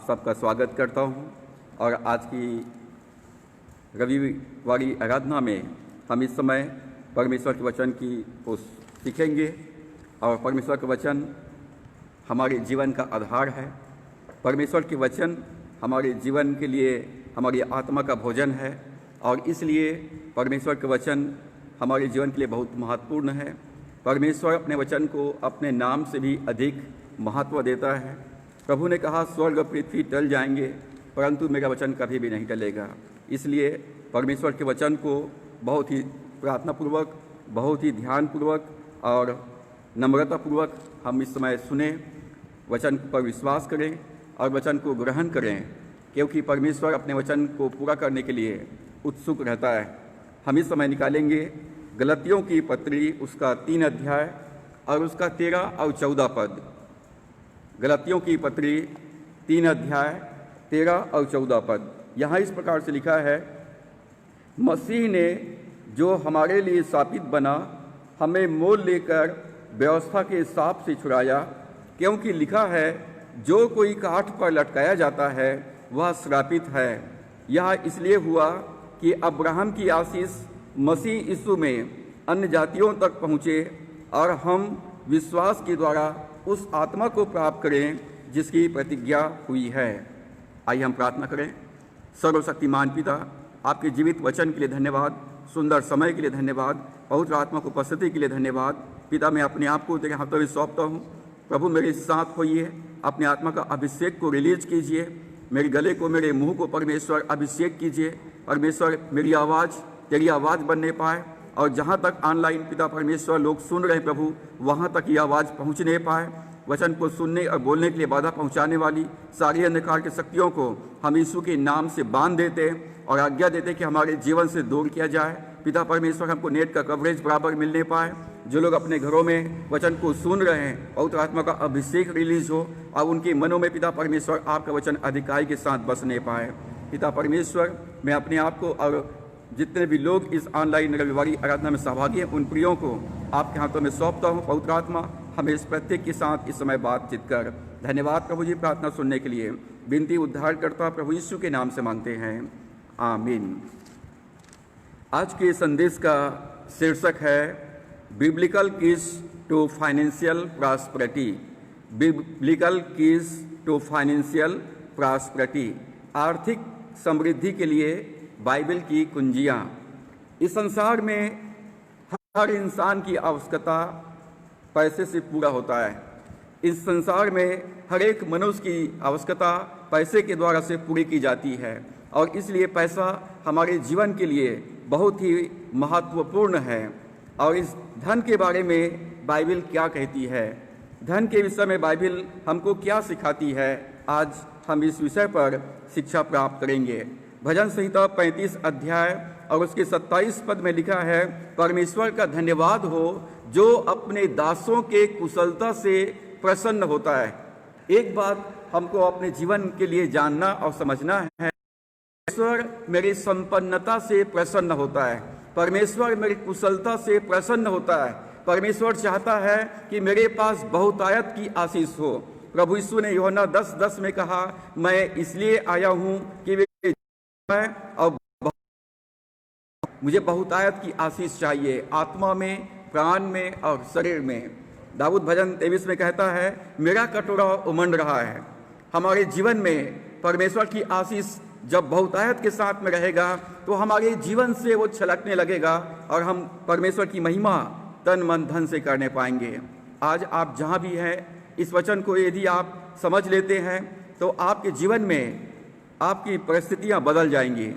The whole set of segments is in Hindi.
सबका स्वागत करता हूं। और आज की रविवारी आराधना में हम इस समय परमेश्वर के वचन को सीखेंगे और परमेश्वर के वचन हमारे जीवन का आधार है। परमेश्वर के वचन हमारे जीवन के लिए हमारी आत्मा का भोजन है और इसलिए परमेश्वर के वचन हमारे जीवन के लिए बहुत महत्वपूर्ण है। परमेश्वर अपने वचन को अपने नाम से भी अधिक महत्व देता है। प्रभु ने कहा, स्वर्ग पृथ्वी टल जाएंगे परंतु मेरा वचन कभी भी नहीं टलेगा। इसलिए परमेश्वर के वचन को बहुत ही प्रार्थनापूर्वक, बहुत ही ध्यानपूर्वक और नम्रतापूर्वक हम इस समय सुने, वचन पर विश्वास करें और वचन को ग्रहण करें, क्योंकि परमेश्वर अपने वचन को पूरा करने के लिए उत्सुक रहता है। हम इस समय निकालेंगे गलतियों की पत्री, उसका 3 अध्याय और उसका 13 और 14 पद। गलतियों की पत्री 3 अध्याय 13 और 14 पद। यहाँ इस प्रकार से लिखा है, मसीह ने जो हमारे लिए शापित बना, हमें मोल लेकर व्यवस्था के शाप से छुड़ाया, क्योंकि लिखा है, जो कोई काठ पर लटकाया जाता है वह श्रापित है। यह इसलिए हुआ कि अब्राहम की आशीष मसीह यीशु में अन्य जातियों तक पहुँचे और हम विश्वास के द्वारा उस आत्मा को प्राप्त करें जिसकी प्रतिज्ञा हुई है। आइए हम प्रार्थना करें। सर्वशक्तिमान पिता, आपके जीवित वचन के लिए धन्यवाद, सुंदर समय के लिए धन्यवाद, पवित्र आत्मा को उपस्थिति के लिए धन्यवाद। पिता, मैं अपने आप को तेरे हाथों में सौंपता हूँ। प्रभु, मेरे साथ होइए, अपने आत्मा का अभिषेक को रिलीज कीजिए। मेरे गले को, मेरे मुंह को परमेश्वर अभिषेक कीजिए। परमेश्वर, मेरी आवाज़ तेरी आवाज़ बनने पाए और जहाँ तक ऑनलाइन पिता परमेश्वर लोग सुन रहे हैं प्रभु, वहाँ तक ये आवाज़ पहुँचने पाए। वचन को सुनने और बोलने के लिए बाधा पहुँचाने वाली सारी अंधकार की शक्तियों को हम यीशु के नाम से बांध देते और आज्ञा देते कि हमारे जीवन से दूर किया जाए। पिता परमेश्वर, हमको नेट का कवरेज बराबर मिलने पाए। जो लोग अपने घरों में वचन को सुन रहे हैं, पवित्र आत्मा का अभिषेक रिलीज हो और उनके मनों में पिता परमेश्वर आपका वचन अधिकाई के साथ बसने पाए। पिता परमेश्वर, मैं अपने आप को और जितने भी लोग इस ऑनलाइन रविवारी आराधना में सहभागी हैं, उन प्रियों को आपके हाथों में सौंपता हूँ। पवित्र आत्मा, हमें इस प्रत्येक के साथ इस समय बातचीत कर। धन्यवाद प्रभु जी, प्रार्थना सुनने के लिए। विनती उद्धार करता प्रभु यीशु के नाम से मांगते हैं, आमीन। आज के संदेश का शीर्षक है biblical keys to financial prosperity. Biblical keys to financial prosperity, आर्थिक समृद्धि के लिए बाइबल की कुंजियाँ। इस संसार में हर इंसान की आवश्यकता पैसे से पूरा होता है। इस संसार में हर एक मनुष्य की आवश्यकता पैसे के द्वारा से पूरी की जाती है और इसलिए पैसा हमारे जीवन के लिए बहुत ही महत्वपूर्ण है। और इस धन के बारे में बाइबल क्या कहती है, धन के विषय में बाइबल हमको क्या सिखाती है, आज हम इस विषय पर शिक्षा प्राप्त करेंगे। भजन संहिता 35 अध्याय और उसके 27 पद में लिखा है, परमेश्वर का धन्यवाद हो जो अपने दासों के कुशलता से प्रसन्न होता है। एक बात हमको अपने जीवन के लिए जानना और समझना है, परमेश्वर मेरी संपन्नता से प्रसन्न होता है। परमेश्वर मेरी कुशलता से प्रसन्न होता है। परमेश्वर चाहता है कि मेरे पास बहुतायत की आशीष हो। प्रभु यीशु ने यूहन्ना 10:10 में कहा, मैं इसलिए आया हूँ कि और मुझे बहुतायत की आशीष चाहिए, आत्मा में, प्राण में और शरीर में। दाऊद भजन 23 में कहता है, मेरा कटोरा उमंड रहा है। हमारे जीवन में परमेश्वर की आशीष जब बहुतायत के साथ में रहेगा तो हमारे जीवन से वो छलकने लगेगा और हम परमेश्वर की महिमा तन मन धन से करने पाएंगे। आज आप जहाँ भी हैं, इस वचन को यदि आप समझ लेते हैं तो आपके जीवन में आपकी परिस्थितियां बदल जाएंगी।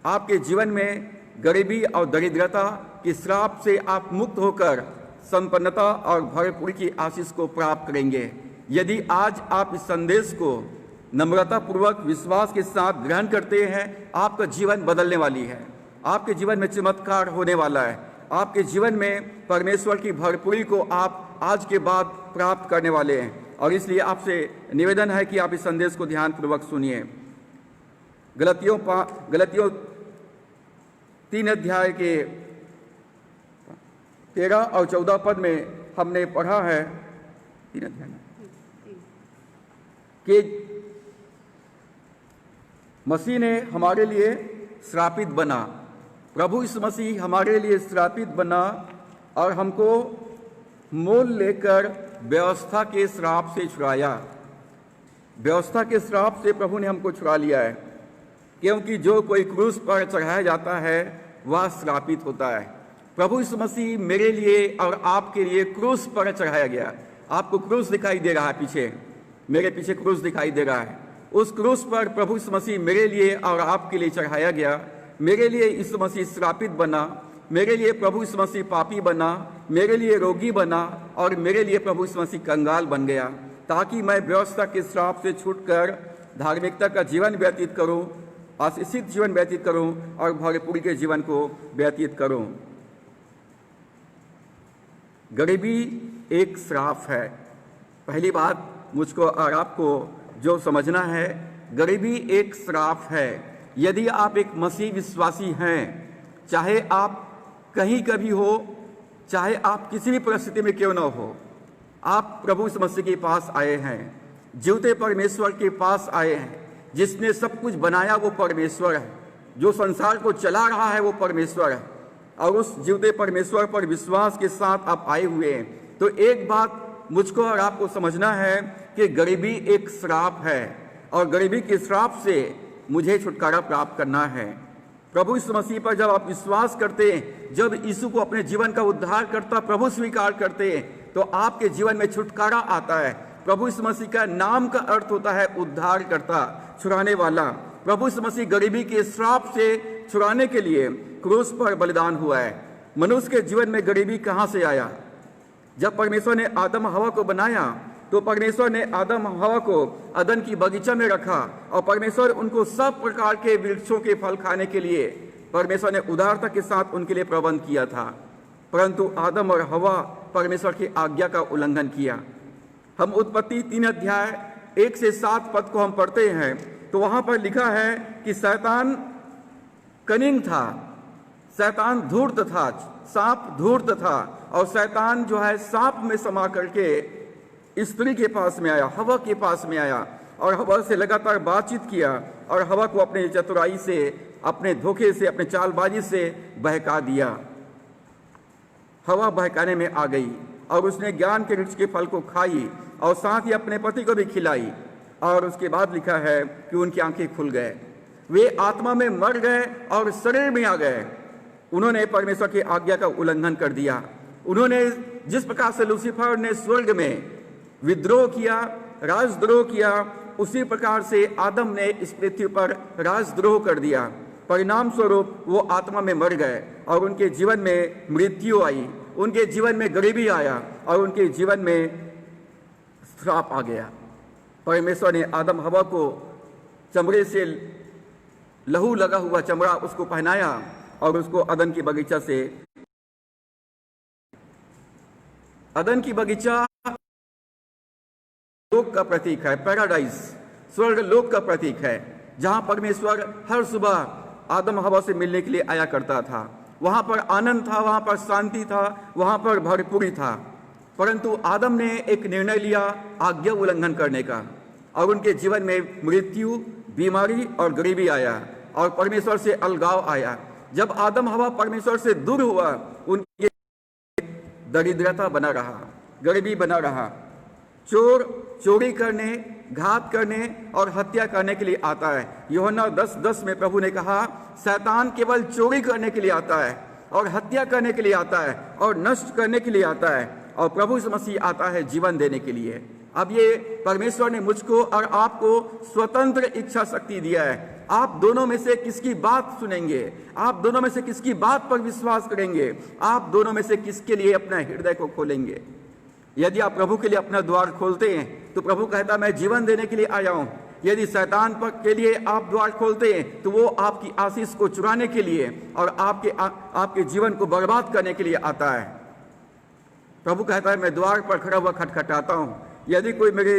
आपके जीवन में गरीबी और दरिद्रता के श्राप से आप मुक्त होकर संपन्नता और भरपूरी की आशीष को प्राप्त करेंगे। यदि आज आप इस संदेश को नम्रतापूर्वक विश्वास के साथ ग्रहण करते हैं, आपका जीवन बदलने वाली है। आपके जीवन में चमत्कार होने वाला है। आपके जीवन में परमेश्वर की भरपूरी को आप आज के बाद प्राप्त करने वाले हैं। और इसलिए आपसे निवेदन है कि आप इस संदेश को ध्यानपूर्वक सुनिए। गलतियों 3 अध्याय के 13 और 14 पद में हमने पढ़ा है 3 अध्याय में कि मसीह ने हमारे लिए श्रापित बना, प्रभु यीशु मसीह हमारे लिए श्रापित बना और हमको मोल लेकर व्यवस्था के श्राप से छुड़ाया। व्यवस्था के श्राप से प्रभु ने हमको छुड़ा लिया है, क्योंकि जो कोई क्रूस पर चढ़ाया जाता है वह श्रापित होता है। प्रभु यीशु मसीह मेरे लिए और आपके लिए क्रूस पर चढ़ाया गया। आपको क्रूस दिखाई दे रहा है पीछे, मेरे पीछे क्रूस दिखाई दे रहा है। उस क्रूस पर प्रभु यीशु मसीह मेरे लिए और आपके लिए चढ़ाया गया। मेरे लिए यीशु मसीह श्रापित बना, मेरे लिए प्रभु यीशु मसीह पापी बना, मेरे लिए रोगी बना और मेरे लिए प्रभु यीशु मसीह कंगाल बन गया, ताकि मैं व्यवस्था के श्राप से छूटकर धार्मिकता का जीवन व्यतीत करूं, आशीषित जीवन व्यतीत करूं और भरपूरी के जीवन को व्यतीत करूं। गरीबी एक श्राप है। पहली बात मुझको और आपको जो समझना है, गरीबी एक श्राप है। यदि आप एक मसीह विश्वासी हैं, चाहे आप कहीं कभी हो, चाहे आप किसी भी परिस्थिति में क्यों न हो, आप प्रभु यीशु मसीह के पास आए हैं, जीवते परमेश्वर के पास आए हैं। जिसने सब कुछ बनाया वो परमेश्वर है, जो संसार को चला रहा है वो परमेश्वर है, और उस जीवते परमेश्वर पर विश्वास के साथ आप आए हुए हैं। तो एक बात मुझको और आपको समझना है कि गरीबी एक श्राप है, और गरीबी के श्राप से मुझे छुटकारा प्राप्त करना है। प्रभु यीशु मसीह पर जब आप विश्वास करते हैं, जब यीशु को अपने जीवन का उद्धार करता प्रभु स्वीकार करते हैं, तो आपके जीवन में छुटकारा आता है। प्रभु यीशु मसीह का नाम का अर्थ होता है उद्धार करता, छुड़ाने वाला। प्रभु यीशु मसीह गरीबी के श्राप से छुड़ाने के लिए क्रूस पर बलिदान हुआ है। मनुष्य के जीवन में गरीबी कहाँ से आया? जब परमेश्वर ने आदम हवा को बनाया, तो परमेश्वर ने आदम हवा को अदन की बगीचा में रखा, और परमेश्वर उनको सब प्रकार के वृक्षों के फल खाने के लिए परमेश्वर ने उदारता के साथ उनके लिए प्रबंध किया था। परंतु आदम और हवा परमेश्वर की आज्ञा का उल्लंघन किया। हम उत्पत्ति 3 अध्याय 1 से 7 पद को हम पढ़ते हैं, तो वहां पर लिखा है कि शैतान कनिंग था, शैतान धूर्त था, सांप धूर्त था, और शैतान जो है सांप में समा करके स्त्री के पास में आया, हवा के पास में आया, और हवा से लगातार बातचीत किया, और हवा को अपने चतुराई से, अपने धोखे से, अपने चालबाजी से बहका दिया। हवा बहकाने में आ गई और उसने ज्ञान के वृक्ष के फल को खाई, और साथ ही अपने पति को भी खिलाई। और उसके बाद लिखा है कि उनकी आंखें खुल गए, वे आत्मा में मर गए और शरीर में आ गए। उन्होंने परमेश्वर की आज्ञा का उल्लंघन कर दिया। उन्होंने जिस प्रकार से लूसीफर ने स्वर्ग में विद्रोह किया, राजद्रोह किया, उसी प्रकार से आदम ने इस पृथ्वी पर राजद्रोह कर दिया। परिणाम स्वरूप वो आत्मा में मर गए और उनके जीवन में मृत्यु आई, उनके जीवन में गरीबी आया और उनके जीवन में श्राप आ गया। परमेश्वर ने आदम हवा को चमड़े से, लहू लगा हुआ चमड़ा उसको पहनाया और उसको अदन की बगीचा से, अदन की बगीचा लोक का प्रतीक है, पैराडाइज, स्वर्ग लोक का प्रतीक है, जहां परमेश्वर हर सुबह आदम हवा से मिलने के लिए आया करता था। वहां पर आनंद था, वहां पर शांति था, वहां पर भरपूरी था। परंतु आदम ने एक निर्णय लिया आज्ञा उल्लंघन करने का, और उनके जीवन में मृत्यु, बीमारी और गरीबी आया, और परमेश्वर से अलगाव आया। जब आदम हवा परमेश्वर से दूर हुआ, उनके दरिद्रता बना रहा, गरीबी बना रहा। चोर चोरी करने, घात करने और हत्या करने के लिए आता है। यूहन्ना 10:10 में प्रभु ने कहा, शैतान केवल चोरी करने के लिए आता है और हत्या करने के लिए आता है और नष्ट करने के लिए आता है, और प्रभु यीशु मसीह आता है जीवन देने के लिए। अब ये परमेश्वर ने मुझको और आपको स्वतंत्र इच्छा शक्ति दिया है। आप दोनों में से किसकी बात सुनेंगे? आप दोनों में से किसकी बात पर विश्वास करेंगे? आप दोनों में से किसके लिए अपना हृदय को खोलेंगे? यदि आप प्रभु के लिए अपना द्वार खोलते हैं, तो प्रभु कहता मैं जीवन देने के लिए आया हूं। यदि शैतान पर के लिए आप द्वार खोलते हैं, तो वो आपकी आशीष को चुराने के लिए और आपके जीवन को बर्बाद करने के लिए आता है। प्रभु कहता है मैं द्वार पर खड़ा हुआ खटखटाता हूं। यदि कोई मेरे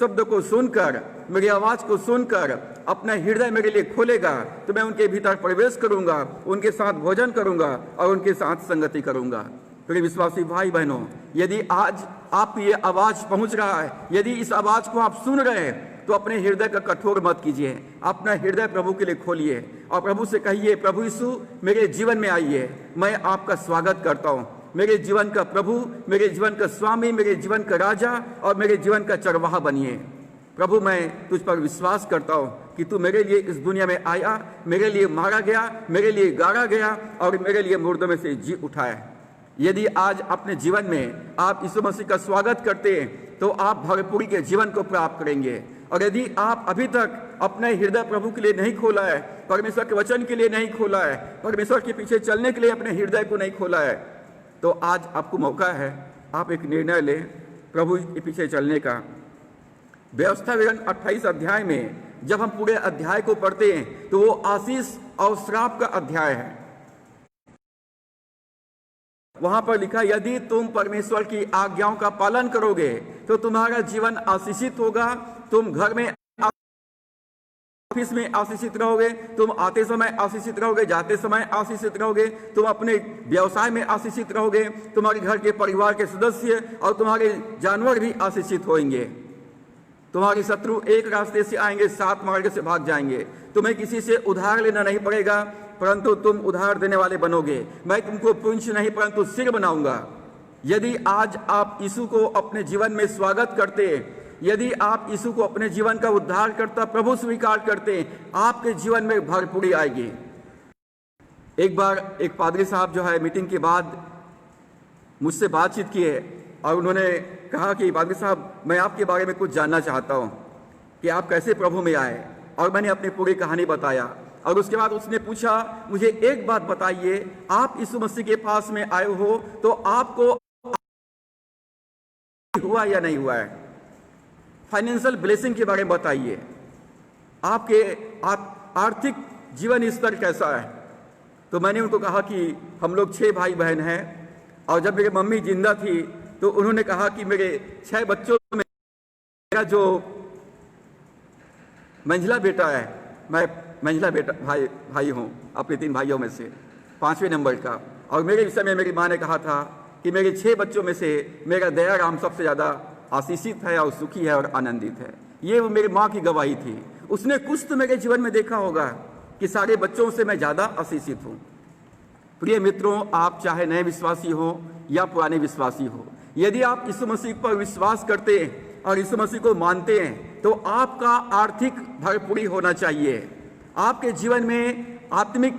शब्द को सुनकर, मेरी आवाज को सुनकर अपना हृदय मेरे लिए खोलेगा, तो मैं उनके भीतर प्रवेश करूंगा, उनके साथ भोजन करूंगा और उनके साथ संगति करूंगा। प्रिय विश्वासी भाई बहनों, यदि आज आप ये आवाज पहुंच रहा है, यदि इस आवाज को आप सुन रहे हैं, तो अपने हृदय का कठोर मत कीजिए, अपना हृदय प्रभु के लिए खोलिए और प्रभु से कहिए, प्रभु यीशु मेरे जीवन में आइए, मैं आपका स्वागत करता हूँ, मेरे जीवन का प्रभु, मेरे जीवन का स्वामी, मेरे जीवन का राजा और मेरे जीवन का चरवाहा बनिए। प्रभु मैं तुझ पर विश्वास करता हूँ कि तू मेरे लिए इस दुनिया में आया, मेरे लिए मारा गया, मेरे लिए गाड़ा गया और मेरे लिए मुर्दों में से जी उठाया। यदि आज अपने जीवन में आप यीशु मसीह का स्वागत करते हैं तो आप भरपूरी के जीवन को प्राप्त करेंगे। और यदि आप अभी तक अपने हृदय प्रभु के लिए नहीं खोला है, परमेश्वर के वचन के लिए नहीं खोला है, परमेश्वर के पीछे चलने के लिए अपने हृदय को नहीं खोला है, तो आज आपको मौका है, आप एक निर्णय लें प्रभु के पीछे चलने का। व्यवस्था विवरण 28 अध्याय में जब हम पूरे अध्याय को पढ़ते हैं तो वो आशीष और श्राप का अध्याय है। वहां पर लिखा, यदि तुम परमेश्वर की आज्ञाओं का पालन करोगे तो तुम्हारा जीवन आशीषित होगा, तुम घर में, ऑफिस में आशीषित रहोगे, तुम आते समय आशीषित रहोगे, जाते समय आशीषित रहोगे, तुम अपने व्यवसाय में आशीषित रहोगे, तुम्हारे घर के परिवार के सदस्य और तुम्हारे जानवर भी आशीषित होंगे। तुम्हारे शत्रु एक रास्ते से आएंगे, 7 मार्ग से भाग जाएंगे। तुम्हें किसी से उधार लेना नहीं पड़ेगा, परंतु तुम उधार देने वाले बनोगे। मैं तुमको पुंछ नहीं परंतु सिर बनाऊंगा। यदि आज आप यीशु को अपने जीवन में स्वागत करते, यदि आप यीशु को अपने जीवन का उद्धार करता प्रभु स्वीकार करते, आपके जीवन में भरपूरी आएगी। एक बार एक पादरी साहब जो है मीटिंग के बाद मुझसे बातचीत किए और उन्होंने कहा कि पादरी साहब, मैं आपके बारे में कुछ जानना चाहता हूं कि आप कैसे प्रभु में आए। और मैंने अपनी पूरी कहानी बताया और उसके बाद उसने पूछा, मुझे एक बात बताइए, आप यीशु मसीह के पास में आए हो तो आपको हुआ या नहीं हुआ है? फाइनेंशियल ब्लेसिंग के बारे में बताइए, आपके आर्थिक जीवन स्तर कैसा है? तो मैंने उनको कहा कि हम लोग 6 भाई बहन हैं और जब मेरी मम्मी जिंदा थी तो उन्होंने कहा कि मेरे 6 बच्चों में मेरा जो मंझला बेटा है, मैं मंझला बेटा भाई हूँ अपने 3 भाइयों में से 5वें नंबर का। और मेरे विषय में मेरी माँ ने कहा था कि मेरे 6 बच्चों में से मेरा दयाराम सबसे ज़्यादा आशीषित है और सुखी है और आनंदित है। ये वो मेरी माँ की गवाही थी। उसने कुछ तो मेरे जीवन में देखा होगा कि सारे बच्चों से मैं ज़्यादा आशीषित हूँ। प्रिय मित्रों, आप चाहे नए विश्वासी हो या पुराने विश्वासी हो, यदि आप यीशु मसीह पर विश्वास करते हैं और यीशु मसीह को मानते हैं तो आपका आर्थिक भरपूरी होना चाहिए। आपके जीवन में आत्मिक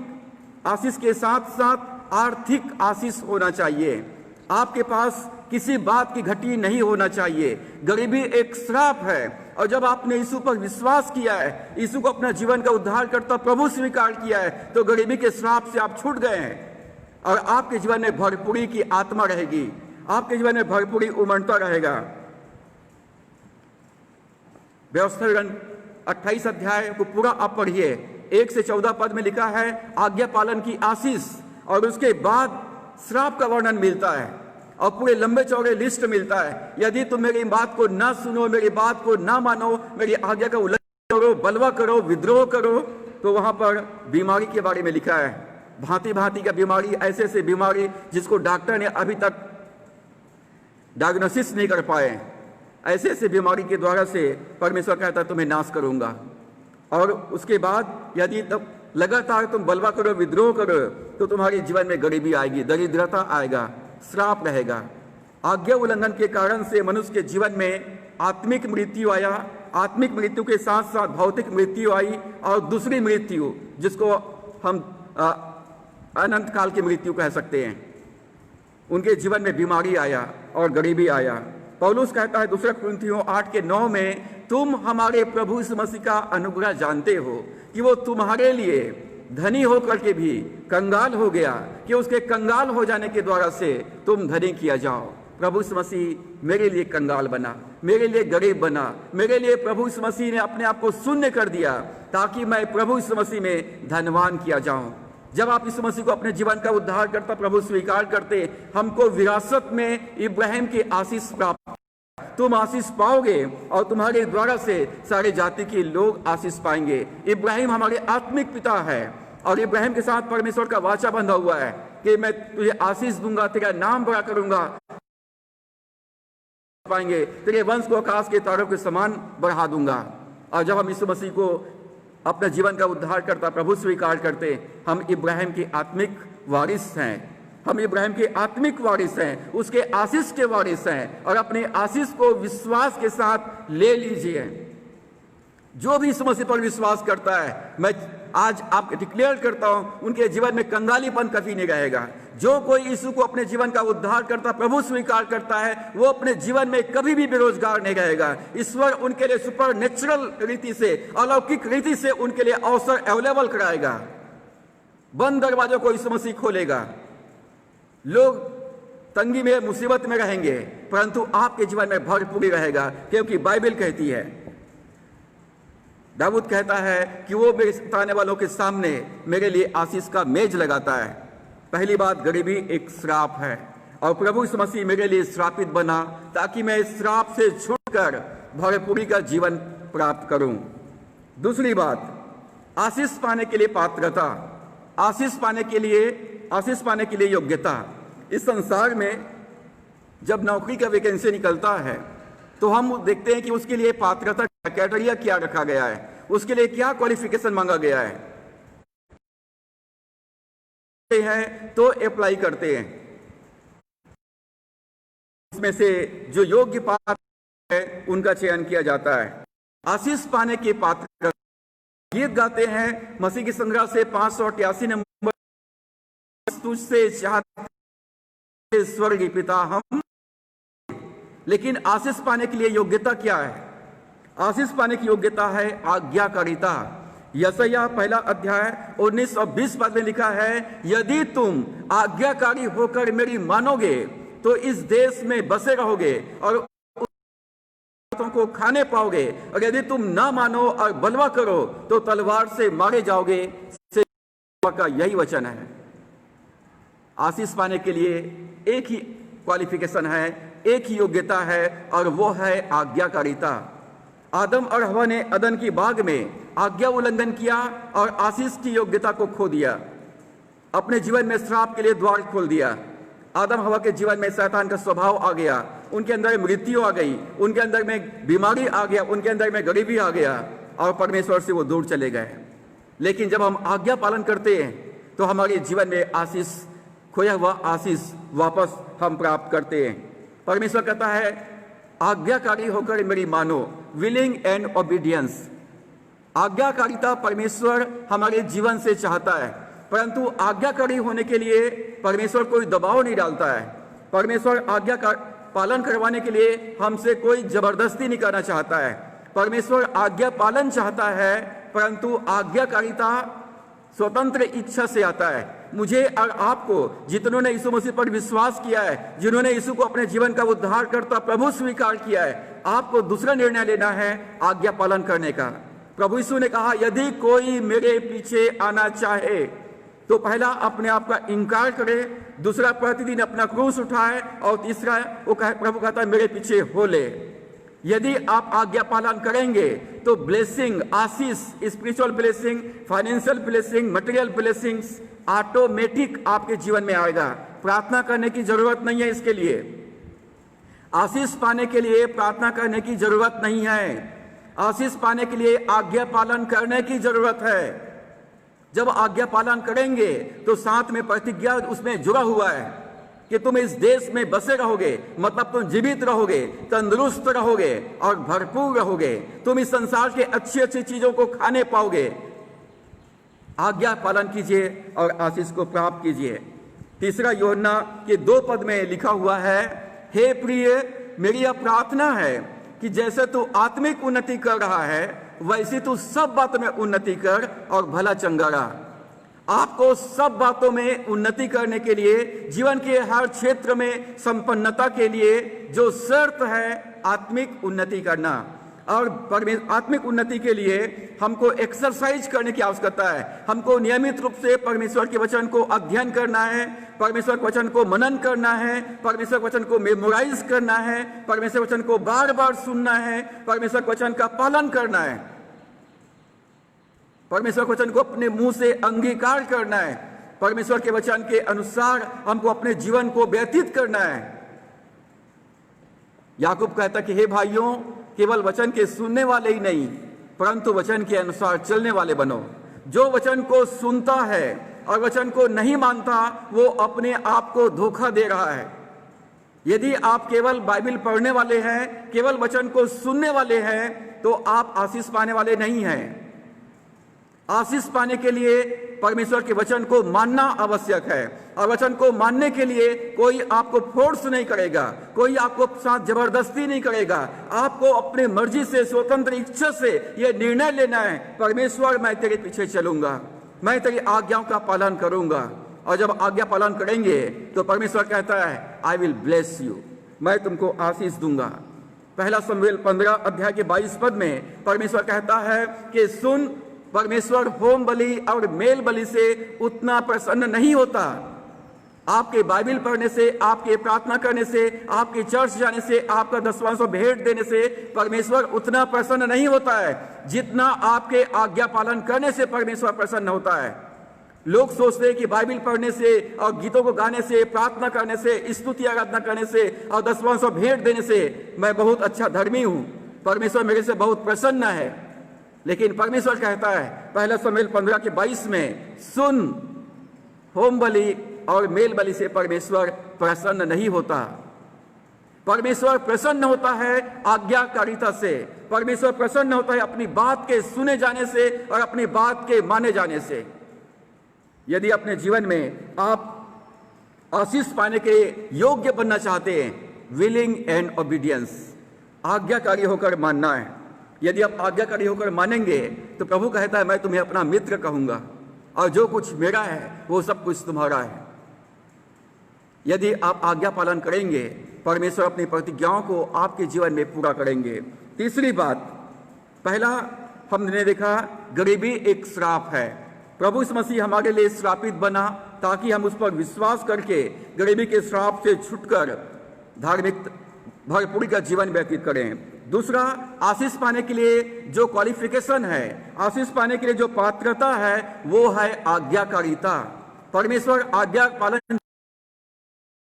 आशीष के साथ साथ आर्थिक आशीष होना चाहिए। आपके पास किसी बात की घटी नहीं होना चाहिए। गरीबी एक श्राप है और जब आपने यीशु पर विश्वास किया है, यीशु को अपना जीवन का उद्धारकर्ता प्रभु स्वीकार किया है, तो गरीबी के श्राप से आप छूट गए हैं और आपके जीवन में भरपूरी की आत्मा रहेगी, आपके जीवन में भरपूरी उमड़ता रहेगा। व्यवस्था विवरण 28 अध्याय को पूरा आप पढ़िए। 1 से 14 पद में लिखा है आज्ञा पालन की आशीष और उसके बाद श्राप का वर्णन मिलता है और पूरे लंबे चौड़े लिस्ट मिलता है। यदि तुम मेरी बात को ना सुनो, मेरी बात को ना मानो, मेरी आज्ञा का उल्लंघन करो, बलवा करो, विद्रोह करो, तो वहां पर बीमारी के बारे में लिखा है। भांति भांति का बीमारी, ऐसे ऐसे बीमारी जिसको डॉक्टर ने अभी तक डायग्नोसिस नहीं कर पाए, ऐसे ऐसे बीमारी के द्वारा से परमेश्वर कहता है तुम्हें नाश करूंगा। और उसके बाद यदि तब लगातार तुम बलवा करो, विद्रोह करो, तो तुम्हारे जीवन में गरीबी आएगी, दरिद्रता आएगा, श्राप रहेगा। आज्ञा उल्लंघन के कारण से मनुष्य के जीवन में आत्मिक मृत्यु आया, आत्मिक मृत्यु के साथ साथ भौतिक मृत्यु आई और दूसरी मृत्यु जिसको हम अनंत काल की मृत्यु कह सकते हैं। उनके जीवन में बीमारी आया और गरीबी आया। पौलुस कहता है 2 कुरिन्थियों 8:9 में, तुम हमारे प्रभु यीशु मसीह का अनुग्रह जानते हो कि वो तुम्हारे लिए धनी होकर के भी कंगाल हो गया, कि उसके कंगाल हो जाने के द्वारा से तुम धनी किया जाओ। प्रभु यीशु मसीह मेरे लिए कंगाल बना, मेरे लिए गरीब बना, मेरे लिए प्रभु यीशु मसीह ने अपने आप को शून्य कर दिया ताकि मैं प्रभु यीशु मसीह में धनवान किया जाऊं। जब आप यीशु मसीह को अपने जीवन का उद्धार करता प्रभु स्वीकार करते, हमको विरासत में इब्राहिम की आशीष प्राप्त, तुम आशीष पाओगे और तुम्हारे द्वारा से सारे जाति के लोग आशीष पाएंगे। इब्राहिम हमारे आत्मिक पिता है और इब्राहिम के साथ परमेश्वर का वाचा बंधा हुआ है कि मैं तुझे आशीष दूंगा, तेरा नाम बड़ा करूंगा, पाएंगे तेरे वंश को आकाश के तारों के समान बढ़ा दूंगा। और जब हम यीशु मसीह को अपने जीवन का उद्धारकर्ता प्रभु स्वीकार करते, हम इब्राहिम के आत्मिक वारिस हैं। हम इब्राहिम के आत्मिक वारिस हैं, उसके आशीष के वारिस हैं, और अपने आशीष को विश्वास के साथ ले लीजिए। जो भी यीशु मसीह पर विश्वास करता है, मैं आज आप डिक्लेयर करता हूं, उनके जीवन में कंगालीपन कभी नहीं रहेगा। जो कोई यीशु को अपने जीवन का उद्धार करता प्रभु स्वीकार करता है, वो अपने जीवन में कभी भी बेरोजगार नहीं रहेगा। ईश्वर उनके लिए सुपर नेचुरल रीति से, अलौकिक रीति से उनके लिए अवसर अवेलेबल कराएगा। बंद दरवाजों को यीशु मसीह खोलेगा। लोग तंगी में, मुसीबत में रहेंगे, परंतु आपके जीवन में भरपूरी रहेगा, क्योंकि बाइबल कहती है, दाऊद कहता है कि वो मेरे सताने वालों के सामने मेरे लिए आशीष का मेज लगाता है। पहली बात, गरीबी एक श्राप है, और प्रभु यीशु मसीह मेरे लिए श्रापित बना ताकि मैं इस श्राप से छूटकर भरपूरी का जीवन प्राप्त करूं। दूसरी बात, आशीष पाने के लिए पात्रता, आशीष पाने के लिए योग्यता। इस संसार में जब नौकरी का वैकेंसी निकलता है तो हम देखते हैं कि उसके लिए पात्रता क्राइटेरिया क्या रखा गया है, उसके लिए क्या क्वालिफिकेशन मांगा गया है तो अप्लाई करते हैं। इसमें से जो योग्य पात्र है उनका चयन किया जाता है। आशीष पाने के पात्र गीत गाते हैं मसीह की संग्रह से 588 नंबर, तुझसे चाहते स्वर्गीय पिता हम। लेकिन आशीष पाने के लिए योग्यता क्या है? आशीष पाने की योग्यता है आज्ञाकारिता। यशायाह पहला अध्याय 19 और 20 पद में लिखा है, यदि तुम आज्ञाकारी होकर मेरी मानोगे तो इस देश में बसे रहोगे और को खाने पाओगे, और यदि तुम ना मानो और बलवा करो तो तलवार से मारे जाओगे। का यही वचन है। आशीष पाने के लिए एक ही क्वालिफिकेशन है, एक ही योग्यता है, और वो है आज्ञाकारिता। आदम और हवा ने अदन की बाग में आज्ञा उल्लंघन किया और आशीष की योग्यता को खो दिया। अपने जीवन में श्राप के लिए द्वार खोल दिया। आदम हवा के जीवन में शैतान का स्वभाव आ गया, उनके अंदर मृत्यु आ गई, उनके अंदर में बीमारी आ गया, उनके अंदर में गरीबी आ गया, और परमेश्वर से वो दूर चले गए। लेकिन जब हम आज्ञा पालन करते हैं तो हमारे जीवन में आशीष, खोया हुआ आशीष वापस हम प्राप्त करते हैं। परमेश्वर कहता है, आज्ञाकारी होकर मेरी मानो, विलिंग एंड ओबीडियंस। आज्ञाकारिता परमेश्वर हमारे जीवन से चाहता है, परंतु आज्ञाकारी होने के लिए परमेश्वर कोई दबाव नहीं डालता है। परमेश्वर आज्ञा का पालन करवाने के लिए हमसे कोई जबरदस्ती नहीं करना चाहता है। परमेश्वर आज्ञा पालन चाहता है, परंतु आज्ञाकारिता स्वतंत्र इच्छा से आता है। मुझे और आपको, जितनों ने यीशु मसीह पर विश्वास किया है, जिन्होंने यीशु को अपने जीवन का उद्धारकर्ता प्रभु स्वीकार किया है, आपको दूसरा निर्णय लेना है आज्ञा पालन करने का। प्रभु यीशु ने कहा, यदि कोई मेरे पीछे आना चाहे तो पहला अपने आप का इनकार करे, दूसरा प्रतिदिन अपना क्रूस उठाए, और तीसरा वो प्रभु कहता है मेरे पीछे हो ले। यदि आप आज्ञा पालन करेंगे तो ब्लेसिंग, आशीष, spiritual blessing, financial blessing, material blessings automatic आपके जीवन में आएगा। प्रार्थना करने की जरूरत नहीं है इसके लिए। आशीष पाने के लिए प्रार्थना करने की जरूरत नहीं है। आशीष पाने के लिए आज्ञा पालन करने की जरूरत है। जब आज्ञा पालन करेंगे तो साथ में प्रतिज्ञा उसमें जुड़ा हुआ है कि तुम इस देश में बसे रहोगे, मतलब तुम जीवित रहोगे, तंदुरुस्त रहोगे और भरपूर रहोगे। तुम इस संसार के अच्छी अच्छी चीजों को खाने पाओगे। आज्ञा पालन कीजिए और आशीष को प्राप्त कीजिए। तीसरा यूहन्ना के 2 पद में लिखा हुआ है, हे प्रिय, मेरी यह प्रार्थना है कि जैसे तू आत्मिक उन्नति कर रहा है वैसे तू सब बातों में उन्नति कर और भला चंगा रहा। आपको सब बातों में उन्नति करने के लिए, जीवन के हर क्षेत्र में संपन्नता के लिए जो शर्त है आत्मिक उन्नति करना। और आत्मिक उन्नति के लिए हमको एक्सरसाइज करने की आवश्यकता है। हमको नियमित रूप से परमेश्वर के वचन को अध्ययन करना है, परमेश्वर के वचन को मनन करना है, परमेश्वर के वचन को मेमोराइज करना है, परमेश्वर के वचन को बार बार सुनना है, परमेश्वर के वचन का पालन करना है, परमेश्वर के वचन को अपने मुंह से अंगीकार करना है, परमेश्वर के वचन के अनुसार हमको अपने जीवन को व्यतीत करना है। याकूब कहता कि हे भाइयों, केवल वचन के सुनने वाले ही नहीं, परंतु वचन के अनुसार चलने वाले बनो। जो वचन को सुनता है और वचन को नहीं मानता, वो अपने आप को धोखा दे रहा है। यदि आप केवल बाइबल पढ़ने वाले हैं, केवल वचन को सुनने वाले हैं, तो आप आशीष पाने वाले नहीं हैं। आशीष पाने के लिए परमेश्वर के वचन को मानना आवश्यक है, और वचन को मानने के लिए कोई आपको फोर्स नहीं करेगा, कोई आपको साथ जबरदस्ती नहीं करेगा। आपको अपने मर्जी से, स्वतंत्र इच्छा से यह निर्णय लेना है, परमेश्वर मैं तेरे पीछे चलूंगा, मैं तेरी आज्ञाओं का पालन करूंगा। और जब आज्ञा पालन करेंगे तो परमेश्वर कहता है आई विल ब्लेस यू, मैं तुमको आशीष दूंगा। पहला शमूएल 15 अध्याय के 22 पद में परमेश्वर कहता है कि सुन, परमेश्वर होम बलि और मेल बलि से उतना प्रसन्न नहीं होता। आपके बाइबल पढ़ने से, आपके प्रार्थना करने से, आपके चर्च जाने से, आपका दसवां भेंट देने से परमेश्वर उतना प्रसन्न नहीं होता है जितना आपके आज्ञा पालन करने से परमेश्वर प्रसन्न होता है। लोग सोचते हैं कि बाइबल पढ़ने से और गीतों को गाने से, प्रार्थना करने से, स्तुति आराधना करने से और दसवां भेंट देने से मैं बहुत अच्छा धर्मी हूं, परमेश्वर मेरे से बहुत प्रसन्न है। लेकिन परमेश्वर कहता है पहला शमूएल 15 के 22 में, सुन, होम बलि और मेल बलि से परमेश्वर प्रसन्न नहीं होता। परमेश्वर प्रसन्न होता है आज्ञाकारिता से। परमेश्वर प्रसन्न होता है अपनी बात के सुने जाने से और अपनी बात के माने जाने से। यदि अपने जीवन में आप आशीष पाने के योग्य बनना चाहते हैं, विलिंग एंड ओबीडियंस, आज्ञाकारी होकर मानना है। यदि आप आज्ञाकारी होकर मानेंगे तो प्रभु कहता है मैं तुम्हें अपना मित्र कहूंगा और जो कुछ मेरा है वो सब कुछ तुम्हारा है। यदि आप आज्ञा पालन करेंगे, परमेश्वर अपनी प्रतिज्ञाओं को आपके जीवन में पूरा करेंगे। तीसरी बात, पहला हमने देखा गरीबी एक श्राप है। प्रभु यीशु मसीह हमारे लिए श्रापित बना ताकि हम उस पर विश्वास करके गरीबी के श्राप से छुटकर धार्मिक भरपूरी का जीवन व्यतीत करें। दूसरा, आशीष पाने के लिए जो क्वालिफिकेशन है, आशीष पाने के लिए जो पात्रता है, वो है आज्ञाकारिता। परमेश्वर आज्ञा पालन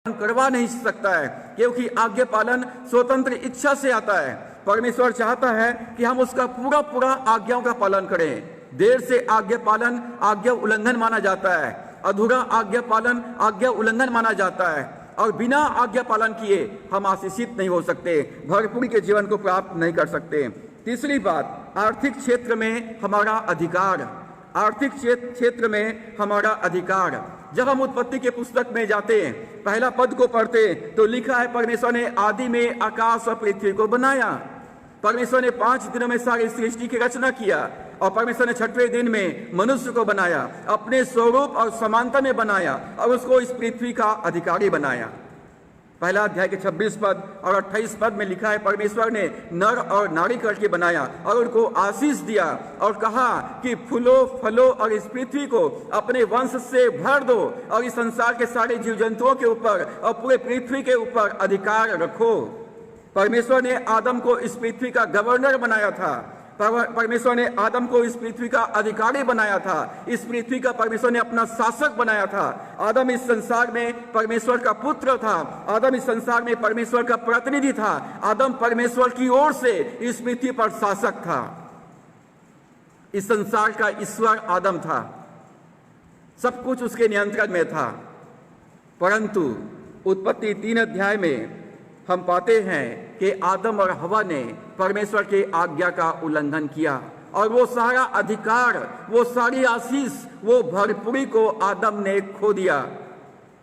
करवा नहीं सकता है क्योंकि आज्ञा पालन स्वतंत्र इच्छा से आता है। परमेश्वर चाहता है कि हम उसका पूरा पूरा आज्ञाओं का पालन करें। देर से आज्ञा पालन आज्ञा उल्लंघन माना जाता है, अधूरा आज्ञा पालन आज्ञा उल्लंघन माना जाता है, और बिना आज्ञा पालन किए हम आशीषित नहीं हो सकते, भरपूरी के जीवन को प्राप्त नहीं कर सकते। तीसरी बात, आर्थिक क्षेत्र में हमारा अधिकार। आर्थिक क्षेत्र में हमारा अधिकार। जब हम उत्पत्ति के पुस्तक में जाते हैं, पहला पद को पढ़ते तो लिखा है परमेश्वर ने आदि में आकाश और पृथ्वी को बनाया। परमेश्वर ने 5 दिनों में सारी सृष्टि की रचना किया और परमेश्वर ने 6वें दिन में मनुष्य को बनाया, अपने स्वरूप और समानता में बनाया और उसको इस पृथ्वी का अधिकारी बनाया। पहला अध्याय के 26 पद और 28 पद में लिखा है परमेश्वर ने नर और नारी करके बनाया और उनको आशीष दिया और कहा कि फूलो फलो और इस पृथ्वी को अपने वंश से भर दो और इस संसार के सारे जीव जंतुओं के ऊपर और पूरे पृथ्वी के ऊपर अधिकार रखो। परमेश्वर ने आदम को इस पृथ्वी का गवर्नर बनाया था। परमेश्वर ने आदम को इस पृथ्वी का अधिकारी बनाया था। इस पृथ्वी का परमेश्वर ने अपना शासक बनाया था। आदम इस संसार में परमेश्वर का पुत्र था। आदम इस संसार में परमेश्वर का प्रतिनिधि था। आदम परमेश्वर की ओर से इस पृथ्वी पर शासक था। इस संसार का ईश्वर आदम था, सब कुछ उसके नियंत्रण में था। परंतु उत्पत्ति 3 अध्याय में हम पाते हैं कि आदम और हवा ने परमेश्वर के आज्ञा का उल्लंघन किया और वो सारा अधिकार, वो सारी आशीष, वो भरपूरी को आदम ने खो दिया।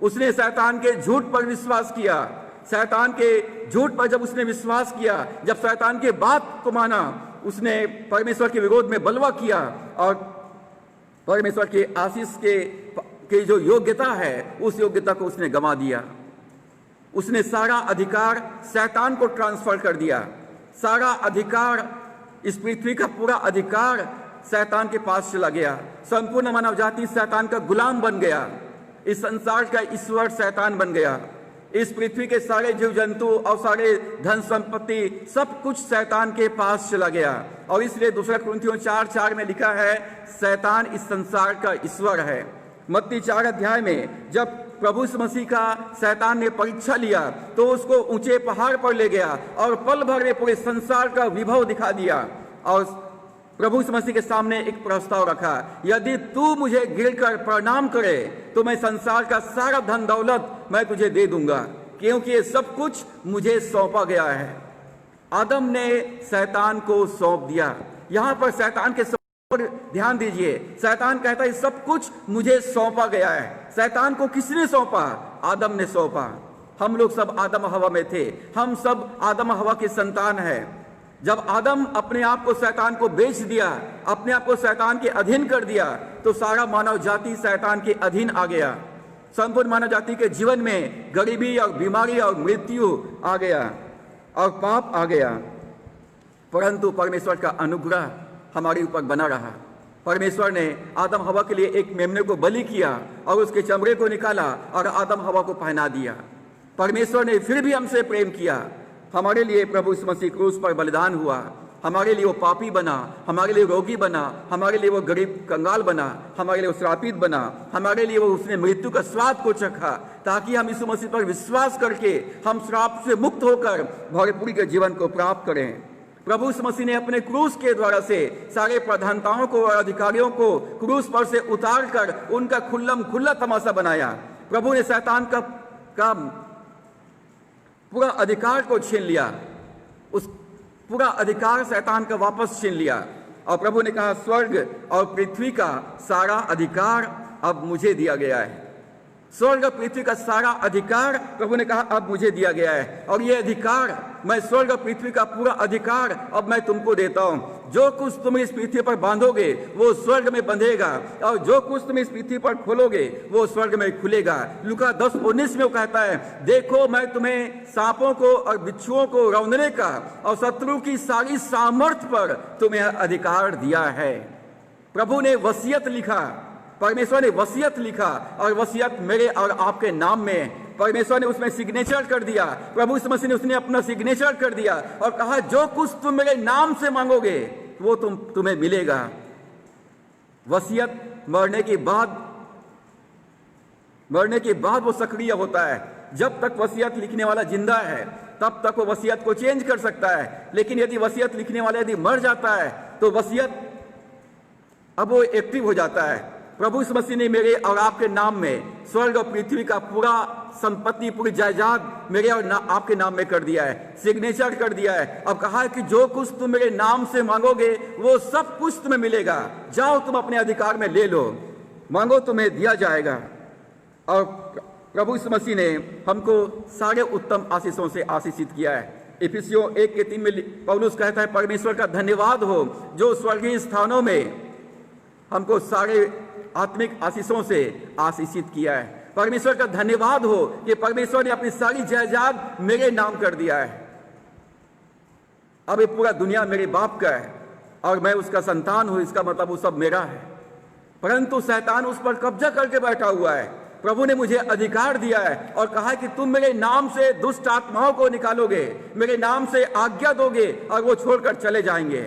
उसने शैतान के झूठ पर विश्वास किया। शैतान के झूठ पर जब उसने विश्वास किया, जब शैतान के बात को माना, उसने परमेश्वर के विरोध में बलवा किया और परमेश्वर के आशीष के जो योग्यता है, उस योग्यता को उसने गंवा दिया। उसने सारा अधिकार शैतान को ट्रांसफर कर दिया। सारा अधिकार, इस पृथ्वी का पूरा अधिकार शैतान के पास चला गया। संपूर्ण मानव जाति शैतान का गुलाम बन गया। इस संसार का ईश्वर शैतान बन गया। इस पृथ्वी के सारे जीव जंतु और सारे धन संपत्ति सब कुछ शैतान के पास चला गया। और इसलिए 2 कुरिन्थियों 4:4 में लिखा है शैतान इस संसार का ईश्वर है। मत्ती 4 अध्याय में जब प्रभु यीशु मसीह का शैतान ने परीक्षा लिया तो उसको ऊंचे पहाड़ पर ले गया और पल भर में पूरे संसार का विभव दिखा दिया और प्रभु यीशु मसीह के सामने एक प्रस्ताव रखा, यदि तू मुझे गिरकर प्रणाम करे तो मैं संसार का सारा धन दौलत मैं तुझे दे दूंगा, क्योंकि ये सब कुछ मुझे सौंपा गया है। आदम ने शैतान को सौंप दिया। यहां पर शैतान के पर ध्यान दीजिए, शैतान कहता है सब कुछ मुझे सौंपा गया है। शैतान को किसने सौंपा? आदम ने सौंपा। हम लोग सब आदम हवा में थे, हम सब आदम हवा के संतान हैं। जब आदम अपने आप को शैतान को बेच दिया, अपने आप को शैतान के अधीन कर दिया, तो सारा मानव जाति शैतान के अधीन आ गया। संपूर्ण मानव जाति के जीवन में गरीबी और बीमारी और मृत्यु आ गया और पाप आ गया। परंतु परमेश्वर का अनुग्रह हमारे ऊपर बना रहा। परमेश्वर ने आदम हवा के लिए एक मेमने को बलि किया और उसके चमड़े को निकाला और आदम हवा को पहना दिया। परमेश्वर ने फिर भी हमसे प्रेम किया। हमारे लिए प्रभु यीशु मसीह क्रूस पर बलिदान हुआ। हमारे लिए वो पापी बना, हमारे लिए रोगी बना, हमारे लिए वो गरीब कंगाल बना, हमारे लिए वो श्रापित बना, हमारे लिए वो उसने मृत्यु का स्वाद को चखा, ताकि हम यीशु मसीह पर विश्वास करके हम श्राप से मुक्त होकर भरपूरी के जीवन को प्राप्त करें। प्रभु यीशु मसीह ने अपने क्रूस के द्वारा से सारे प्रधानताओं को और अधिकारियों को क्रूस पर से उतार कर उनका खुल्लम खुल्ला तमाशा बनाया। प्रभु ने शैतान का पूरा अधिकार को छीन लिया, उस पूरा अधिकार शैतान का वापस छीन लिया। और प्रभु ने कहा स्वर्ग और पृथ्वी का सारा अधिकार अब मुझे दिया गया है। स्वर्ग और पृथ्वी का सारा अधिकार प्रभु ने कहा अब मुझे दिया गया है, और ये अधिकार, मैं स्वर्ग और पृथ्वी का पूरा अधिकार अब मैं तुमको देता हूं। जो कुछ तुम इस पृथ्वी पर बांधोगे वो स्वर्ग में बंधेगा, और जो कुछ तुम इस पृथ्वी पर खोलोगे वो स्वर्ग में खुलेगा। लूका 10:19 में वो कहता है, देखो मैं तुम्हें सांपों को और बिच्छुओं को रौंदने का और शत्रु की सारी सामर्थ पर तुम्हें अधिकार दिया है। प्रभु ने वसीयत लिखा, परमेश्वर ने वसीयत लिखा, और वसीयत मेरे और आपके नाम में परमेश्वर ने उसमें सिग्नेचर कर दिया। प्रभु यीशु मसीह ने उसने अपना सिग्नेचर कर दिया और कहा जो कुछ तुम मेरे नाम से मांगोगे वो तुम्हें मिलेगा। वसीयत मरने के बाद वो सक्रिय होता है। जब तक वसीयत लिखने वाला जिंदा है तब तक वो वसीयत को चेंज कर सकता है, लेकिन यदि वसीयत लिखने वाला यदि मर जाता है तो वसीयत अब वो एक्टिव हो जाता है। प्रभु यीशु मसीह ने मेरे और आपके नाम में स्वर्ग और पृथ्वी का पूरा संपत्ति, पूरी जायदाद मेरे और आपके नाम में कर दिया है, सिग्नेचर कर दिया है। अब कहा है कि जो कुछ तुम मेरे नाम से मांगोगे वो सब कुछ तुम्हें मिलेगा। जाओ तुम अपने अधिकार में ले लो, मांगो तुम्हें दिया जाएगा। और प्रभु यीशु मसीह ने हमको सारे उत्तम आशीषों से आशीषित किया है। इफिसियों 1:3 में पौलुस कहता है, परमेश्वर का धन्यवाद हो जो स्वर्गीय स्थानों में हमको सारे आत्मिक आशीषों से आशीषित किया है। परमेश्वर का धन्यवाद हो कि परमेश्वर ने अपनी सारी जायदाद मेरे नाम कर दिया है। अब ये पूरा दुनिया मेरे बाप का है और मैं उसका संतान हूं, इसका मतलब वो सब मेरा है। परंतु शैतान उस पर कब्जा करके बैठा हुआ है। प्रभु ने मुझे अधिकार दिया है और कहा है कि तुम मेरे नाम से दुष्ट आत्माओं को निकालोगे, मेरे नाम से आज्ञा दोगे और वो छोड़कर चले जाएंगे।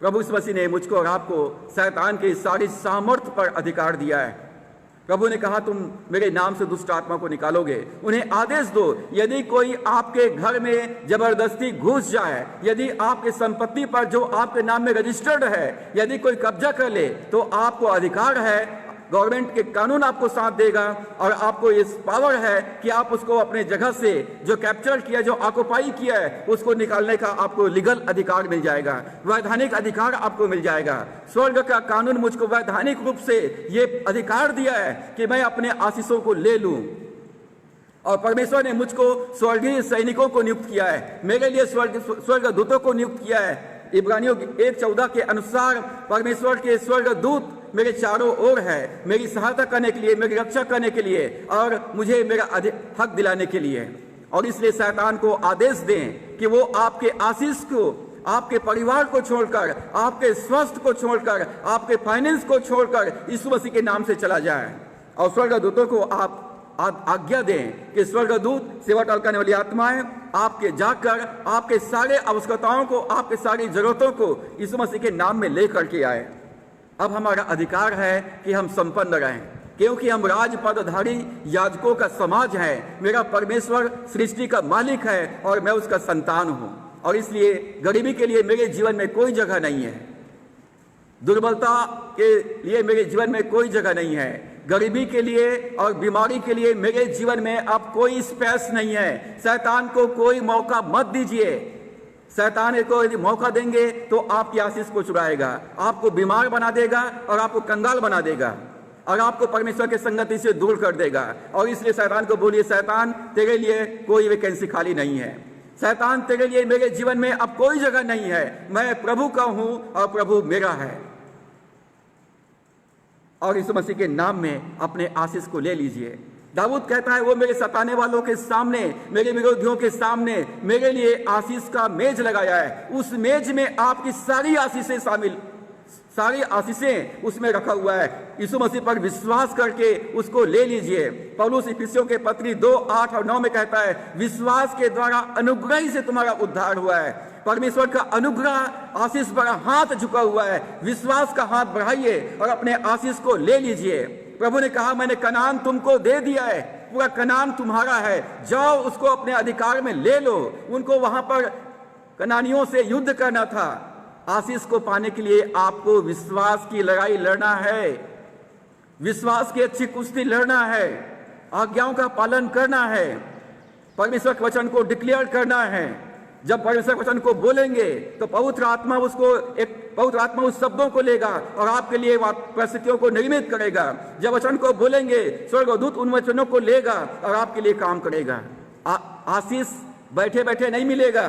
प्रभु यीशु मसीह ने मुझको और आपको शैतान के सारी सामर्थ्य पर अधिकार दिया है। प्रभु ने कहा तुम मेरे नाम से दुष्ट आत्मा को निकालोगे। उन्हें आदेश दो, यदि कोई आपके घर में जबरदस्ती घुस जाए, यदि आपके संपत्ति पर जो आपके नाम में रजिस्टर्ड है यदि कोई कब्जा कर ले, तो आपको अधिकार है, गवर्नमेंट के कानून आपको साथ देगा और आपको इस पावर है कि आप उसको अपने जगह से जो कैप्चर किया, जो ऑक्युपाई किया है, उसको निकालने का आपको लीगल अधिकार मिल जाएगा, वैधानिक अधिकार आपको मिल जाएगा। स्वर्ग का कानून मुझको वैधानिक रूप से ये अधिकार दिया है कि मैं अपने आशीषों को ले लूं। और परमेश्वर ने मुझको स्वर्गीय सैनिकों को नियुक्त किया है, मेरे लिए स्वर्ग दूतों को नियुक्त किया है। इब्रानियों 1:14 के अनुसार परमेश्वर के स्वर्ग दूत मेरे चारों ओर है, मेरी सहायता करने के लिए, मेरी रक्षा करने के लिए और मुझे मेरा हक दिलाने के लिए। और इसलिए शैतान को आदेश दें कि वो आपके आशीष को, आपके परिवार को छोड़कर, आपके स्वास्थ्य को छोड़कर, आपके फाइनेंस को छोड़कर यीशु मसीह के नाम से चला जाए। और स्वर्गदूतों को आप आज्ञा दें कि स्वर्गदूत, सेवा टलकाने वाली आत्माएं आपके जाकर आपके सारे आवश्यकताओं को, आपके सारी जरूरतों को यीशु मसीह के नाम में लेकर के आए। अब हमारा अधिकार है कि हम संपन्न रहें, क्योंकि हम राजपदधारी याजकों का समाज है। मेरा परमेश्वर सृष्टि का मालिक है और मैं उसका संतान हूं। और इसलिए गरीबी के लिए मेरे जीवन में कोई जगह नहीं है, दुर्बलता के लिए मेरे जीवन में कोई जगह नहीं है, गरीबी के लिए और बीमारी के लिए मेरे जीवन में अब कोई स्पेस नहीं है। शैतान को कोई मौका मत दीजिए। शैतान को यदि मौका देंगे तो आपकी आशीष को चुराएगा, आपको बीमार बना देगा और आपको कंगाल बना देगा और आपको परमेश्वर के संगति से दूर कर देगा। और इसलिए शैतान को बोलिए, शैतान तेरे लिए कोई वैकेंसी खाली नहीं है, शैतान तेरे लिए मेरे जीवन में अब कोई जगह नहीं है, मैं प्रभु का हूं और प्रभु मेरा है। और यीशु मसीह के नाम में अपने आशीष को ले लीजिए। दाऊद कहता है, वो मेरे सताने वालों के सामने, मेरे विरोधियों के सामने मेरे लिए आशीष का मेज लगाया है। उस मेज में आपकी सारी आशीषें शामिल, सारी आशीषें उसमें रखा हुआ है। यीशु मसीह पर विश्वास करके उसको ले लीजिए। पौलुस इफिसियों के पत्री 2:8 और 9 में कहता है, विश्वास के द्वारा अनुग्रह ही से तुम्हारा उद्धार हुआ है। परमेश्वर का अनुग्रह आशीष पर हाथ झुका हुआ है। विश्वास का हाथ बढ़ाइए और अपने आशीष को ले लीजिए। प्रभु ने कहा, मैंने कनान तुमको दे दिया है, पूरा कनान तुम्हारा है, जाओ उसको अपने अधिकार में ले लो। उनको वहां पर कनानियों से युद्ध करना था। आशीष को पाने के लिए आपको विश्वास की लड़ाई लड़ना है, विश्वास की अच्छी कुश्ती लड़ना है, आज्ञाओं का पालन करना है, परमेश्वर के वचन को डिक्लेयर करना है। जब परमेश्वर वचन को बोलेंगे तो पवित्र आत्मा उस शब्दों को लेगा और आपके लिए परिस्थितियों को निर्मित करेगा। जब वचन को बोलेंगे, स्वर्गदूत उन वचनों को लेगा और आपके लिए काम करेगा। आशीष बैठे बैठे नहीं मिलेगा,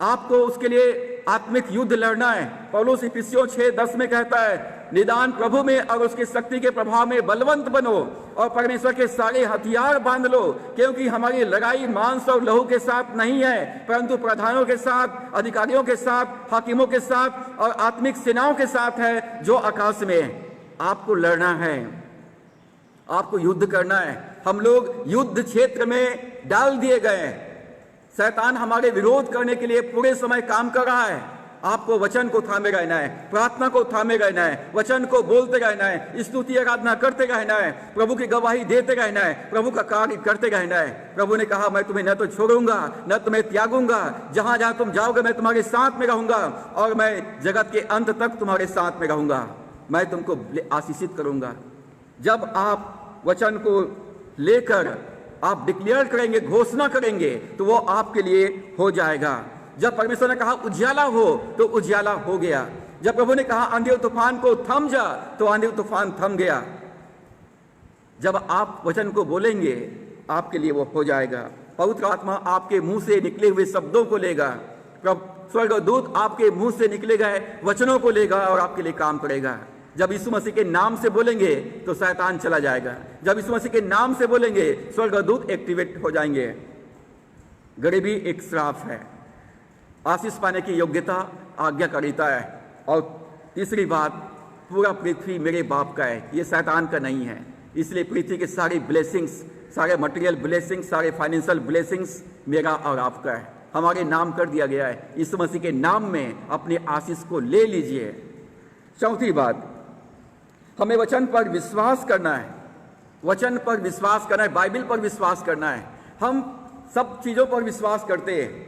आपको उसके लिए आत्मिक युद्ध लड़ना है। पौलुस इफिसियों 6:10 में कहता है, निदान प्रभु में और उसकी शक्ति के प्रभाव में बलवंत बनो और परमेश्वर के सारे हथियार बांध लो, क्योंकि हमारी लड़ाई मांस और लहू के साथ नहीं है, परंतु प्रधानों के साथ, अधिकारियों के साथ, हाकिमों के साथ और आत्मिक सेनाओं के साथ है जो आकाश में है। आपको लड़ना है, आपको युद्ध करना है। हम लोग युद्ध क्षेत्र में डाल दिए गए हैं। शैतान हमारे विरोध करने के लिए पूरे समय काम कर रहा है। आपको वचन को थामे रहना है, प्रार्थना को थामे रहना है, वचन को बोलते रहना है, स्तुति आराधना करते रहना है, प्रभु की गवाही देते रहना है, प्रभु का कार्य करते रहना है। प्रभु ने कहा, मैं तुम्हें न तो छोड़ूंगा न तुम्हें त्यागूंगा, जहां जहां तुम जाओगे मैं तुम्हारे साथ में रहूंगा और मैं जगत के अंत तक तुम्हारे साथ में रहूंगा, मैं तुमको आशीषित करूंगा। जब आप वचन को लेकर आप डिक्लेयर करेंगे, घोषणा करेंगे, तो वो आपके लिए हो जाएगा। जब परमेश्वर ने कहा उजियाला हो तो उजियाला हो गया। जब प्रभु ने कहा आंधी और तूफान को थम जा तो आंधी और तूफान थम गया। जब आप वचन को बोलेंगे आपके लिए वो हो जाएगा। पवित्र आत्मा आपके मुंह से निकले हुए शब्दों को लेगा, स्वर्गदूत आपके मुंह से निकले गए वचनों को लेगा और आपके लिए काम करेगा। जब यीशु मसीह के नाम से बोलेंगे तो शैतान चला जाएगा। जब यीशु मसीह के नाम से बोलेंगे स्वर्गदूत एक्टिवेट हो जाएंगे। गरीबी एक श्राप है, आशीष पाने की योग्यता आज्ञाकारिता है। और तीसरी बात, पूरा पृथ्वी मेरे बाप का है, ये शैतान का नहीं है। इसलिए पृथ्वी के सारी ब्लेसिंग्स, सारे मटेरियल ब्लेसिंग्स, सारे फाइनेंशियल ब्लेसिंग्स मेरा और आपका है, हमारे नाम कर दिया गया है। यीशु मसीह के नाम में अपने आशीष को ले लीजिए। चौथी बात, हमें वचन पर विश्वास करना है, वचन पर विश्वास करना है, बाइबल पर विश्वास करना है। हम सब चीजों पर विश्वास करते हैं,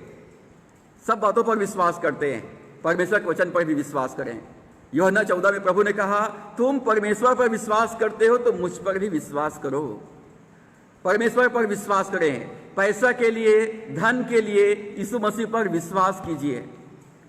सब बातों पर विश्वास करते हैं, परमेश्वर के वचन पर भी विश्वास करें। यूहन्ना 14 में प्रभु ने कहा, तुम परमेश्वर पर विश्वास करते हो तो मुझ पर भी विश्वास करो। परमेश्वर पर विश्वास करें। पैसा के लिए, धन के लिए यीशु मसीह पर विश्वास कीजिए।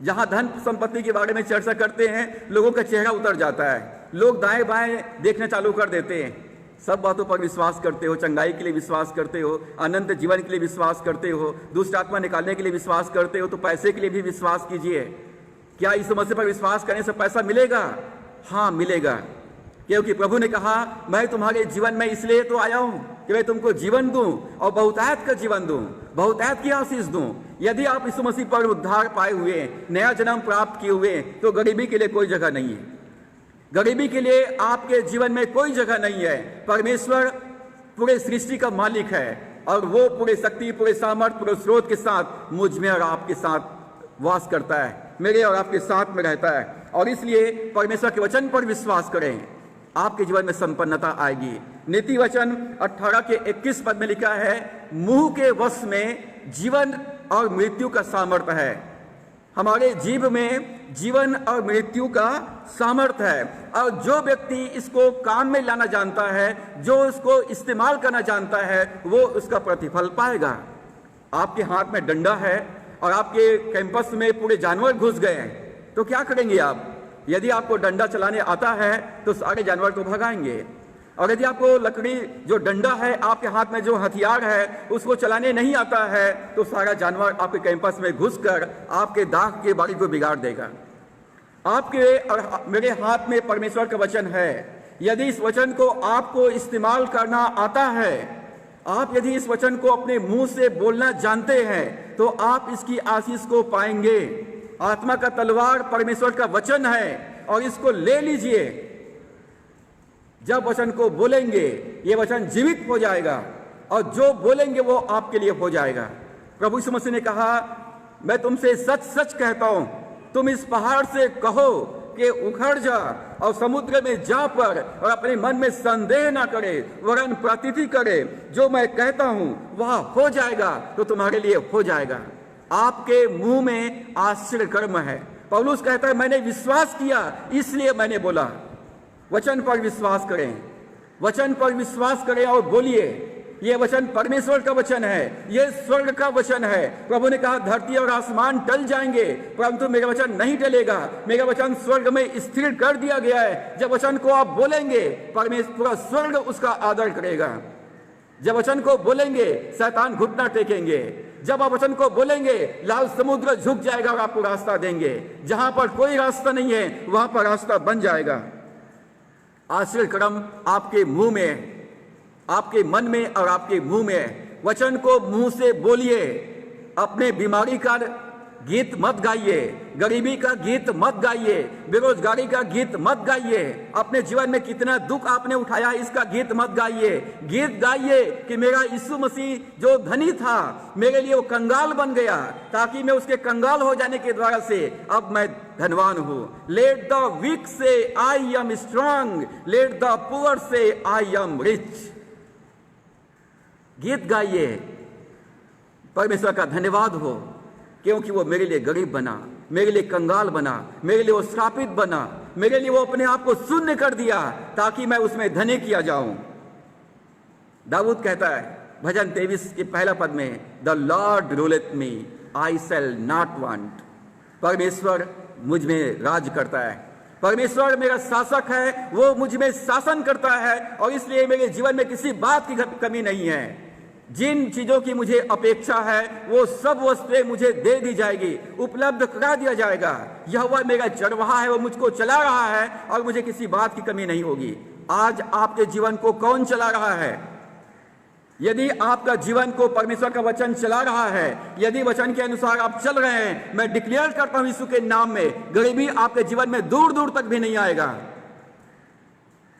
जहां धन संपत्ति के बारे में चर्चा करते हैं, लोगों का चेहरा उतर जाता है, लोग दाएं बाएं देखना चालू कर देते हैं। सब बातों पर विश्वास करते हो, चंगाई के लिए विश्वास करते हो, अनंत जीवन के लिए विश्वास करते हो, दुष्ट आत्मा निकालने के लिए विश्वास करते हो, तो पैसे के लिए भी विश्वास कीजिए। क्या यीशु मसीह पर विश्वास करने से पैसा मिलेगा? हाँ मिलेगा, क्योंकि प्रभु ने कहा, मैं तुम्हारे जीवन में इसलिए तो आया हूं कि मैं तुमको जीवन दूं और बहुतायत का जीवन दूं, बहुतायत की आशीष दूं। यदि आप यीशु मसीह पर उद्धार पाए हुए, नया जन्म प्राप्त किए हुए, तो गरीबी के लिए कोई जगह नहीं है। गरीबी के लिए आपके जीवन में कोई जगह नहीं है। परमेश्वर पूरे सृष्टि का मालिक है और वो पूरे शक्ति, पूरे सामर्थ, पूरे स्रोत के साथ मुझ में और आपके साथ वास करता है, मेरे और आपके साथ में रहता है। और इसलिए परमेश्वर के वचन पर विश्वास करें, आपके जीवन में संपन्नता आएगी। नीति वचन 18 के 21 पद में लिखा है, मुंह के वश में जीवन और मृत्यु का सामर्थ्य है। हमारे जीव में जीवन और मृत्यु का सामर्थ्य है, और जो व्यक्ति इसको काम में लाना जानता है, जो इसको इस्तेमाल करना जानता है, वो उसका प्रतिफल पाएगा। आपके हाथ में डंडा है और आपके कैंपस में पूरे जानवर घुस गए हैं, तो क्या करेंगे आप? यदि आपको डंडा चलाने आता है तो सारे जानवर को भगाएंगे, और यदि आपको लकड़ी, जो डंडा है, आपके हाथ में जो हथियार है, उसको चलाने नहीं आता है, तो सारा जानवर आपके कैंपस में घुसकर आपके दाग के बारी को बिगाड़ देगा। आपके और मेरे हाथ में परमेश्वर का वचन है। यदि इस वचन को आपको इस्तेमाल करना आता है, आप यदि इस वचन को अपने मुंह से बोलना जानते हैं, तो आप इसकी आशीष को पाएंगे। आत्मा का तलवार परमेश्वर का वचन है, और इसको ले लीजिए। जब वचन को बोलेंगे, ये वचन जीवित हो जाएगा, और जो बोलेंगे वो आपके लिए हो जाएगा। प्रभु यीशु मसीह ने कहा, मैं तुमसे सच सच कहता हूं, तुम इस पहाड़ से कहो कि उखड़ जा और समुद्र में जा पर, और अपने मन में संदेह ना करे वरन प्रतीति करे, जो मैं कहता हूं वह हो जाएगा, तो तुम्हारे लिए हो जाएगा। आपके मुंह में आश्चर्य कर्म है। पौलुस कहता है, मैंने विश्वास किया इसलिए मैंने बोला। वचन पर विश्वास करें, वचन पर विश्वास करें और बोलिए। यह वचन परमेश्वर का वचन है, यह स्वर्ग का वचन है। प्रभु ने कहा, धरती और आसमान टल जाएंगे परंतु मेरा वचन नहीं टलेगा। मेरा वचन स्वर्ग में स्थिर कर दिया गया है। जब वचन को आप बोलेंगे, परमेश्वर पूरा स्वर्ग उसका आदर करेगा। जब वचन को बोलेंगे, शैतान घुटना टेकेंगे। जब आप वचन को बोलेंगे, लाल समुद्र झुक जाएगा और आपको रास्ता देंगे। जहां पर कोई रास्ता नहीं है, वहां पर रास्ता बन जाएगा। आश्चर्य कर्म आपके मुंह में, आपके मन में और आपके मुंह में। वचन को मुंह से बोलिए। अपने बीमारी का गीत मत गाइए, गरीबी का गीत मत गाइए, बेरोजगारी का गीत मत गाइए, अपने जीवन में कितना दुख आपने उठाया इसका गीत मत गाइए। गीत गाइए कि मेरा यीशु मसीह जो धनी था, मेरे लिए वो कंगाल बन गया, ताकि मैं उसके कंगाल हो जाने के द्वारा से अब मैं धनवान हूं। लेट द वीक से I am strong, let the poor से आई एम रिच। गीत गाइए, परमेश्वर का धन्यवाद हो, क्योंकि वो मेरे लिए गरीब बना, मेरे लिए कंगाल बना, मेरे लिए वो श्रापित बना, मेरे लिए वो अपने आप को शून्य कर दिया ताकि मैं उसमें धनी किया जाऊं। दाऊद कहता है भजन 23 के पहला पद में, the Lord ruleth me, I shall not want. परमेश्वर मुझ में राज करता है, परमेश्वर मेरा शासक है, वो मुझ में शासन करता है, और इसलिए मेरे जीवन में किसी बात की कमी नहीं है। जिन चीजों की मुझे अपेक्षा है वो सब वस्तुएं मुझे दे दी जाएगी, उपलब्ध करा दिया जाएगा। यहोवा मेरा चरवाहा है, वो मुझको चला रहा है और मुझे किसी बात की कमी नहीं होगी। आज आपके जीवन को कौन चला रहा है? यदि आपका जीवन को परमेश्वर का वचन चला रहा है, यदि वचन के अनुसार आप चल रहे हैं, मैं डिक्लेयर करता हूं यीशु के नाम में, गरीबी आपके जीवन में दूर दूर तक भी नहीं आएगा।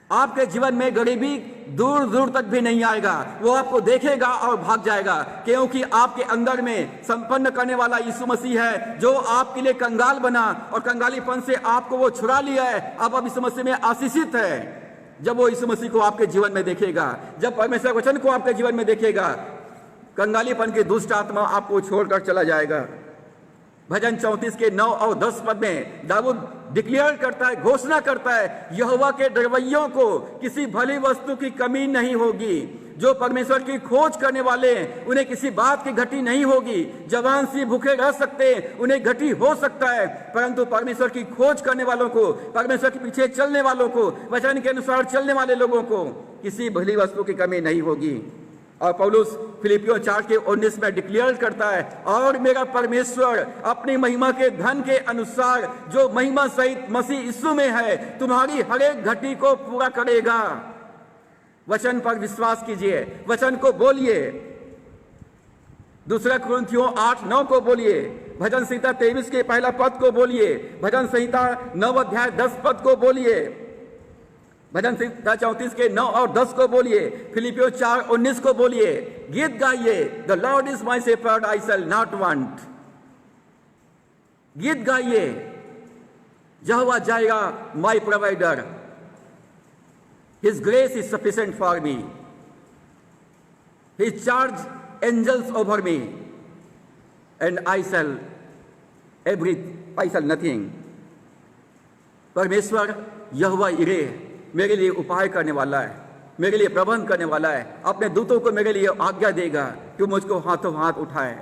आपके जीवन में गरीबी दूर दूर तक भी नहीं आएगा। वो आपको देखेगा और भाग जाएगा, क्योंकि आपके अंदर में संपन्न करने वाला यीशु मसीह है, जो आपके लिए कंगाल बना और कंगालीपन से आपको वो छुड़ा लिया है। अब आप यीशु मसीह में आशीषित है। जब वो यीशु मसीह को आपके जीवन में देखेगा, जब परमेश्वर वचन को आपके जीवन में देखेगा, कंगालीपन की दुष्ट आत्मा आपको छोड़कर चला जाएगा। भजन 34 के 9 और 10 पद में दाऊद डिक्लेयर करता है, घोषणा करता है, यहोवा के डरवैयों को किसी भली वस्तु की कमी नहीं होगी। जो परमेश्वर की खोज करने वाले हैं, उन्हें किसी बात की घटी नहीं होगी। जवान सी भूखे रह सकते हैं, उन्हें घटी हो सकता है, परंतु परमेश्वर की खोज करने वालों को, परमेश्वर के पीछे चलने वालों को, वचन के अनुसार चलने वाले लोगों को किसी भली वस्तु की कमी नहीं होगी। और पौलुस फिलिपियों 4 के 19 में डिक्लेयर करता है, और मेरा परमेश्वर अपनी महिमा के धन के अनुसार जो महिमा सहित मसीह यीशु में है, तुम्हारी हर एक घटी को पूरा करेगा। वचन पर विश्वास कीजिए, वचन को बोलिए। दूसरा कुरिन्थियों 8-9 को बोलिए, भजन संहिता 23 के पहला पद को बोलिए, भजन संहिता 9 अध्याय 10 पद को बोलिए, भजन संहिता 34 के 9 और 10 को बोलिए, फिलिपियों 4:19 को बोलिए। गीत गाइए, the Lord is my shepherd I shall not want. गीत गाइए, Jehovah Jireh my provider, his grace is sufficient for me, he charge angels over me and I shall nothing. परमेश्वर यहोवा यिरे मेरे लिए उपाय करने वाला है, मेरे लिए प्रबंध करने वाला है, अपने दूतों को मेरे लिए आज्ञा देगा कि मुझको हाथों हाथ उठाए।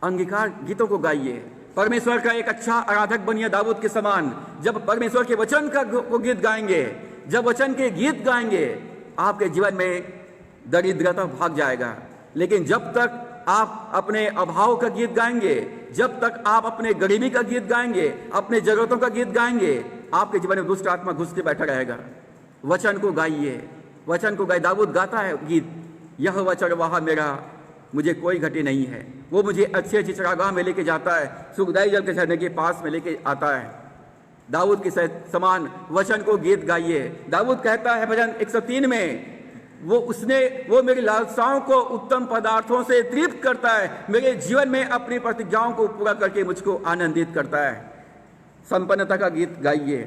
अंगीकार गीतों को गाइए, परमेश्वर का एक अच्छा आराधक बनिए दाऊद के समान। जब परमेश्वर के वचन को गीत गाएंगे, जब वचन के गीत गाएंगे, आपके जीवन में दरिद्रता भाग जाएगा। लेकिन जब तक आप अपने अभाव का गीत गाएंगे, जब तक आप अपने गरीबी का गीत गाएंगे, अपने जरूरतों का गीत गाएंगे, आपके जीवन में दुष्ट आत्मा घुस के बैठा रहेगा। वचन को गाइए, वचन को गाइए। दाऊद गाता है गीत, यह वचन वहाँ मेरा, मुझे कोई घटी नहीं है। वो मुझे अच्छी अच्छी चरागाह में लेके जाता है, सुखदायी जल के झरने के पास में लेके आता है। दाऊद के समान वचन को गीत गाइए। दाऊद कहता है भजन 103 में, वो मेरी लालसाओं को उत्तम पदार्थों से तृप्त करता है, मेरे जीवन में अपनी प्रतिज्ञाओं को पूरा करके मुझको आनंदित करता है। संपन्नता का गीत गाइए,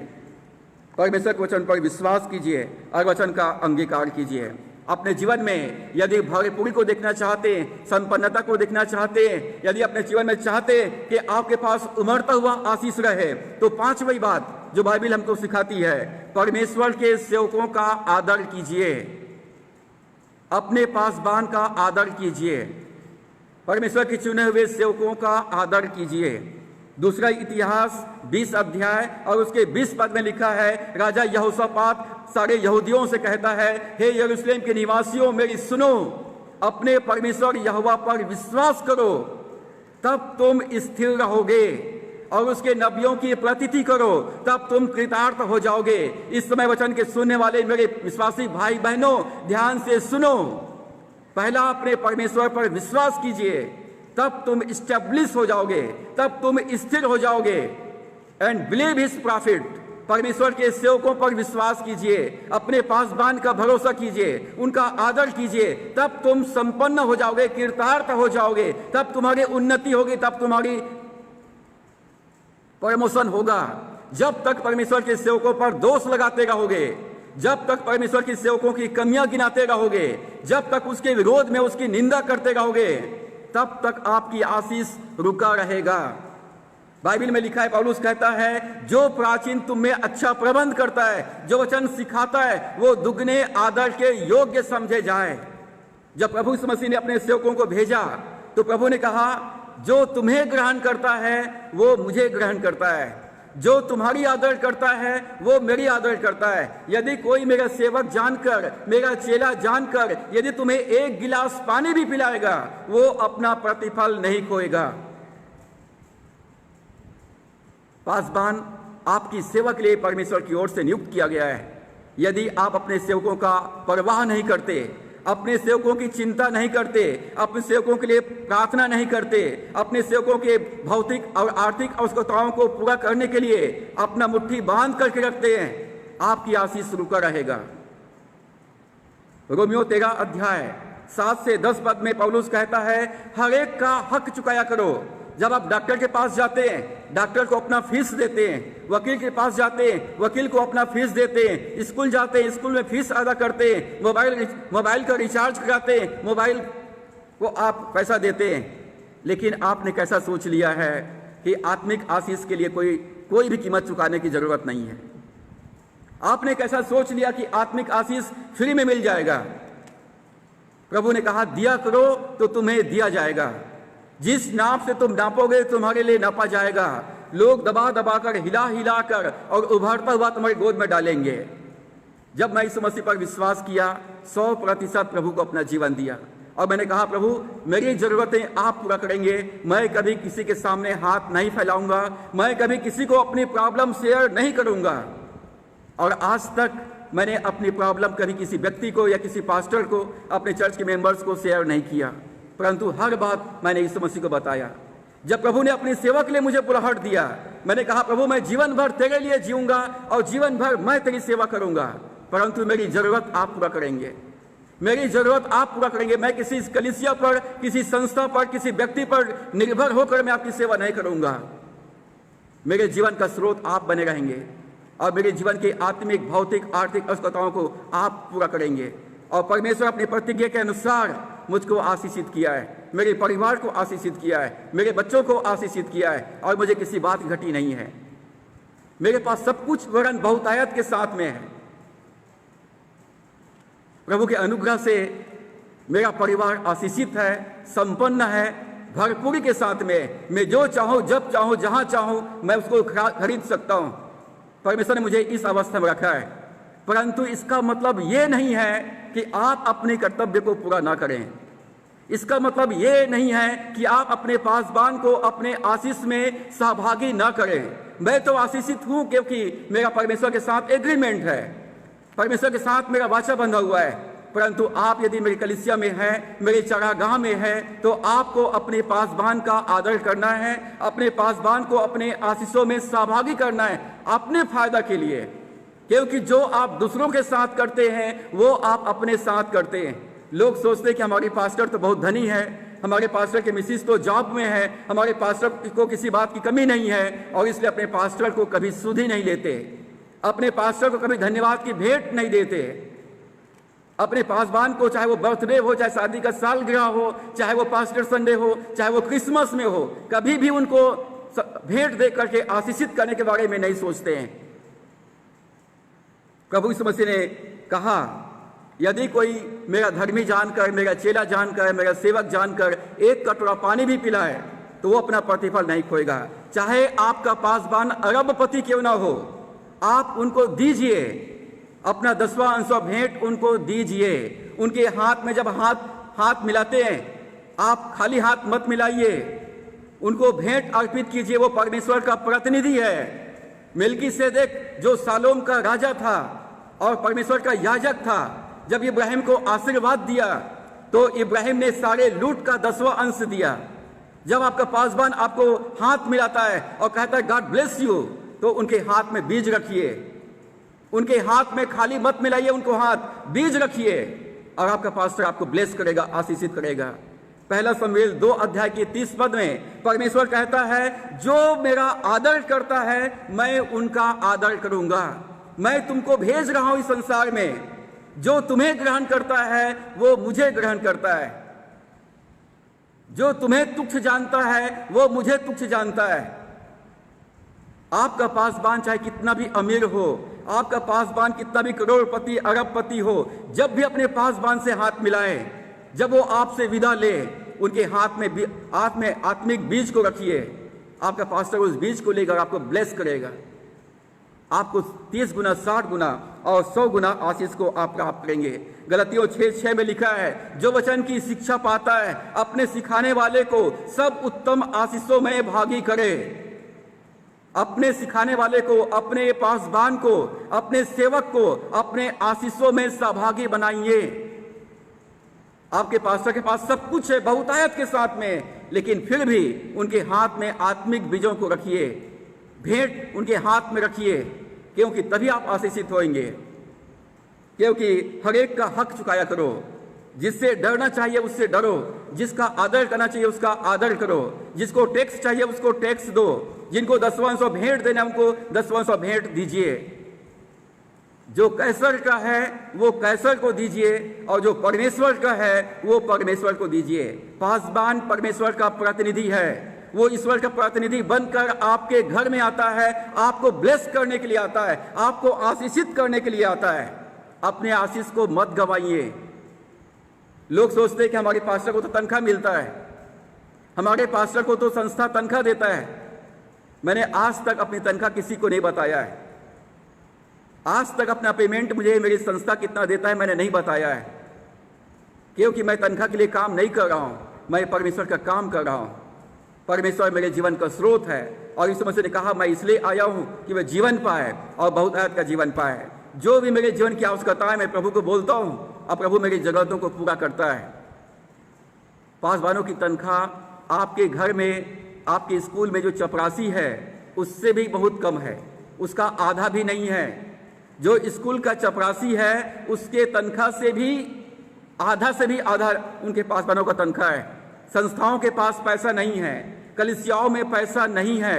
परमेश्वर के वचन पर विश्वास कीजिए और वचन का अंगीकार कीजिए। अपने जीवन में यदि भरपूरी को देखना चाहते हैं, संपन्नता को देखना चाहते हैं, यदि अपने जीवन में चाहते हैं कि आपके पास उमड़ता हुआ आशीष रहे, तो पांचवी बात जो बाइबिल हमको सिखाती है, परमेश्वर के सेवकों का आदर कीजिए, अपने पासबान का आदर कीजिए, परमेश्वर के चुने हुए सेवकों का आदर कीजिए। दूसरा इतिहास 20 अध्याय और उसके 20 पद में लिखा है, राजा यहोशापात सारे यहूदियों से कहता है, हे यरूशलेम के निवासियों मेरी सुनो, अपने परमेश्वर यहोवा पर विश्वास करो, तब तुम स्थिर रहोगे, और उसके नबियों की प्रतीति करो, तब तुम कृतार्थ हो जाओगे। इस समय वचन के सुनने वाले मेरे विश्वासी भाई बहनों, ध्यान से सुनो। पहला अपने परमेश्वर पर विश्वास कीजिए, तब तुम स्टेब्लिश हो जाओगे, तब तुम स्थिर हो जाओगे। एंड बिलीव हिज प्रॉफिट, परमेश्वर के सेवकों पर विश्वास कीजिए, अपने पासबान का भरोसा कीजिए, उनका आदर कीजिए, तब तुम संपन्न हो जाओगे, कृतार्थ हो जाओगे, तब तुम्हारी उन्नति होगी, तब तुम्हारी प्रमोशन होगा। जब तक परमेश्वर के सेवकों पर दोष लगाते रहोगे, जब तक परमेश्वर के सेवकों की कमियां गिनाते रहोगे, जब तक उसके विरोध में उसकी निंदा करते रहोगे, तब तक आपकी आशीष रुका रहेगा। बाइबल में लिखा है, पौलुस कहता है, जो प्राचीन तुम में अच्छा प्रबंध करता है, जो वचन सिखाता है, वो दुगने आदर के योग्य समझे जाए। जब प्रभु यीशु मसीह ने अपने सेवकों को भेजा, तो प्रभु ने कहा, जो तुम्हें ग्रहण करता है वो मुझे ग्रहण करता है, जो तुम्हारी आदर करता है वो मेरी आदर करता है। यदि कोई मेरा सेवक जानकर, मेरा चेला जानकर यदि तुम्हें एक गिलास पानी भी पिलाएगा, वो अपना प्रतिफल नहीं खोएगा। पासबान आपकी सेवा के लिए परमेश्वर की ओर से नियुक्त किया गया है। यदि आप अपने सेवकों का परवाह नहीं करते, अपने सेवकों की चिंता नहीं करते, अपने सेवकों के लिए प्रार्थना नहीं करते, अपने सेवकों के भौतिक और आर्थिक आवश्यकताओं को पूरा करने के लिए अपना मुट्ठी बांध करके रखते हैं, आपकी आशीष रुका रहेगा। रोमियो 13 अध्याय 7 से 10 पद में पौलुस कहता है, हर एक का हक चुकाया करो। जब आप डॉक्टर के पास जाते हैं, डॉक्टर को अपना फीस देते हैं, वकील के पास जाते हैं, वकील को अपना फीस देते हैं, स्कूल जाते हैं, स्कूल में फीस अदा करते हैं, मोबाइल का रिचार्ज कराते हैं, मोबाइल को आप पैसा देते हैं। लेकिन आपने कैसा सोच लिया है कि आत्मिक आशीष के लिए कोई भी कीमत चुकाने की जरूरत नहीं है। आपने कैसा सोच लिया कि आत्मिक आशीष फ्री में मिल जाएगा। प्रभु ने कहा, दिया करो तो तुम्हें दिया जाएगा, जिस नाप से तुम नापोगे तुम्हारे लिए नापा जाएगा। लोग दबा दबा कर, हिला हिला कर और उभरता हुआ तुम्हारी गोद में डालेंगे। जब मैं यीशु मसीह पर विश्वास किया, 100% प्रभु को अपना जीवन दिया और मैंने कहा, प्रभु मेरी जरूरतें आप पूरा करेंगे, मैं कभी किसी के सामने हाथ नहीं फैलाऊंगा, मैं कभी किसी को अपनी प्रॉब्लम शेयर नहीं करूंगा। और आज तक मैंने अपनी प्रॉब्लम कभी किसी व्यक्ति को या किसी पास्टर को, अपने चर्च के मेंबर्स को शेयर नहीं किया, परंतु हर बात मैंने यीशु मसीह को बताया। जब प्रभु ने अपनी सेवा के लिए मुझे बुलाहट दिया, मैंने कहा, प्रभु मैं जीवन भर तेरे लिए जीऊंगा और जीवन भर मैं तेरी सेवा करूंगा, परंतु मेरी जरूरत आप पूरा करेंगे, मेरी जरूरत आप पूरा करेंगे। मैं किसी कलीसिया पर, किसी संस्था पर, किसी व्यक्ति पर निर्भर होकर मैं आपकी सेवा नहीं करूंगा। मेरे जीवन का स्रोत आप बने रहेंगे और मेरे जीवन के आत्मिक, भौतिक, आर्थिक आवश्यकताओं को आप पूरा करेंगे। और परमेश्वर अपनी प्रतिज्ञा के अनुसार मुझको आशीषित किया है। मेरे परिवार को आशीषित किया है, मेरे बच्चों को आशीषित किया है और मुझे किसी बात की घटी नहीं है। मेरे पास सब कुछ वरन बहुतायत के साथ में है। प्रभु के अनुग्रह से मेरा परिवार आशीषित है, संपन्न है, भरपूरी के साथ में। मैं जो चाहूं, जब चाहूं, जहां चाहूं, मैं उसको खरीद सकता हूं। परमेश्वर ने मुझे इस अवस्था में रखा है। परंतु इसका मतलब ये नहीं है कि आप अपने कर्तव्य को पूरा ना करें। इसका मतलब ये नहीं है कि आप अपने पासबान को अपने आशीष में सहभागी ना करें। मैं तो आशीषित हूं क्योंकि मेरा परमेश्वर के साथ एग्रीमेंट है, परमेश्वर के साथ मेरा वाचा बंधा हुआ है। परंतु आप यदि मेरी कलीसिया में हैं, मेरे चरागाह में हैं, तो आपको अपने पासबान का आदर करना है, अपने पासबान को अपने आशीषों में सहभागी करना है अपने फायदा के लिए। क्योंकि जो आप दूसरों के साथ करते हैं वो आप अपने साथ करते हैं। लोग सोचते हैं कि हमारी पास्टर तो बहुत धनी है, हमारे पास्टर के मिसिस तो जॉब में है, हमारे पास्टर को किसी बात की कमी नहीं है, और इसलिए अपने पास्टर को कभी सुध ही नहीं लेते, अपने पास्टर को कभी धन्यवाद की भेंट नहीं देते। अपने पासबान को, चाहे वो बर्थडे हो, चाहे शादी का सालगिरह हो, चाहे वो पास्टर संडे हो, चाहे वो क्रिसमस में हो, कभी भी उनको भेंट दे करके आशीषित करने के बारे में नहीं सोचते हैं। प्रभु यीशु मसीह ने कहा, यदि कोई मेरा धर्मी जानकर, मेरा चेला जानकर, मेरा सेवक जानकर एक कटोरा पानी भी पिलाए तो वो अपना प्रतिफल नहीं खोएगा। चाहे आपका पासबान अरबपति क्यों ना हो, आप उनको दीजिए, अपना 10वां अंश भेंट उनको दीजिए। उनके हाथ में जब हाथ मिलाते हैं, आप खाली हाथ मत मिलाइए, उनको भेंट अर्पित कीजिए। वो परमेश्वर का प्रतिनिधि है। मेल्कीसेदेक जो शालोम का राजा था और परमेश्वर का याजक था, जब इब्राहिम को आशीर्वाद दिया तो इब्राहिम ने सारे लूट का 10वां अंश दिया। जब आपका पासबान आपको हाथ मिलाता है और कहता है गॉड ब्लेस यू, तो उनके हाथ में बीज रखिए, उनके हाथ में खाली मत मिलाइए, उनको हाथ बीज रखिए और आपका पास्टर आपको ब्लेस करेगा, आशीषित करेगा। पहला शमूएल 2 अध्याय के 30 पद में परमेश्वर कहता है, जो मेरा आदर करता है मैं उनका आदर करूंगा। मैं तुमको भेज रहा हूं इस संसार में, जो तुम्हें ग्रहण करता है वो मुझे ग्रहण करता है, जो तुम्हें तुच्छ जानता है वो मुझे तुच्छ जानता है। आपका पासबान चाहे कितना भी अमीर हो, आपका पासबान कितना भी करोड़पति अरबपति हो, जब भी अपने पासबान से हाथ मिलाएं, जब वो आपसे विदा ले, उनके हाथ में आत्मिक बीज को रखिए। आपका पास्टर उस बीज को लेकर आपको ब्लेस करेगा, आपको 30 गुना, 60 गुना और 100 गुना आशीष को आप प्राप्त करेंगे। गलतियों 6:6 में लिखा है, जो वचन की शिक्षा पाता है अपने सिखाने वाले को सब उत्तम आशीषों में भागी करे। अपने सिखाने वाले को, अपने पासबान को, अपने सेवक को अपने आशीषों में सहभागी बनाइए। आपके पास्टर के पास सब कुछ है बहुतायत के साथ में, लेकिन फिर भी उनके हाथ में आत्मिक बीजों को रखिए, भेंट उनके हाथ में रखिए, क्योंकि तभी आप आशीषित होंगे। क्योंकि हर एक का हक चुकाया करो, जिससे डरना चाहिए उससे डरो, जिसका आदर करना चाहिए उसका आदर करो, जिसको टैक्स चाहिए उसको टैक्स दो, जिनको 10वां अंश भेंट देना उनको 10वां अंश भेंट दीजिए। जो कैसर का है वो कैसर को दीजिए और जो परमेश्वर का है वो परमेश्वर को दीजिए। पासबान परमेश्वर का प्रतिनिधि है, वो ईश्वर का प्रतिनिधि बनकर आपके घर में आता है, आपको ब्लेस करने के लिए आता है, आपको आशीषित करने के लिए आता है। अपने आशीष को मत गवाइए। लोग सोचते हैं कि हमारे पास्टर को तो तनख्वाह मिलता है, हमारे पास्टर को तो संस्था तनख्वाह देता है। मैंने आज तक अपनी तनख्वाह किसी को नहीं बताया है। आज तक अपना पेमेंट मुझे मेरी संस्था कितना देता है मैंने नहीं बताया है, क्योंकि मैं तनख्वाह के लिए काम नहीं कर रहा हूं, मैं परमेश्वर का काम कर रहा हूं। परमेश्वर मेरे जीवन का स्रोत है और यीशु मसीह ने कहा मैं इसलिए आया हूं कि वह जीवन पाए और बहुतायत का जीवन पाए। जो भी मेरे जीवन की आवश्यकता है मैं प्रभु को बोलता हूं और प्रभु मेरी जरूरतों को पूरा करता है। पासबानों की तनख्वाह आपके घर में, आपके स्कूल में जो चपरासी है उससे भी बहुत कम है, उसका आधा भी नहीं है। जो स्कूल का चपरासी है उसके तनख्वाह से भी आधा उनके पासबानों का तनख्वाह है। संस्थाओं के पास पैसा नहीं है, कलीसियाओं में पैसा नहीं है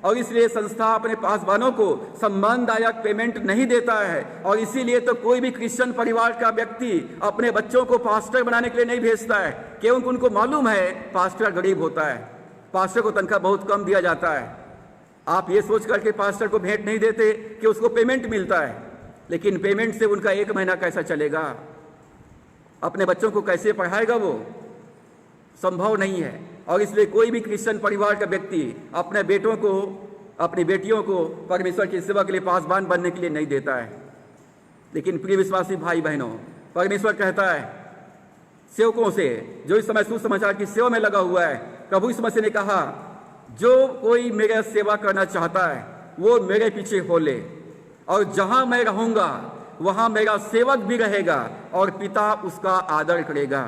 और इसलिए संस्था अपने पासवानों को सम्मानदायक पेमेंट नहीं देता है। और इसीलिए तो कोई भी क्रिश्चियन परिवार का व्यक्ति अपने बच्चों को पास्टर बनाने के लिए नहीं भेजता है, क्योंकि उनको मालूम है पास्टर गरीब होता है, पास्टर को तनख्वाह बहुत कम दिया जाता है। आप ये सोच करके पास्टर को भेंट नहीं देते कि उसको पेमेंट मिलता है, लेकिन पेमेंट से उनका 1 महीना कैसा चलेगा, अपने बच्चों को कैसे पढ़ाएगा, वो संभव नहीं है। और इसलिए कोई भी क्रिश्चियन परिवार का व्यक्ति अपने बेटों को, अपनी बेटियों को परमेश्वर की सेवा के लिए पासवान बनने के लिए नहीं देता है। लेकिन प्रिय विश्वासी भाई बहनों, परमेश्वर कहता है सेवकों से जो इस समय सुसमाचार की सेवा में लगा हुआ है, प्रभु यीशु मसीह ने कहा जो कोई मेरा सेवा करना चाहता है वो मेरे पीछे हो ले, और जहां मैं रहूंगा वहां मेरा सेवक भी रहेगा और पिता उसका आदर करेगा।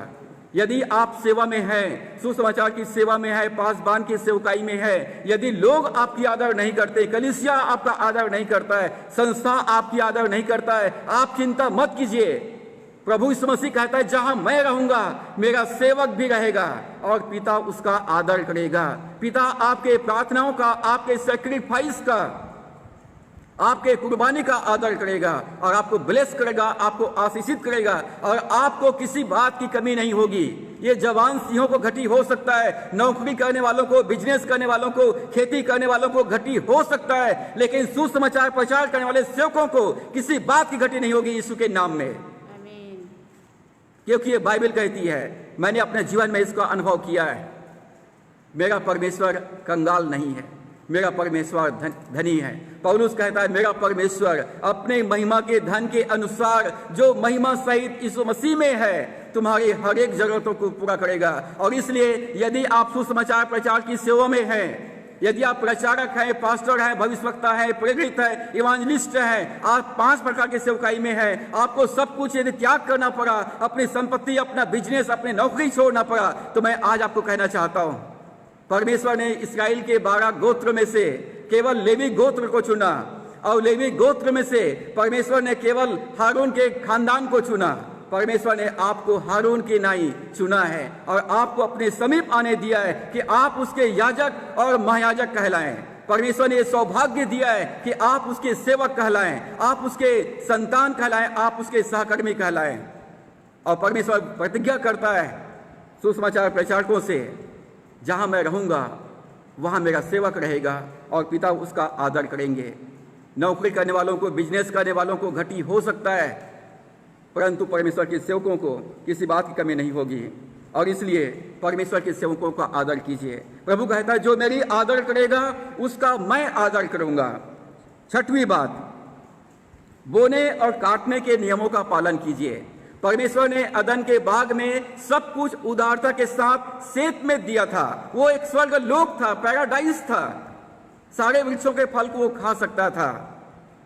यदि आप सेवा में हैं, सुसमाचार की सेवा में है, पासवान की सेवकाई में है, यदि लोग आपकी आदर नहीं करते, कलीसिया आपका आदर नहीं करता है, संस्था आपकी आदर नहीं करता है, आप चिंता मत कीजिए। प्रभु यीशु मसीह कहता है जहां मैं रहूंगा मेरा सेवक भी रहेगा और पिता उसका आदर करेगा। पिता आपके प्रार्थनाओं का, आपके सैक्रिफाइस का, आपके कुर्बानी का आदर करेगा और आपको ब्लेस करेगा, आपको आशीषित करेगा और आपको किसी बात की कमी नहीं होगी। ये जवान सिंहों को घटी हो सकता है, नौकरी करने वालों को, बिजनेस करने वालों को, खेती करने वालों को घटी हो सकता है, लेकिन सुसमाचार प्रचार करने वाले सेवकों को किसी बात की घटी नहीं होगी यीशु के नाम में। क्योंकि ये बाइबल कहती है, मैंने अपने जीवन में इसका अनुभव किया है, मेरा परमेश्वर कंगाल नहीं है, मेरा परमेश्वर धनी है। पौलुस कहता है मेरा परमेश्वर अपने महिमा के धन के अनुसार जो महिमा सहित यीशु मसीह में है तुम्हारी हर एक जरूरतों को पूरा करेगा। और इसलिए यदि आप सुसमाचार प्रचार की सेवा में हैं, यदि आप प्रचारक हैं, पास्टर हैं, भविष्यवक्ता है, प्रेरित है, इवांजलिस्ट है, आप 5 प्रकार के सेवकाई में हैं, आपको सब कुछ यदि त्याग करना पड़ा, अपनी संपत्ति, अपना बिजनेस, अपनी नौकरी छोड़ना पड़ा, तो मैं आज आपको कहना चाहता हूं परमेश्वर ने इस्राएल के 12 गोत्र में से केवल लेवी गोत्र को चुना और लेवी गोत्र में से परमेश्वर ने केवल हारून के खानदान को चुना। परमेश्वर ने आपको हारून की नाई चुना है और आपको अपने समीप आने दिया है कि आप उसके याजक और महायाजक कहलाएं। परमेश्वर ने सौभाग्य दिया है कि आप उसके सेवक कहलाएं, आप उसके संतान कहलाएं, आप उसके सहकर्मी कहलाएं। और परमेश्वर प्रतिज्ञा करता है सुसमाचार प्रचारकों से, जहां मैं रहूंगा वहां मेरा सेवक रहेगा और पिता उसका आदर करेंगे। नौकरी करने वालों को, बिजनेस करने वालों को घटी हो सकता है, परंतु परमेश्वर के सेवकों को किसी बात की कमी नहीं होगी। और इसलिए परमेश्वर के सेवकों का आदर कीजिए। प्रभु कहता है जो मेरी आदर करेगा उसका मैं आदर करूंगा। 6वीं बात, बोने और काटने के नियमों का पालन कीजिए। परमेश्वर ने अदन के बाग में सब कुछ उदारता के साथ सेत में दिया था। वो एक स्वर्ग लोक था, पैराडाइज था, सारे वृक्षों के फल को वो खा सकता था,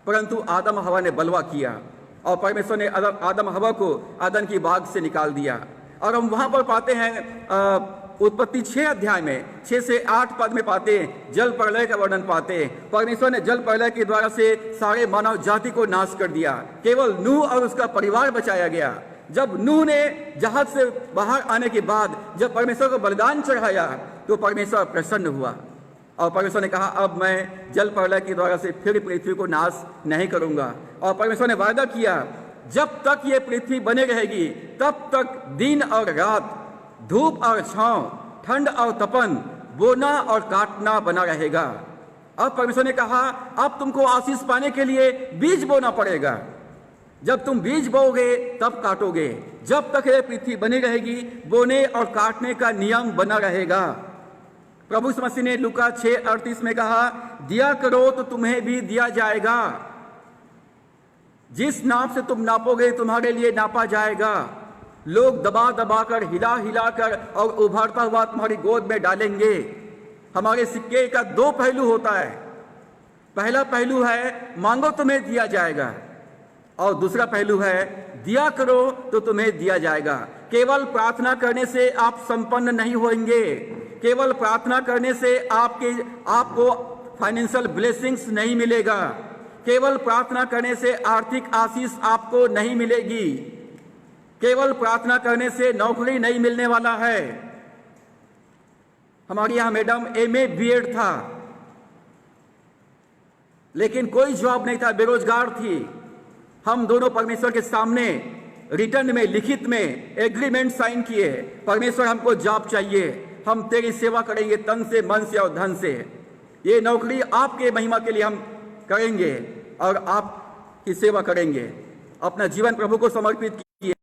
परंतु आदम हवा ने बलवा किया और परमेश्वर ने आदम हवा को अदन की बाग से निकाल दिया। और हम वहां पर पाते हैं उत्पत्ति 6 अध्याय में 6 से 8 पद में पाते हैं, जल प्रलय का वर्णन पाते हैं। परमेश्वर ने जल प्रलय के द्वारा से सारे मानव जाति को नाश कर दिया, केवल नूह और उसका परिवार बचाया गया। जब नूह ने जहाज से बाहर आने के बाद जब परमेश्वर को बलिदान चढ़ाया तो परमेश्वर प्रसन्न हुआ और परमेश्वर ने कहा अब मैं जल प्रलय के द्वारा से फिर पृथ्वी को नाश नहीं करूंगा। और परमेश्वर ने वादा किया जब तक ये पृथ्वी बने रहेगी तब तक दिन और रात, धूप और छांव, ठंड और तपन, बोना और काटना बना रहेगा। अब परमेश्वर ने कहा अब तुमको आशीष पाने के लिए बीज बोना पड़ेगा। जब तुम बीज बोओगे तब काटोगे। जब तक ये पृथ्वी बनी रहेगी बोने और काटने का नियम बना रहेगा। प्रभु यीशु मसीह ने लूका 6:38 में कहा दिया करो तो तुम्हें भी दिया जाएगा, जिस नाप से तुम नापोगे तुम्हारे लिए नापा जाएगा। लोग दबा दबा कर, हिला हिला कर और उभरता हुआ तुम्हारी गोद में डालेंगे। हमारे सिक्के का 2 पहलू होता है। पहला पहलू है मांगो तुम्हें दिया जाएगा और दूसरा पहलू है दिया करो तो तुम्हें दिया जाएगा। केवल प्रार्थना करने से आप संपन्न नहीं होंगे, केवल प्रार्थना करने से आपको फाइनेंशियल ब्लेसिंग्स नहीं मिलेगा, केवल प्रार्थना करने से आर्थिक आशीष आपको नहीं मिलेगी, केवल प्रार्थना करने से नौकरी नहीं मिलने वाला है। हमारे यहाँ मैडम MA BEd था, लेकिन कोई जवाब नहीं था, बेरोजगार थी। हम दोनों परमेश्वर के सामने रिटर्न में, लिखित में एग्रीमेंट साइन किए, परमेश्वर हमको जॉब चाहिए, हम तेरी सेवा करेंगे तन से, मन से और धन से। ये नौकरी आपके महिमा के लिए हम करेंगे और आपकी सेवा करेंगे। अपना जीवन प्रभु को समर्पित किए।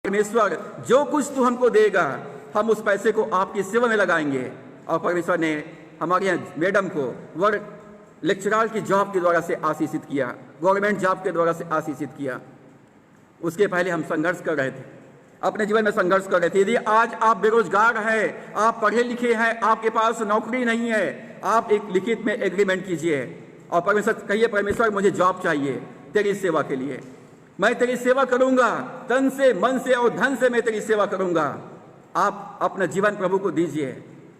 परमेश्वर जो कुछ तू हमको देगा, हम उस पैसे को आपकी सेवा में लगाएंगे। और परमेश्वर ने हमारे यहाँ मैडम को वर्क लेक्चरर की जॉब के द्वारा से आशीषित किया, गवर्नमेंट जॉब के द्वारा से आशीषित किया। उसके पहले हम संघर्ष कर रहे थे, अपने जीवन में संघर्ष कर रहे थे। यदि आज आप बेरोजगार हैं, आप पढ़े लिखे हैं, आपके पास नौकरी नहीं है, आप एक लिखित में एग्रीमेंट कीजिए और परमेश्वर कहिए, परमेश्वर मुझे जॉब चाहिए तेरी सेवा के लिए, मैं तेरी सेवा करूंगा, तन से, मन से और धन से मैं तेरी सेवा करूंगा। आप अपना जीवन प्रभु को दीजिए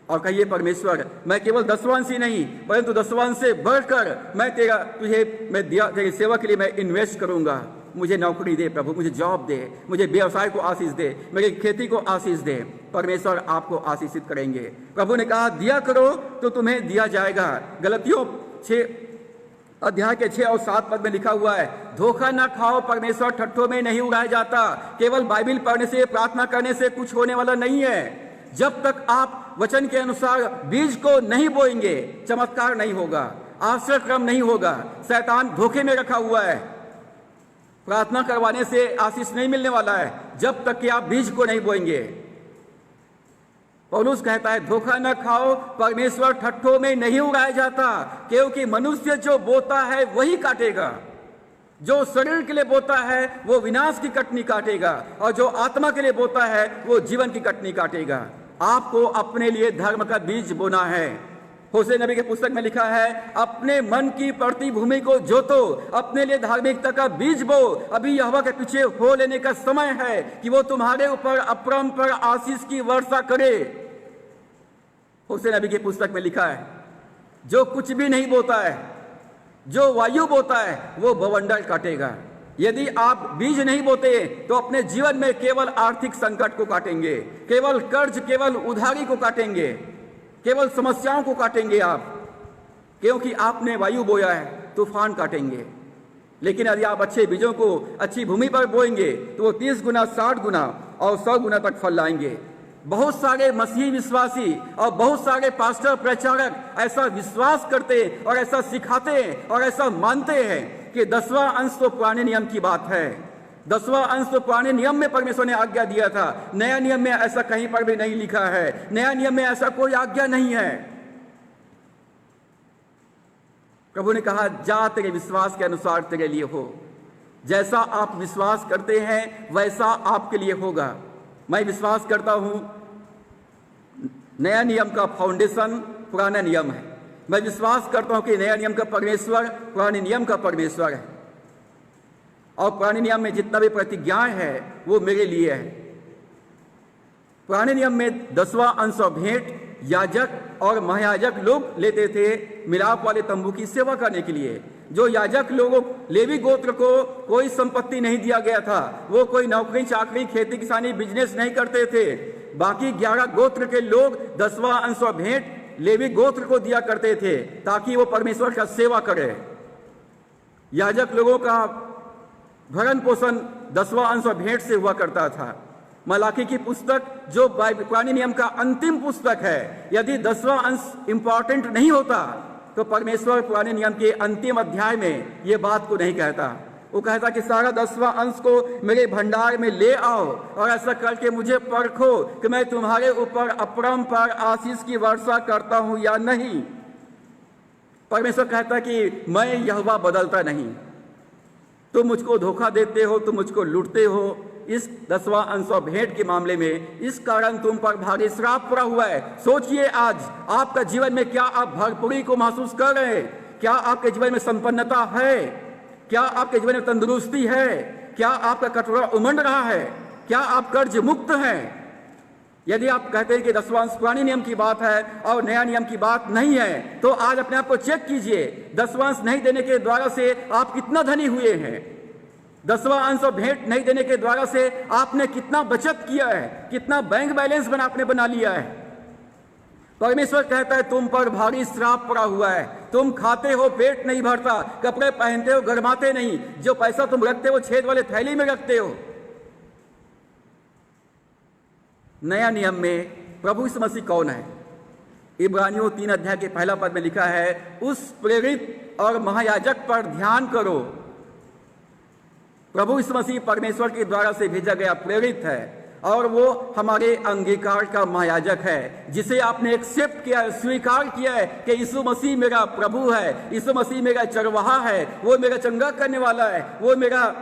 और कहिए, परमेश्वर मैं केवल दसवांश ही नहीं परंतु दसवांश से बढ़कर मैं तेरी सेवा के लिए मैं इन्वेस्ट करूंगा। मुझे नौकरी दे प्रभु, मुझे जॉब दे, मुझे व्यवसाय को आशीष दे, मेरी खेती को आशीष दे। परमेश्वर आपको आशीषित करेंगे। प्रभु ने कहा, दिया करो तो तुम्हें दिया जाएगा। गलतियों 6 अध्याय के 6 और 7 पद में लिखा हुआ है, धोखा ना खाओ, परमेश्वर ठट्ठों में नहीं उड़ाया जाता। केवल बाइबिल पढ़ने से, प्रार्थना करने से कुछ होने वाला नहीं है। जब तक आप वचन के अनुसार बीज को नहीं बोएंगे, चमत्कार नहीं होगा, आश्रय क्रम नहीं होगा। शैतान धोखे में रखा हुआ है। प्रार्थना करवाने से आशीष नहीं मिलने वाला है जब तक कि आप बीज को नहीं बोएंगे। पौलुस कहता है, धोखा न खाओ, परमेश्वर ठट्ठों में नहीं उड़ाया जाता, क्योंकि मनुष्य जो बोता है वही काटेगा। जो शरीर के लिए बोता है वो विनाश की कटनी काटेगा, और जो आत्मा के लिए बोता है वो जीवन की कटनी काटेगा। आपको अपने लिए धर्म का बीज बोना है। होशे नबी के पुस्तक में लिखा है, अपने मन की पड़ती भूमि को जोतो, अपने लिए धार्मिकता का बीज बो। अभी यहोवा के पीछे हो लेने का समय है कि वो तुम्हारे ऊपर अपरंपार आशीष की वर्षा करे। होशे नबी की पुस्तक में लिखा है, जो कुछ भी नहीं बोता है, जो वायु बोता है, वो बवंडर काटेगा। यदि आप बीज नहीं बोते तो अपने जीवन में केवल आर्थिक संकट को काटेंगे, केवल कर्ज, केवल उधारी को काटेंगे, केवल समस्याओं को काटेंगे आप, क्योंकि आपने वायु बोया है, तूफान काटेंगे। लेकिन यदि आप अच्छे बीजों को अच्छी भूमि पर बोएंगे तो वो 30 गुना, 60 गुना और 100 गुना तक फल लाएंगे। बहुत सारे मसीही विश्वासी और बहुत सारे पास्टर, प्रचारक ऐसा विश्वास करते और ऐसा सिखाते और ऐसा मानते हैं कि 10वां अंश तो पुराने नियम की बात है। 10वां अंश तो पुराने नियम में परमेश्वर ने आज्ञा दिया था, नया नियम में ऐसा कहीं पर भी नहीं लिखा है। नया नियम में ऐसा कोई आज्ञा नहीं है। प्रभु ने कहा, जा तेरे विश्वास के अनुसार तेरे लिए हो, जैसा आप विश्वास करते हैं वैसा आपके लिए होगा। मैं विश्वास करता हूं नया नियम का फाउंडेशन पुराना नियम है। मैं विश्वास करता हूं कि नया नियम का परमेश्वर पुराने नियम का परमेश्वर है, और पुराने नियम में जितना भी प्रतिज्ञाएं है वो मेरे लिए है। पुराने नियम में 10वां अंश और भेंट याजक और महायाजक लोग लेते थे मिलाप वाले तंबू की सेवा करने के लिए। जो याजक लोगों, लेवी गोत्र को कोई संपत्ति नहीं दिया गया था, वो कोई नौकरी चाकरी, खेती किसानी, बिजनेस नहीं करते थे। बाकी 11 गोत्र के लोग 10वां अंश और भेंट लेवी गोत्र को दिया करते थे ताकि वो परमेश्वर का सेवा करे। याजक लोगों का भरण पोषण 10वां अंश और भेंट से हुआ करता था। मलाकी की पुस्तक जो पुराने नियम का अंतिम पुस्तक है, यदि 10वां अंश इंपॉर्टेंट नहीं होता तो परमेश्वर पुराने नियम के अंतिम अध्याय में ये बात को नहीं कहता। वो कहता कि सारा 10वां अंश को मेरे भंडार में ले आओ और ऐसा करके मुझे परखो कि मैं तुम्हारे ऊपर अपरंपार आशीष की वर्षा करता हूं या नहीं। परमेश्वर कहता कि मैं यहोवा बदलता नहीं। तुम मुझको धोखा देते हो, तुम मुझको लूटते हो इस 10वां अंश और भेंट के मामले में, इस कारण तुम पर भारी श्राप पड़ा हुआ है। सोचिए आज आपका जीवन में क्या आप भरपूरी को महसूस कर रहे हैं? क्या आपके जीवन में संपन्नता है? क्या आपके जीवन में तंदुरुस्ती है? क्या आपका कटोरा उमंड रहा है? क्या आप कर्ज मुक्त हैं? यदि आप कहते हैं कि 10वां अंश पुराने नियम की बात है और नया नियम की बात नहीं है, तो आज अपने आप को चेक कीजिए। 10वां अंश नहीं देने के द्वारा से आप कितना धनी हुए हैं? 10वां अंश और भेंट नहीं देने के द्वारा से आपने कितना बचत किया है? कितना बैंक बैलेंस आपने बना लिया है? परमेश्वर कहता है तुम पर भारी श्राप पड़ा हुआ है, तुम खाते हो पेट नहीं भरता, कपड़े पहनते हो गरमाते नहीं, जो पैसा तुम रखते हो छेद वाले थैली में रखते हो। नया नियम में प्रभु यीशु मसीह कौन है? इब्रानियों 3 अध्याय के पहला पद में लिखा है, उस प्रेरित और महायाजक पर ध्यान करो। प्रभु यीशु मसीह परमेश्वर के द्वारा से भेजा गया प्रेरित है और वो हमारे अंगीकार का महायाजक है, जिसे आपने एक्सेप्ट किया है, स्वीकार किया है कि यीशु मसीह मेरा प्रभु है, यीशु मसीह मेरा चरवाहा है, वो मेरा चंगा करने वाला है, वो मेरा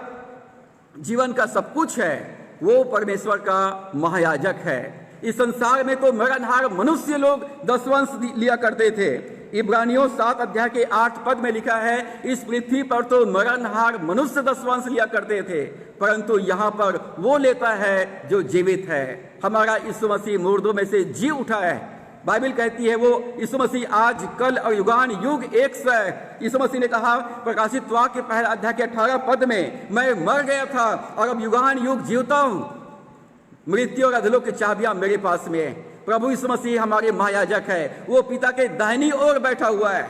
जीवन का सब कुछ है। वो परमेश्वर का महायाजक है। इस संसार में तो मरणहार मनुष्य लोग दशवंश लिया करते थे। इब्रानियों 7 अध्याय के 8 पद में लिखा है, इस पृथ्वी पर तो मरणहार मनुष्य दशवंश लिया करते थे, परंतु यहाँ पर वो लेता है जो जीवित है। हमारा यीशु मसीह मुर्दों में से जी उठा है। बाइबल कहती है वो यीशु मसीह आज कल और युगान युग एक सा है। यीशु मसीह ने कहा प्रकाशित वाक्य के 1 अध्याय के 18 पद में, मैं मर गया था और अब युगान युग जीवता हूं, मृत्यु और अधलोक की चाबियां मेरे पास में है। प्रभु यीशु मसीह हमारे महायाजक है। वो पिता के दाहिनी ओर बैठा हुआ है,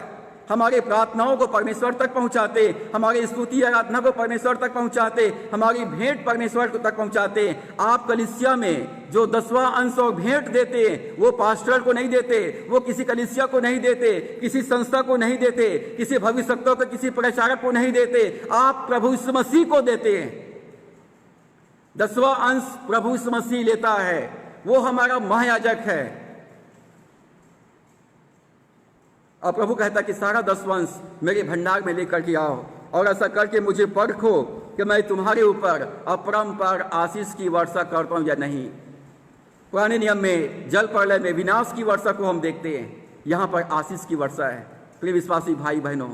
हमारे प्रार्थनाओं को परमेश्वर तक पहुंचाते, हमारी स्तुति आराधना को परमेश्वर तक पहुंचाते, हमारी भेंट परमेश्वर को तक पहुंचाते। आप कलीसिया में जो 10वां अंश और भेंट देते हैं, वो पास्टर को नहीं देते, वो किसी कलीसिया को नहीं देते, किसी संस्था को नहीं देते, किसी भविष्यवक्ता को, किसी प्रचारक को नहीं देते, आप प्रभु यीशु मसीह को देते हैं। 10वां अंश प्रभु यीशु मसीह लेता है, वो हमारा महायाजक है। और प्रभु कहता कि सारा 10वां अंश मेरे भंडार में लेकर के आओ और ऐसा करके मुझे परखो कि मैं तुम्हारे ऊपर अपरंपार आशीष की वर्षा करता हूं या नहीं। पुराने नियम में जल प्रलय में विनाश की वर्षा को हम देखते हैं, यहाँ पर आशीष की वर्षा है। प्रिय विश्वासी भाई बहनों,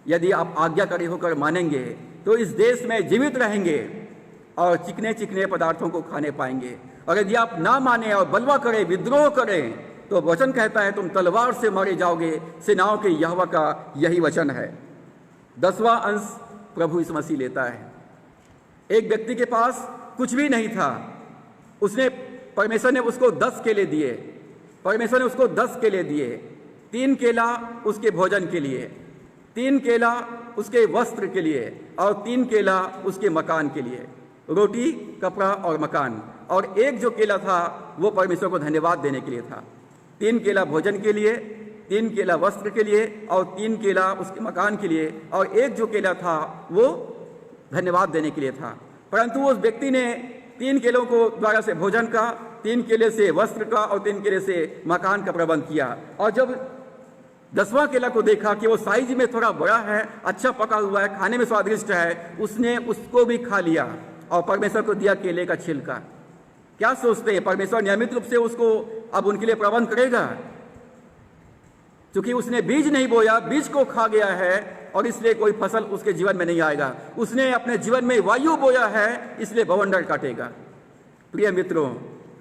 यदि आप आज्ञाकारी होकर मानेंगे तो इस देश में जीवित रहेंगे और चिकने चिकने पदार्थों को खाने पाएंगे। और यदि आप ना माने और बलवा करें, विद्रोह करें, तो वचन कहता है तुम तलवार से मारे जाओगे। सेनाओं के यहोवा का यही वचन है। 10वां अंश प्रभु यीशु मसीह लेता है। एक व्यक्ति के पास कुछ भी नहीं था, उसने परमेश्वर ने उसको 10 केले दिए। परमेश्वर ने उसको 10 केले दिए। 3 केला उसके भोजन के लिए, 3 केला उसके वस्त्र के लिए और 3 केला उसके मकान के लिए, रोटी, कपड़ा और मकान। और एक जो केला था वो परमेश्वर को धन्यवाद देने के लिए था। 3 केला भोजन के लिए, 3 केला वस्त्र के लिए और 3 केला उसके मकान के लिए, और एक जो केला था वो धन्यवाद देने के लिए था। परंतु उस व्यक्ति ने 3 केलों को द्वारा से भोजन का, 3 केले से वस्त्र का और 3 केले से मकान का प्रबंध किया। और जब 10वां केला को देखा कि वो साइज में थोड़ा बड़ा है, अच्छा पका हुआ है, खाने में स्वादिष्ट है, उसने उसको भी खा लिया और परमेश्वर को दिया केले का छिलका। क्या सोचते हैं, परमेश्वर नियमित रूप से उसको अब उनके लिए प्रबंध करेगा? क्योंकि उसने बीज नहीं बोया, बीज को खा गया है और इसलिए कोई फसल उसके जीवन में नहीं आएगा। उसने अपने जीवन में वायु बोया है, इसलिए बवंडर काटेगा। प्रिय मित्रों,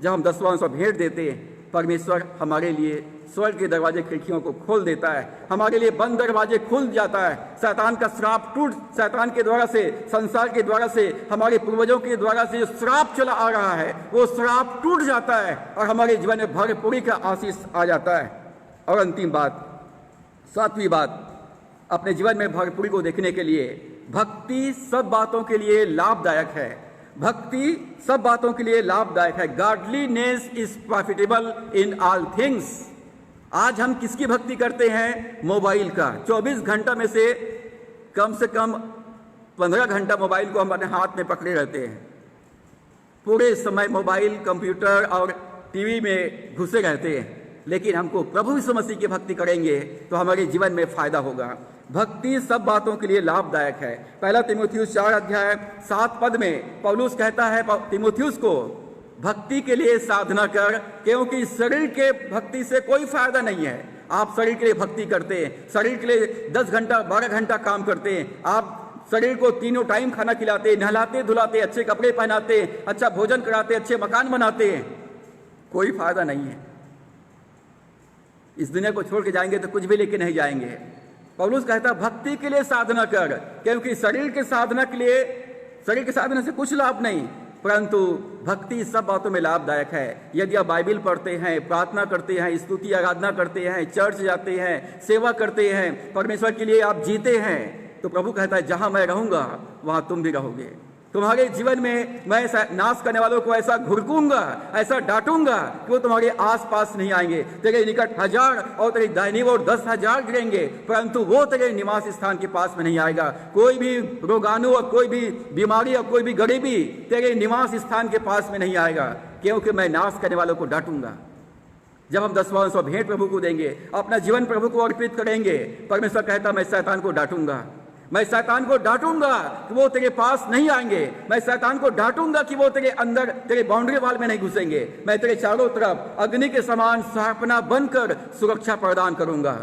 जब हम 10वां अंश भेंट देते हैं, परमेश्वर हमारे लिए स्वर्ग के दरवाजे खिड़कियों को खोल देता है, हमारे लिए बंद दरवाजे खुल जाता है। शैतान का श्राप शैतान के द्वारा से, संसार के द्वारा से, हमारे पूर्वजों के द्वारा से जो श्राप चला आ रहा है, वो श्राप टूट जाता है और हमारे जीवन में भरपूरी का आशीष आ जाता है। और अंतिम बात, 7वीं बात, अपने जीवन में भरपूरी को देखने के लिए भक्ति सब बातों के लिए लाभदायक है। भक्ति सब बातों के लिए लाभदायक है। Godliness is profitable in all things. आज हम किसकी भक्ति करते हैं? मोबाइल का। 24 घंटा में से कम 15 घंटा मोबाइल को हम अपने हाथ में पकड़े रहते हैं। पूरे समय मोबाइल, कंप्यूटर और टीवी में घुसे रहते हैं। लेकिन हमको प्रभु यीशु मसीह की भक्ति करेंगे तो हमारे जीवन में फायदा होगा। भक्ति सब बातों के लिए लाभदायक है। 1 तीमुथियुस 4 अध्याय 7 पद में पौलुस कहता है तीमुथियुस को, भक्ति के लिए साधना कर, क्योंकि शरीर के भक्ति से कोई फायदा नहीं है। आप शरीर के लिए भक्ति करते हैं, शरीर के लिए 10 घंटा 12 घंटा काम करते हैं, आप शरीर को तीनों टाइम खाना खिलाते, नहलाते धुलाते, अच्छे कपड़े पहनाते, अच्छा भोजन कराते, अच्छे मकान बनाते हैं, कोई फायदा नहीं है। इस दुनिया को छोड़ के जाएंगे तो कुछ भी लेके नहीं जाएंगे। पौलुस कहता भक्ति के लिए साधना कर, क्योंकि शरीर के साधना से कुछ लाभ नहीं। परंतु भक्ति सब बातों में लाभदायक है। यदि आप बाइबल पढ़ते हैं, प्रार्थना करते हैं, स्तुति आराधना करते हैं, चर्च जाते हैं, सेवा करते हैं, परमेश्वर के लिए आप जीते हैं, तो प्रभु कहता है जहां मैं रहूंगा वहां तुम भी रहोगे। तुम्हारे जीवन में मैं नाश करने वालों को ऐसा घुड़कूंगा, ऐसा डांटूंगा कि वो तुम्हारे आसपास नहीं आएंगे। तेरे निकट 1000 और तेरी दाहिनी ओर 10,000 गिरेंगे, परंतु वो तेरे निवास स्थान के पास में नहीं आएगा। कोई भी रोगाणु और कोई भी बीमारी और कोई भी गरीबी तेरे निवास स्थान के पास में नहीं आएगा, क्योंकि मैं नाश करने वालों को डांटूंगा। जब हम 10वां भेंट प्रभु को देंगे, अपना जीवन प्रभु को अर्पित करेंगे, परमेश्वर कहता मैं शैतान को डांटूंगा, मैं शैतान को डांटूंगा कि वो तेरे पास नहीं आएंगे, मैं शैतान को डांटूंगा कि वो तेरे अंदर, तेरे बाउंड्री वाल में नहीं घुसेंगे। मैं तेरे चारों तरफ अग्नि के समान शार्पना बनकर सुरक्षा प्रदान करूंगा।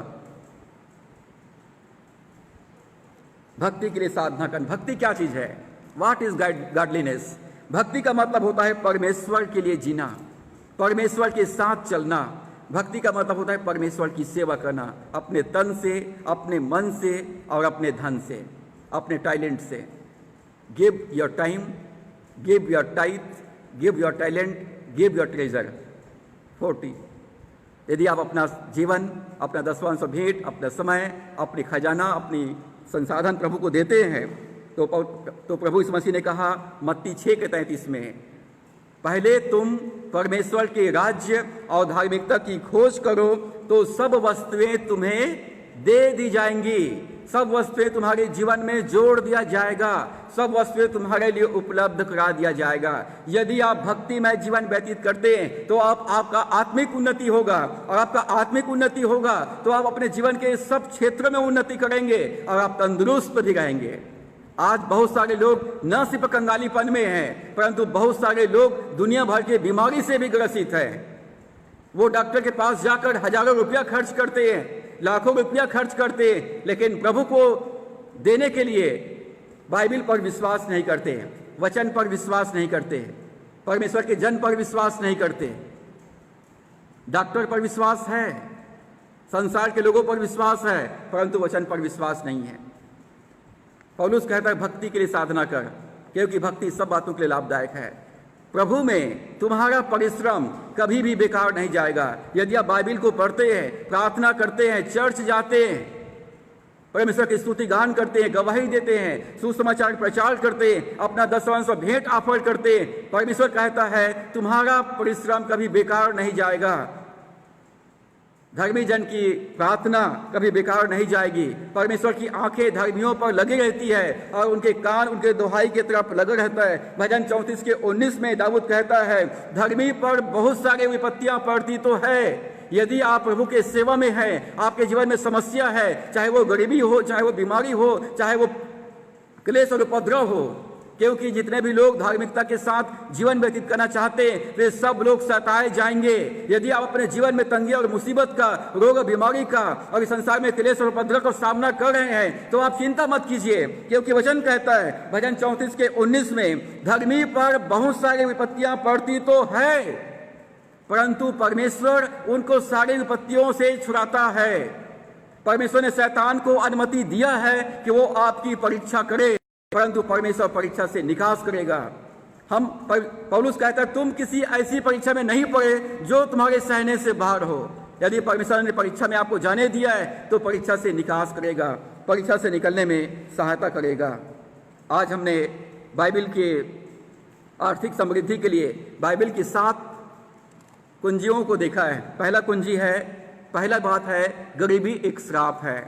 भक्ति के लिए साधना करना। भक्ति क्या चीज है? What is godliness? भक्ति का मतलब होता है परमेश्वर के लिए जीना, परमेश्वर के साथ चलना। भक्ति का मतलब होता है परमेश्वर की सेवा करना, अपने तन से, अपने मन से और अपने धन से, अपने टैलेंट से। Give your time, give your tithe, give your talent, give your treasure. 40। यदि आप अपना जीवन, अपना 10वां भेंट, अपना समय, अपनी खजाना, अपनी संसाधन प्रभु को देते हैं, तो प्रभु यीशु मसीह ने कहा मत्ती 6:33 में, पहले तुम परमेश्वर के राज्य और धार्मिकता की खोज करो तो सब वस्तुएं तुम्हें दे दी जाएंगी। सब वस्तुएं तुम्हारे जीवन में जोड़ दिया जाएगा, सब वस्तुएं तुम्हारे लिए उपलब्ध करा दिया जाएगा। यदि आप भक्तिमय जीवन व्यतीत करते हैं तो आपका आत्मिक उन्नति होगा, और आपका आत्मिक उन्नति होगा तो आप अपने जीवन के सब क्षेत्रों में उन्नति करेंगे और आप तंदुरुस्त भी रहेंगे। आज बहुत सारे लोग न सिर्फ कंगालीपन में हैं, परंतु बहुत सारे लोग दुनिया भर की बीमारी से भी ग्रसित हैं। वो डॉक्टर के पास जाकर हजारों रुपया खर्च करते हैं, लाखों रुपया खर्च करते हैं, लेकिन प्रभु को देने के लिए बाइबल पर विश्वास नहीं करते हैं, वचन पर विश्वास नहीं करते हैं, परमेश्वर के जन पर विश्वास नहीं करते। डॉक्टर पर विश्वास है, संसार के लोगों पर विश्वास है, परंतु वचन पर विश्वास नहीं है। पौलुस कहता है भक्ति के लिए साधना कर, क्योंकि भक्ति सब बातों के लिए लाभदायक है। प्रभु में तुम्हारा परिश्रम कभी भी बेकार नहीं जाएगा। यदि आप बाइबल को पढ़ते हैं, प्रार्थना करते हैं, चर्च जाते हैं, परमेश्वर की स्तुति गान करते हैं, गवाही देते हैं, सुसमाचार प्रचार करते हैं, अपना 10वां भेंट ऑफर करते हैं, परमेश्वर कहता है तुम्हारा परिश्रम कभी बेकार नहीं जाएगा। धर्मी जन की प्रार्थना कभी बेकार नहीं जाएगी। परमेश्वर की आंखें धर्मियों पर लगी रहती है और उनके कान उनके दोहाई की तरफ लगा रहता है। भजन 34:19 में दाऊद कहता है धर्मी पर बहुत सारे विपत्तियां पड़ती तो है। यदि आप प्रभु के सेवा में हैं, आपके जीवन में समस्या है, चाहे वो गरीबी हो, चाहे वो बीमारी हो, चाहे वो क्लेश और उपद्रव हो, क्योंकि जितने भी लोग धार्मिकता के साथ जीवन व्यतीत करना चाहते हैं वे सब लोग सताए जाएंगे। यदि आप अपने जीवन में तंगी और मुसीबत का, रोग और बीमारी का और इस संसार में क्लेश और उपद्रव का सामना कर रहे हैं तो आप चिंता मत कीजिए, क्योंकि वचन कहता है भजन 34:19 में धर्मी पर बहुत सारी विपत्तियां पड़ती तो है, परंतु परमेश्वर उनको सारी विपत्तियों से छुड़ाता है। परमेश्वर ने शैतान को अनुमति दिया है कि वो आपकी परीक्षा करे, परंतु परमेश्वर परीक्षा से निकास करेगा। पौलुस कहता है तुम किसी ऐसी परीक्षा में नहीं पड़े जो तुम्हारे सहने से बाहर हो। यदि परमेश्वर ने परीक्षा में आपको जाने दिया है तो परीक्षा से निकास करेगा, परीक्षा से निकलने में सहायता करेगा। आज हमने बाइबल के आर्थिक समृद्धि के लिए बाइबल की 7 कुंजियों को देखा है। पहला कुंजी है, पहला बात है गरीबी एक श्राप है।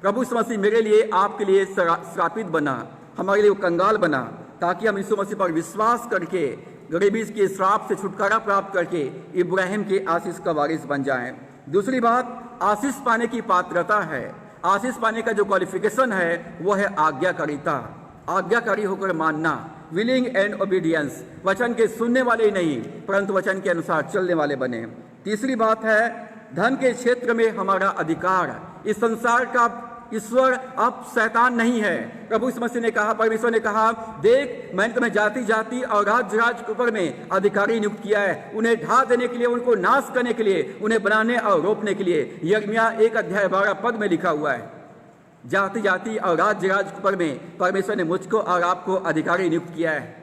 प्रभु यीशु मसीह मेरे लिए, आपके लिए श्रापित बना, हमारे लिए वो कंगाल बना, ताकि हम यीशु मसीह पर विश्वास करके गरीबी के श्राप से छुटकारा प्राप्त करके इब्राहिम के आशीष का वारिस बन जाएं। दूसरी बात आशीष पाने की पात्रता है। आशीष पाने का जो क्वालिफिकेशन है वो है आज्ञाकारिता, आज्ञाकारी होकर मानना, विलिंग एंड ओबीडियंस। वचन के सुनने वाले ही नहीं परंतु वचन के अनुसार चलने वाले बने। तीसरी बात है धन के क्षेत्र में हमारा अधिकार। इस संसार का ईश्वर अब शैतान नहीं है। प्रभु यीशु मसीह ने कहा, परमेश्वर ने कहा देख मैंने तुम्हें जाति जाति और राज्य राज्य के ऊपर में अधिकारी नियुक्त किया है, उन्हें ढा देने के लिए, उनको नाश करने के लिए, उन्हें बनाने और रोपने के लिए। यिर्मयाह 1:12 में लिखा हुआ है जाति जाति और राज्य राज्य के ऊपर में परमेश्वर ने मुझको और आपको अधिकारी नियुक्त किया है।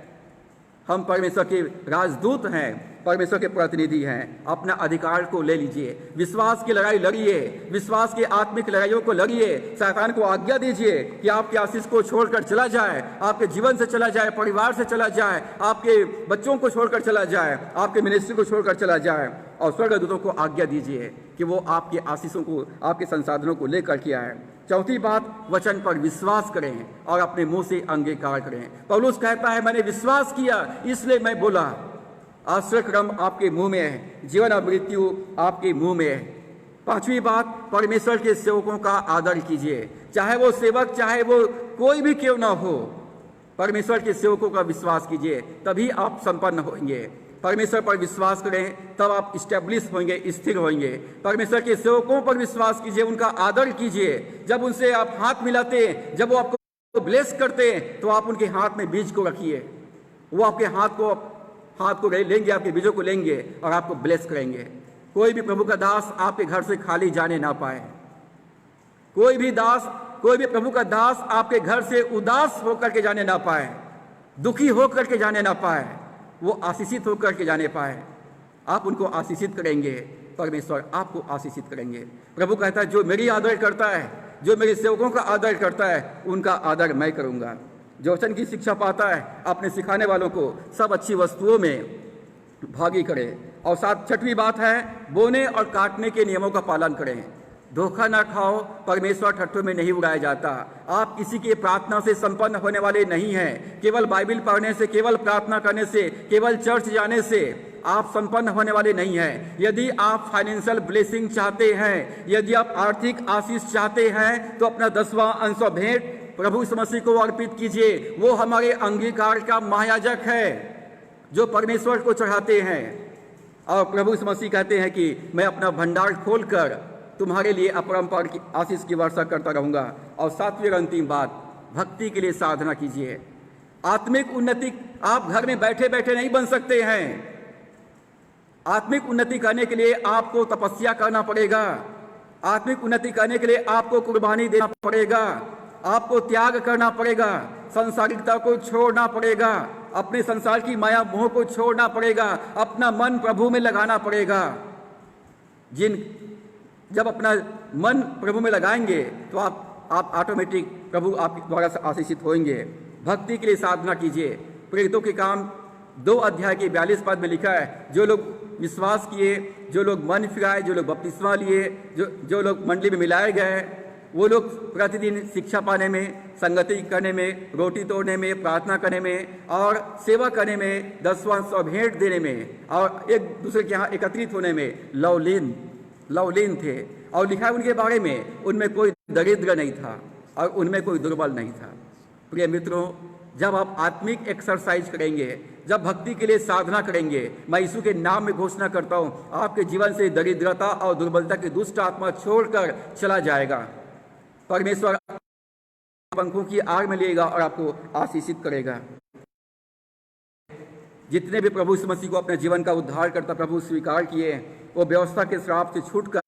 हम परमेश्वर के राजदूत हैं, परमेश्वर के प्रतिनिधि हैं। अपना अधिकार को ले लीजिए, विश्वास की लड़ाई लड़िए, विश्वास की आत्मिक लड़ाइयों को लड़िए। शैतान को आज्ञा दीजिए कि आपके आशीष को छोड़कर चला जाए, आपके जीवन से चला जाए, परिवार से चला जाए, आपके बच्चों को छोड़कर चला जाए, आपके मिनिस्ट्री को छोड़कर चला जाए। और स्वर्गदूतों को आज्ञा दीजिए कि वो आपके आशीषों को, आपके संसाधनों को लेकर के आए। चौथी बात, वचन पर विश्वास करें और अपने मुंह से अंगीकार करें। पौलुस कहता है, मैंने विश्वास किया इसलिए मैं बोला। आश्रय क्रम आपके मुंह में है, जीवन और मृत्यु आपके मुंह में है। पांचवी बात, परमेश्वर के सेवकों का आदर कीजिए, चाहे वो सेवक, चाहे वो कोई भी क्यों ना हो। परमेश्वर के सेवकों का विश्वास कीजिए, तभी आप संपन्न होंगे। परमेश्वर पर विश्वास करें तब आप स्टेब्लिश होंगे, स्थिर होंगे। परमेश्वर के सेवकों पर विश्वास कीजिए, उनका आदर कीजिए। जब उनसे आप हाथ मिलाते हैं, जब वो आपको ब्लेस करते हैं, तो आप उनके हाथ में बीज को रखिए। वो आपके हाथ को लेंगे, आपके बीजों को लेंगे और आपको ब्लेस करेंगे। कोई भी प्रभु का दास आपके घर से खाली जाने ना पाए। कोई भी प्रभु का दास आपके घर से उदास होकर के जाने ना पाए, दुखी होकर के जाने ना पाए, वो आशीषित होकर के जाने पाए। आप उनको आशीषित करेंगे, परमेश्वर आपको आशीषित करेंगे। प्रभु कहता है, जो मेरी आदर करता है, जो मेरे सेवकों का आदर करता है, उनका आदर मैं करूंगा। जो वचन की शिक्षा पाता है, अपने सिखाने वालों को सब अच्छी वस्तुओं में भागी करे। और छठवीं बात है, बोने और काटने के नियमों का पालन करें। धोखा ना खाओ, परमेश्वर ठट्ठों में नहीं उड़ाया जाता। आप किसी की प्रार्थना से संपन्न होने वाले नहीं हैं। केवल बाइबल पढ़ने से, केवल प्रार्थना करने से, केवल चर्च जाने से आप संपन्न होने वाले नहीं हैं। यदि आप फाइनेंशियल ब्लेसिंग चाहते हैं, यदि आप आर्थिक आशीष चाहते हैं, तो अपना 10वां अंश भेंट प्रभु यीशु मसीह को अर्पित कीजिए। वो हमारे अंगीकार का महायाजक है जो परमेश्वर को चढ़ाते हैं। और प्रभु यीशु मसीह कहते हैं कि मैं अपना भंडार खोलकर तुम्हारे लिए अपरंपार की आशीष की वर्षा करता रहूंगा। और सातवीं और अंतिम बात, भक्ति के लिए साधना कीजिए। आत्मिक उन्नति आप घर में बैठे बैठे नहीं बन सकते हैं। आत्मिक उन्नति करने के लिए आपको तपस्या करना पड़ेगा। आत्मिक उन्नति करने के लिए आपको कुर्बानी देना पड़ेगा, आपको त्याग करना पड़ेगा, संसारिकता को छोड़ना पड़ेगा, अपने संसार की माया मोह को छोड़ना पड़ेगा, अपना मन प्रभु में लगाना पड़ेगा। जब अपना मन प्रभु में लगाएंगे तो आप ऑटोमेटिक प्रभु आपके द्वारा से आशीषित होंगे। भक्ति के लिए साधना कीजिए। प्रेरितों के काम 2 अध्याय के 42 पद में लिखा है, जो लोग विश्वास किए, जो लोग मन फिराए, जो लोग बपतिस्मा लिए, जो लोग मंडली में मिलाए गए, वो लोग प्रतिदिन शिक्षा पाने में, संगति करने में, रोटी तोड़ने में, प्रार्थना करने में और सेवा करने में, 10वां अंश भेंट देने में और एक दूसरे के यहाँ एकत्रित होने में लवलीन थे। और लिखा है उनके बारे में, उनमें कोई दरिद्र नहीं था और उनमें कोई दुर्बल नहीं था। प्रिय मित्रों, जब आप आत्मिक एक्सरसाइज करेंगे, जब भक्ति के लिए साधना करेंगे, मैं यीशु के नाम में घोषणा करता हूँ, आपके जीवन से दरिद्रता और दुर्बलता की दुष्ट आत्मा छोड़कर चला जाएगा। परमेश्वर पंखों की आग में लेगा और आपको आशीषित करेगा। जितने भी प्रभु यीशु मसीह को अपने जीवन का उद्धार करता प्रभु स्वीकार किए, वो व्यवस्था के श्राप से छूटकर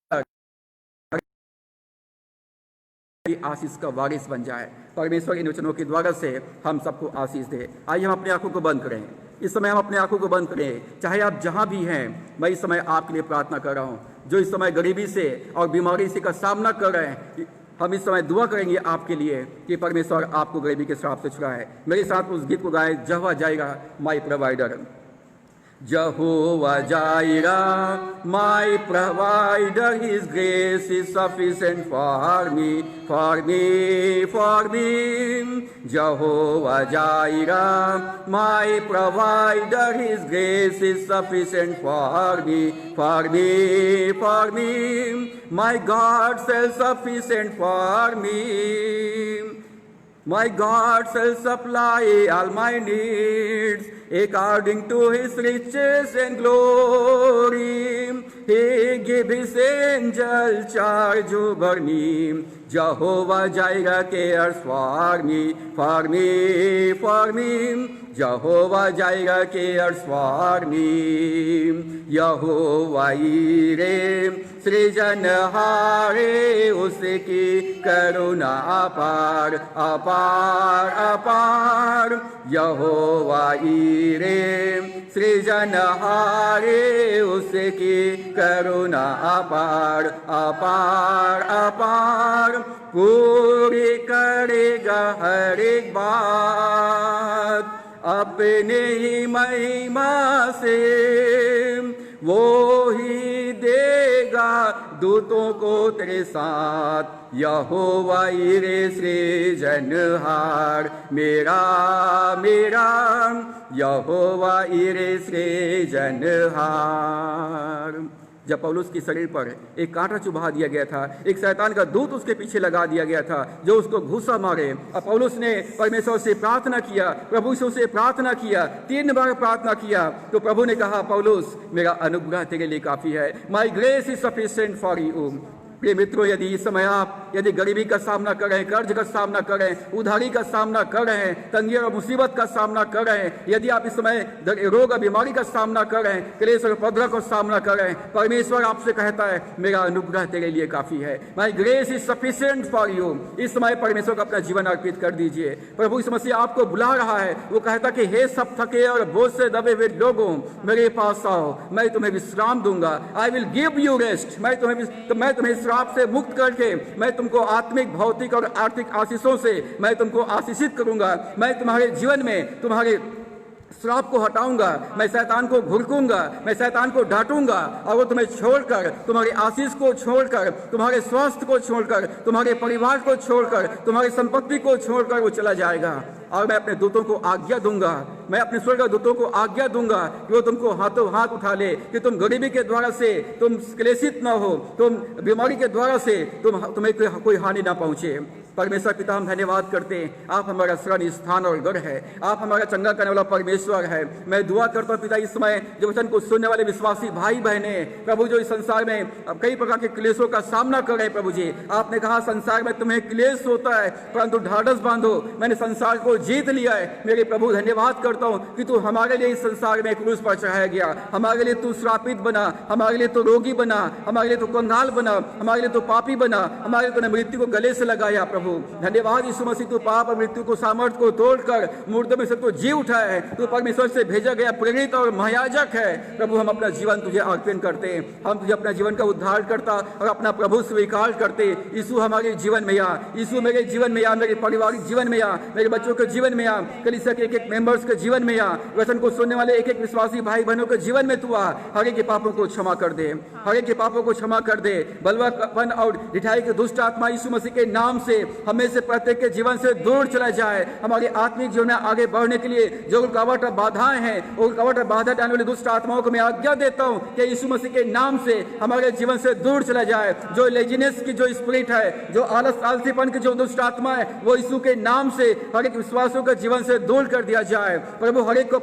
आशीष का वारिस बन जाए। परमेश्वर इन वचनों के द्वारा से हम सबको आशीष दे। आइए हम अपनी आंखों को बंद करें। इस समय हम अपनी आंखों को बंद करें। चाहे आप जहां भी हैं, मैं इस समय आपके लिए प्रार्थना कर रहा हूं। जो इस समय गरीबी से और बीमारी से का सामना कर रहे हैं, हम इस समय दुआ करेंगे आपके लिए कि परमेश्वर आपको गरीबी के श्राप से छुड़ाए। मेरे साथ उस गीत को गाए, जहाँ जाएगा my provider. Jehovah Jireh, my provider, His grace is sufficient for me. Jehovah Jireh, my provider, His grace is sufficient for me. My God self-sufficient for me. My God shall supply all my needs according to His riches and glory. He give His angel charge over me. Jehovah Jireh cares for me. Jehovah Jireh cares for me. Jehovah Jireh सृजनहारे, उसकी करुणा अपार यहोवा ईरे सृजनहारे, उसकी करुणा अपार अपार अपार, पूरी करेगा हर एक बात अपने ही महिमा से, वो ही देगा दूतों को तेरे साथ। यहोवा ईरे सृजनहार मेरा मेरा, यहोवा ईरे सृजनहार। जब पौलुस की शरीर पर एक कांटा चुभा दिया गया था, एक शैतान का दूत उसके पीछे लगा दिया गया था जो उसको घूसा मारे, और पौलुस ने परमेश्वर से प्रार्थना किया, प्रभु से प्रार्थना किया, 3 बार प्रार्थना किया, तो प्रभु ने कहा पौलुस मेरा अनुग्रह तेरे लिए काफी है, माई grace is sufficient for you. प्रिय मित्रों, यदि इस समय आप यदि गरीबी का सामना कर रहे हैं, कर्ज का सामना कर रहे हैं, उधारी का सामना कर रहे हैं, तंगी और मुसीबत का सामना कर रहे हैं, यदि आप इस समय रोग और बीमारी का सामना कर रहे हैं, क्लेश और उपद्रव का सामना कर रहे हैं, परमेश्वर आपसे कहता है मेरा अनुग्रह तेरे लिए काफी है, माई grace is sufficient for you. इस समय परमेश्वर को अपना जीवन अर्पित कर दीजिए। प्रभु इस मसीह आपको बुला रहा है, वो कहता कि हे सब थके और बोझ से दबे हुए लोगों मेरे पास आओ, मैं तुम्हें विश्राम दूंगा। I will give you rest. मैं तुम्हें श्राप से मुक्त करके मैं तुमको आत्मिक, भौतिक और आर्थिक आशीषों से मैं तुमको आशीषित करूंगा। मैं तुम्हारे जीवन में तुम्हारे श्राप को हटाऊंगा, मैं शैतान को भुड़कूंगा, मैं शैतान को डांटूंगा, और वो तुम्हें छोड़कर, तुम्हारी आशीष को छोड़कर, तुम्हारे स्वास्थ्य को छोड़कर, तुम्हारे परिवार को छोड़कर, तुम्हारी संपत्ति को छोड़कर वो चला जाएगा। और मैं अपने दूतों को आज्ञा दूंगा, मैं अपने स्वर्ग दूतों को आज्ञा दूंगा कि वो तुमको हाथों हाथ उठा ले, कि तुम गरीबी के द्वारा से तुम क्लेशित न हो, तुम बीमारी के द्वारा से तुम्हें कोई हानि ना पहुंचे। परमेश्वर पिता, हम धन्यवाद करते हैं, आप हमारा शरण स्थान और गढ़ है, आप हमारा चंगा करने वाला परमेश्वर है। मैं दुआ करता हूँ पिता, इस समय जो वचन को सुनने वाले विश्वासी भाई बहने प्रभु, जो इस संसार में कई प्रकार के क्लेशों का सामना कर रहे हैं, प्रभु जी आपने कहा संसार में तुम्हें क्लेश होता है, परंतु ढाढ़स बांधो, मैंने संसार को जीत लिया है। मेरे प्रभु धन्यवाद करता हूँ कि तू हमारे लिए इस संसार में क्रूस पर चढ़ाया गया, हमारे लिए तू श्रापित बना, हमारे लिए तो रोगी बना, हमारे लिए तो कंगाल बना, हमारे लिए तो पापी बना, हमारे लिए तूने मृत्यु को गले से लगाया। प्रभु धन्यवाद यीशु मसीह, तू पाप और मृत्यु को सामर्थ्य को तोड़कर मुर्दों में से तो जी उठा है, तू परमेश्वर से भेजा गया प्रेरित और महायाजक है। प्रभु हम अपना जीवन तुझे अर्पण करते हैं, हम तुझे अपना जीवन का उद्धार करता और अपना प्रभु स्वीकार करते। यीशु हमारे जीवन में आ, यीशु मेरे जीवन में आ, मेरे पारिवारिक जीवन में आ, मेरे बच्चों के जीवन में आ, कलीसिया के एक मेंबर्स के जीवन में आ, वचन को सुनने वाले एक विश्वासी भाई बहनों के जीवन में तू आ, हर एक के पापों को क्षमा कर दे, हर एक के पापों को क्षमा कर दे। बलवापन और ढिठाई के दुष्ट आत्मा यीशु मसीह के नाम से हमें से प्रत्येक के जीवन से दूर चला जाए। हमारे आत्मिक जीवन में आगे बढ़ने के लिए जो रुकावट और बाधाएं हैं, वो रुकावट और बाधा डालने वाली दुष्ट आत्माओं को मैं आज्ञा देता हूं कि यीशु मसीह के नाम से हमारे जीवन से दूर चला जाए। जो लेजीनेस की जो स्पिरिट है, जो आलसीपन की जो दुष्ट आत्मा है, वो यीशु के नाम से हर एक विश्वासियों के जीवन से दूर कर दिया जाए। प्रभु हर एक को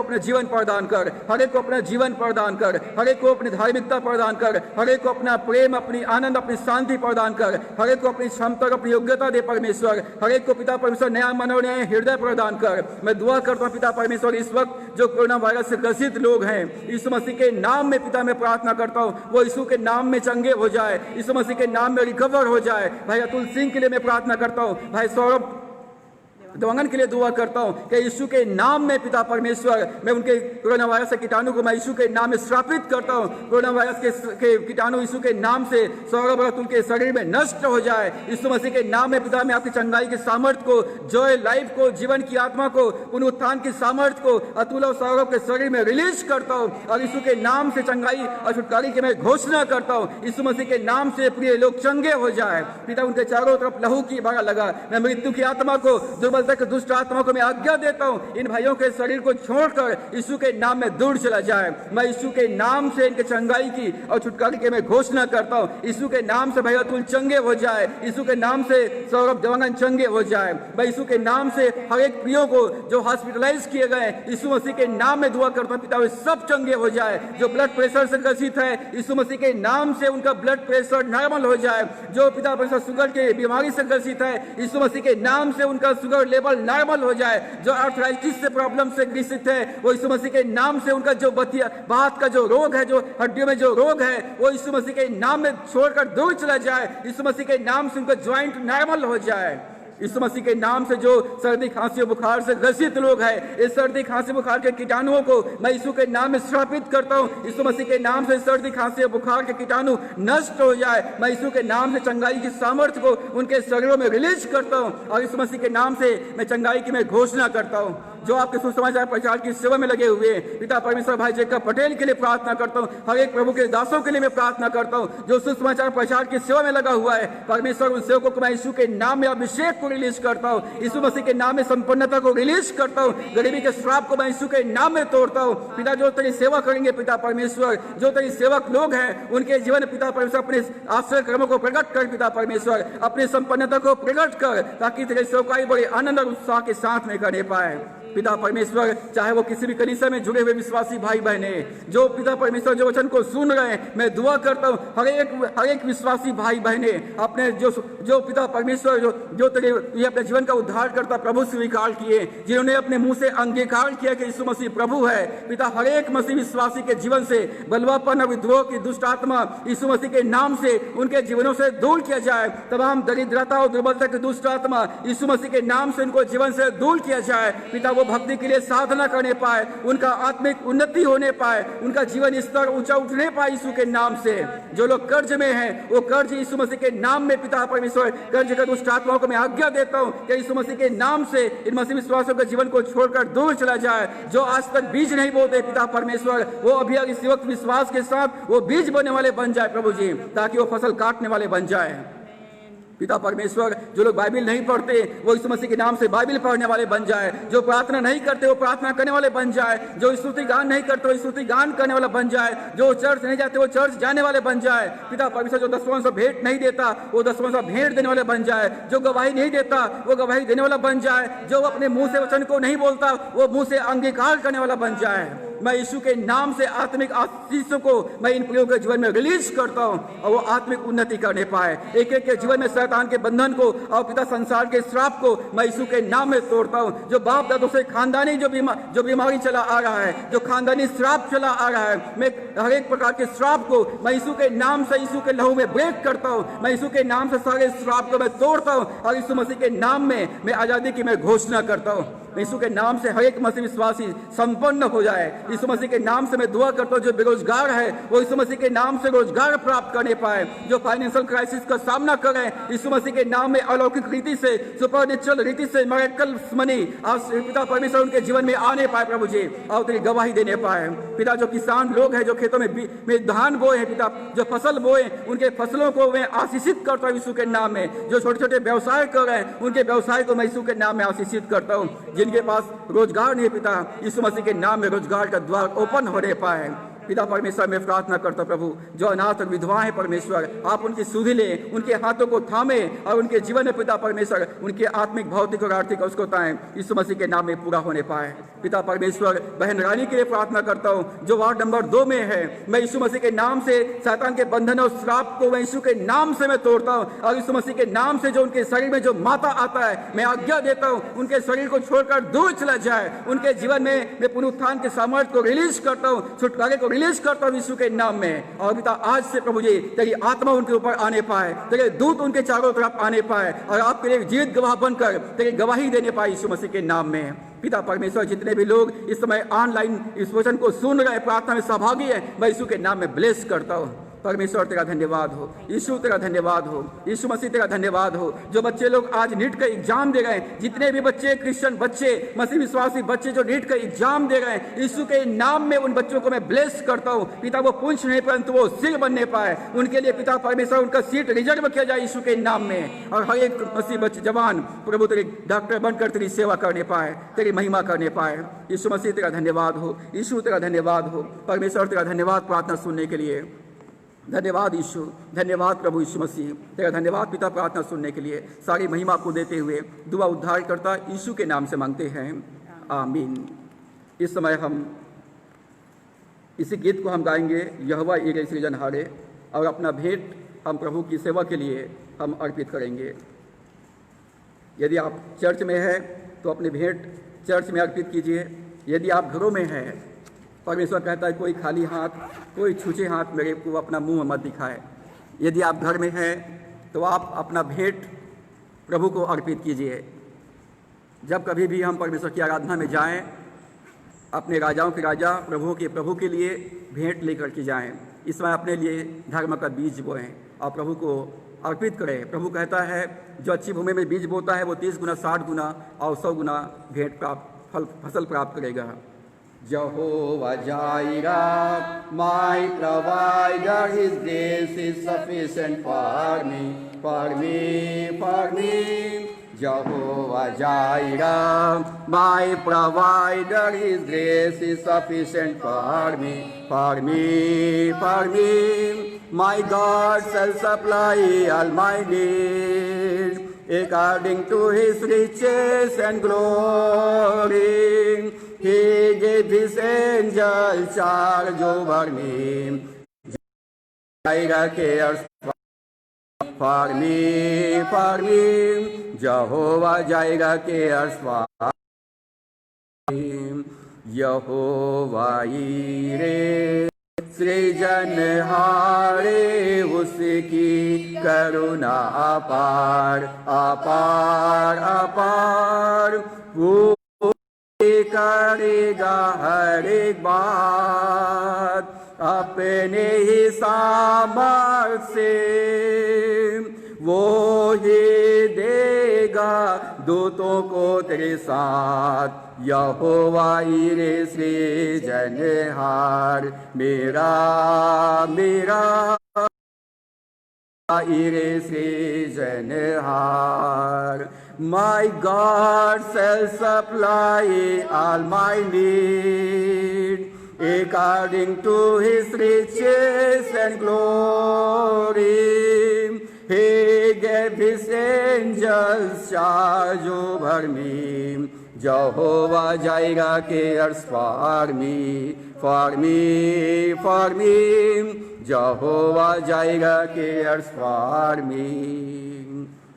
अपने जीवन प्रदान कर, हर एक को अपना जीवन प्रदान कर, हर एक को अपनी धार्मिकता प्रदान कर, हर एक को अपना प्रेम, अपनी आनंद, अपनी शांति प्रदान कर, हर एक को अपनी क्षमता और अपनी योग्यता दे परमेश्वर। हर एक को पिता परमेश्वर नया मन और नया हृदय प्रदान कर। मैं दुआ करता हूँ पिता परमेश्वर, इस वक्त जो कोरोना वायरस से ग्रसित लोग हैं, यीशु मसीह के नाम में पिता मैं प्रार्थना करता हूँ, वो यीशु के नाम में चंगे हो जाए, यीशु मसीह के नाम में रिकवर हो जाए। भाई अतुल सिंह के लिए मैं प्रार्थना करता हूँ, भाई सौरभ देवांगन के लिए दुआ करता हूं कि यीशु के नाम में पिता परमेश्वर मैं उनके कोरोना वायरस के कीटाणु को मैं यीशु के नाम में श्रापित करता हूं। कोरोना वायरस के कीटाणु यीशु के नाम से सौरभ और उनके शरीर में नष्ट हो जाए। यीशु मसीह के नाम में पिता मैं आपकी चंगाई की सामर्थ्य को, जॉय लाइफ को, जीवन की आत्मा को, पुनरुत्थान की सामर्थ्य को अतुल और सौरभ के शरीर में रिलीज करता हूं और यीशु के नाम से चंगाई और छुटकारे की मैं घोषणा करता हूं। यीशु मसीह के नाम से प्रिय लोग चंगे हो जाए। पिता उनके चारों तरफ लहू की धारा लगा। मैं मृत्यु की आत्मा को, दुष्ट आत्मा को मैं आज्ञा देता हूं, इन भाइयों के शरीर को छोड़कर यीशु के नाम में दूर चला जाए। मैं यीशु के नाम से इनके चंगाई की और छुटकारे की मैं घोषणा करता हूं। यीशु के नाम से भाई अतुल चंगे हो जाए, यीशु के नाम से सौरभ देवांगन चंगे हो जाए। मैं यीशु के नाम से हर एक प्रियो को जो हॉस्पिटलाइज किए गए, यीशु मसीह के नाम में दुआ करता हूं पिता वे सब चंगे हो जाए। जो ब्लड प्रेशर से ग्रसित है, यीशु मसीह के नाम से उनका ब्लड प्रेशर नॉर्मल हो जाए। जो पिता परमेश्वर शुगर के बीमारी से ग्रसित है, यीशु मसीह के नाम से उनका शुगर लेवल नॉर्मल हो जाए। जो आर्थराइटिस से प्रॉब्लम से ग्रसित है, वो यीशु मसीह के नाम से उनका जो बात का जो रोग है, जो हड्डियों में जो रोग है, वो यीशु मसीह के नाम में छोड़कर दूर चला जाए। यीशु मसीह के नाम से उनका ज्वाइंट नॉर्मल हो जाए। यीशु मसीह के नाम से जो सर्दी खांसी और बुखार से ग्रसित लोग हैं, इस सर्दी खांसी बुखार के कीटाणुओं को मैं यीशु के नाम में श्रापित करता हूँ। यीशु मसीह के नाम से सर्दी खांसी और बुखार के कीटाणु नष्ट हो जाए। मैं यीशु के नाम से चंगाई की सामर्थ्य को उनके शरीरों में रिलीज करता हूँ और यीशु मसीह के नाम से मैं चंगाई की मैं घोषणा करता हूँ। जो आपके सुसमाचार प्रचार की सेवा में लगे हुए हैं, पिता परमेश्वर भाई जेकब पटेल के लिए प्रार्थना करता हूँ। हर एक प्रभु के दासों के लिए मैं प्रार्थना करता हूँ जो सुसमाचार प्रचार की सेवा में लगा हुआ है। परमेश्वर उन सेवकों को मैं यीशु के नाम में अभिषेक को रिलीज करता हूँ। यीशु मसीह के नाम में संपन्नता को रिलीज करता हूँ। गरीबी के श्राप को मैं यीशु के नाम में तोड़ता हूँ। पिता जो तेरी सेवा करेंगे, पिता परमेश्वर जो तेरी सेवक लोग हैं, उनके जीवन पिता परमेश्वर अपने आश्रय कर्मों को प्रकट कर। पिता परमेश्वर अपनी संपन्नता को प्रकट कर ताकि तेरे सेवकाई बड़े आनंद और उत्साह के साथ में करने पाए। पिता परमेश्वर चाहे वो किसी भी कलीसिया में जुड़े हुए विश्वासी भाई बहने जो पिता परमेश्वर जो वचन को सुन रहे हैं, मैं दुआ करता हूँ हर एक विश्वासी भाई बहने अपने जो पिता परमेश्वर जो तेरे ये अपने जीवन का उद्धार करता प्रभु स्वीकार किए, जिन्होंने अपने मुंह से अंगीकार किया कि यीशु मसीह प्रभु है। पिता हर एक मसीह विश्वासी के जीवन से बलवापन और विद्रोह की दुष्ट आत्मा यीशु मसीह के नाम से उनके जीवनों से दूर किया जाए। तमाम दरिद्रता और दुर्बलता की दुष्ट आत्मा यीशु मसीह के नाम से उनको जीवन से दूर किया जाए। पिता वो भक्ति के लिए साधना करने पाए, उनका आत्मिक उन्नति होने पाए, उनका जीवन स्तर ऊंचा उठने पाए यीशु के नाम से। जो लोग कर्ज में हैं वो कर्ज यीशु मसीह के नाम में पिता परमेश्वर कर्ज के दुष्ट आत्माओं को मैं आज्ञा देता हूं कि यीशु मसीह के नाम से इन मसीह विश्वासियों के जीवन को छोड़कर दूर चला जाए। जो आज तक बीज नहीं बोते पिता परमेश्वर वो अभी इस वक्त विश्वास के साथ वो बीज बोने वाले बन जाए प्रभु जी, ताकि वो फसल काटने वाले बन जाए। पिता परमेश्वर जो लोग बाइबिल नहीं पढ़ते वो यीशु मसीह के नाम से बाइबिल पढ़ने वाले बन जाए। जो प्रार्थना नहीं करते वो प्रार्थना करने वाले बन जाए। जो स्तुति गान नहीं करते वो स्तुति गान करने वाला बन जाए। जो चर्च नहीं जाते वो चर्च जाने वाले बन जाए। पिता परमेश्वर जो दसवां भेंट नहीं देता वो दसवां भेंट देने वाले बन जाए। जो गवाही नहीं देता वो गवाही देने वाला बन जाए। जो अपने मुंह से वचन को नहीं बोलता वो मुंह से अंगीकार करने वाला बन जाए। मैं यीशु के नाम से आत्मिक आशीषों को मैं इन प्रियों के जीवन में रिलीज करता हूँ और वो आत्मिक उन्नति करने पाए। एक एक के जीवन में शैतान के बंधन को और पिता संसार के श्राप को मैं यीशु के नाम में तोड़ता हूँ। जो बाप दादों से खानदानी जो बीमारी चला आ रहा है, जो खानदानी श्राप चला आ रहा है, मैं हर एक प्रकार के श्राप को मैं यीशु के नाम से यीशु के लहू में ब्रेक करता हूँ। मैं यीशु के नाम से सारे श्राप को मैं तोड़ता हूँ और यीशु मसीह के नाम में मैं आजादी की मैं घोषणा करता हूँ। यीशु के नाम से हर एक मसीह विश्वासी संपन्न हो जाए। यीशु मसीह के नाम से मैं दुआ करता हूँ जो बेरोजगार है वो यीशु मसीह के नाम से रोजगार प्राप्त करने पाए। जो फाइनेंशियल क्राइसिस का सामना कर रहे हैं यीशु मसीह के नाम में अलौकिक रीति से, सुपरनेचुरल रीति से मिरेकल मनी आज पिता परमेश्वर उनके जीवन में आने पाए प्रभु जी, और तेरी गवाही देने पाए। पिता जो किसान लोग हैं जो खेतों में धान बोए हैं, पिता जो फसल बोए उनके फसलों को मैं आशीषित करता हूँ यीशु के नाम में। जो छोटे छोटे व्यवसाय कर रहे हैं उनके व्यवसाय को मैं यीशु के नाम में आशीषित करता हूँ। जिनके पास रोजगार नहीं पिता यीशु मसीह के नाम में रोजगार का द्वार ओपन होने पाए। पिता परमेश्वर मैं प्रार्थना करता प्रभु जो अनाथ और विधवा है परमेश्वर आप उनकी सुधि ले, उनके हाथों को थामे और उनके जीवन में पिता परमेश्वर उनके आत्मिक भौतिक और आर्थिक अवस्थाएं यीशु मसीह के नाम में पूरा होने पाए। पिता परमेश्वर बहन रानी के लिए प्रार्थना करता हूँ जो वार्ड नंबर 2 में है। मैं यीशु मसीह के नाम से शैतान के बंधन और श्राप को मैं यीशु के नाम से मैं तोड़ता हूँ और यीशु मसीह के नाम से जो उनके शरीर में जो माता आता है मैं आज्ञा देता हूँ उनके शरीर को छोड़कर दूर चला जाए। उनके जीवन में मैं पुनरुत्थान के सामर्थ्य को रिलीज करता हूँ, छुटकारे को रिलीज करता हूँ यीशु के नाम में। और पिता आज से प्रभु जी तेरी आत्मा उनके ऊपर आने पाए, तेरे दूत उनके चारों तरफ आने पाए और आपके लिए जीवित गवाह बनकर तेरी गवाही देने पाए यीशु मसीह के नाम में। पिता परमेश्वर जितने भी लोग इस समय ऑनलाइन इस वचन को सुन रहे प्रार्थना में सहभागी है मैं यीशु के नाम में ब्लेस करता हूँ। परमेश्वर तेरा धन्यवाद हो, यीशु तेरा धन्यवाद हो, यीशु मसीह तेरा धन्यवाद हो। जो बच्चे लोग आज नीट का एग्जाम दे रहे हैं, जितने भी बच्चे क्रिश्चियन बच्चे मसीह विश्वासी बच्चे जो नीट का एग्जाम दे रहे हैं यीशु के नाम में उन बच्चों को मैं ब्लेस करता हूँ। पिता वो पूंछ नहीं परंतु वो सिर बनने पाए, उनके लिए पिता परमेश्वर उनका सीट रिजर्व किया जाए यीशु के नाम में। और हर एक मसीह बच्चे जवान प्रभु तेरे डॉक्टर बनकर तेरी सेवा करने पाए, तेरी महिमा करने पाए। यीशु मसीह तेरा धन्यवाद हो, यीशु तेरा धन्यवाद हो। परमेश्वर तेरा धन्यवाद प्रार्थना सुनने के लिए, धन्यवाद यीशु, धन्यवाद प्रभु यीशु मसीह, तेरा धन्यवाद पिता प्रार्थना सुनने के लिए। सारी महिमा को देते हुए दुआ उद्धार करता यीशु के नाम से मांगते हैं, आमीन। इस समय हम इसी गीत को हम गाएंगे, यहोवा यीरे सृजनहारे, और अपना भेंट हम प्रभु की सेवा के लिए हम अर्पित करेंगे। यदि आप चर्च में हैं तो अपने भेंट चर्च में अर्पित कीजिए। यदि आप घरों में हैं, परमेश्वर कहता है कोई खाली हाथ, कोई छूछे हाथ मेरे को अपना मुंह मत दिखाए। यदि आप घर में हैं तो आप अपना भेंट प्रभु को अर्पित कीजिए। जब कभी भी हम परमेश्वर की आराधना में जाएं, अपने राजाओं के राजा प्रभुओं के प्रभु के लिए भेंट लेकर के जाएं। इस समय अपने लिए धर्म का बीज बोएं और प्रभु को अर्पित करें। प्रभु कहता है जो अच्छी भूमि में बीज बोता है वो 30 गुना 60 गुना और 100 गुना भेंट फसल प्राप्त करेगा। Jehovah Jireh, my provider, His grace is sufficient for me, for me, for me. Jehovah Jireh, my provider, His grace is sufficient for me, for me, for me. My God shall supply all my needs according to His riches and glory. He gave His angel charge over me. Jireh cares for me, for me. Jehovah Jireh cares for me. Jehovah Jireh, सृजनहारे उसकी करुणा अपार अपार अपार। करेगा हर एक बात अपने ही सामर्थ से, वो ही देगा दूतों को तेरे साथ। यहोवा यिरे सृजनहार मेरा मेरा यिरे सृजनहार। My God shall supply all my need according to His riches and glory. He gave His angels charge over me. Jehovah Jireh cares for me, for me, for me. Jehovah Jireh cares for me.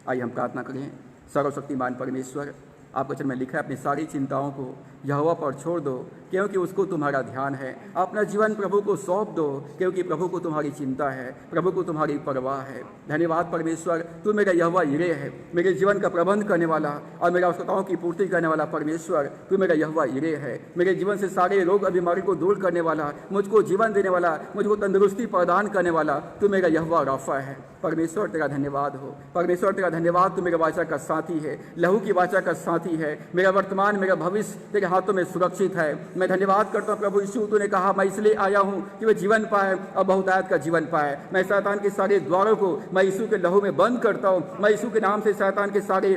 आइए हम प्रार्थना करें। सर्वशक्तिमान परमेश्वर, आपके वचन में लिखा है अपनी सारी चिंताओं को यहोवा पर छोड़ दो क्योंकि उसको तुम्हारा ध्यान है। अपना जीवन प्रभु को सौंप दो क्योंकि प्रभु को तुम्हारी चिंता है, प्रभु को तुम्हारी परवाह है। धन्यवाद परमेश्वर, तू मेरा यहोवा यिरे है, मेरे जीवन का प्रबंध करने वाला और मेरा आवश्यकताओं की पूर्ति करने वाला परमेश्वर। तू मेरा यहोवा यिरे है, मेरे जीवन से सारे रोग और बीमारी को दूर करने वाला, मुझको जीवन देने वाला, मुझको तंदुरुस्ती प्रदान करने वाला तू मेरा यहोवा राफा है। परमेश्वर तेरा धन्यवाद हो, परमेश्वर तेरा धन्यवाद। तू मेरे वाचा का साथी है, लहू की वाचा का साथी है। मेरा वर्तमान मेरा भविष्य तेरे हाथों में सुरक्षित है। मैं धन्यवाद करता हूँ प्रभु यीशु, तूने कहा मैं इसलिए आया हूँ कि वे जीवन पाए और बहुतायत का जीवन पाए। मैं शैतान के सारे द्वारों को मैं यीशु के लहू में बंद करता हूँ। मैं यीशु के नाम से शैतान के सारे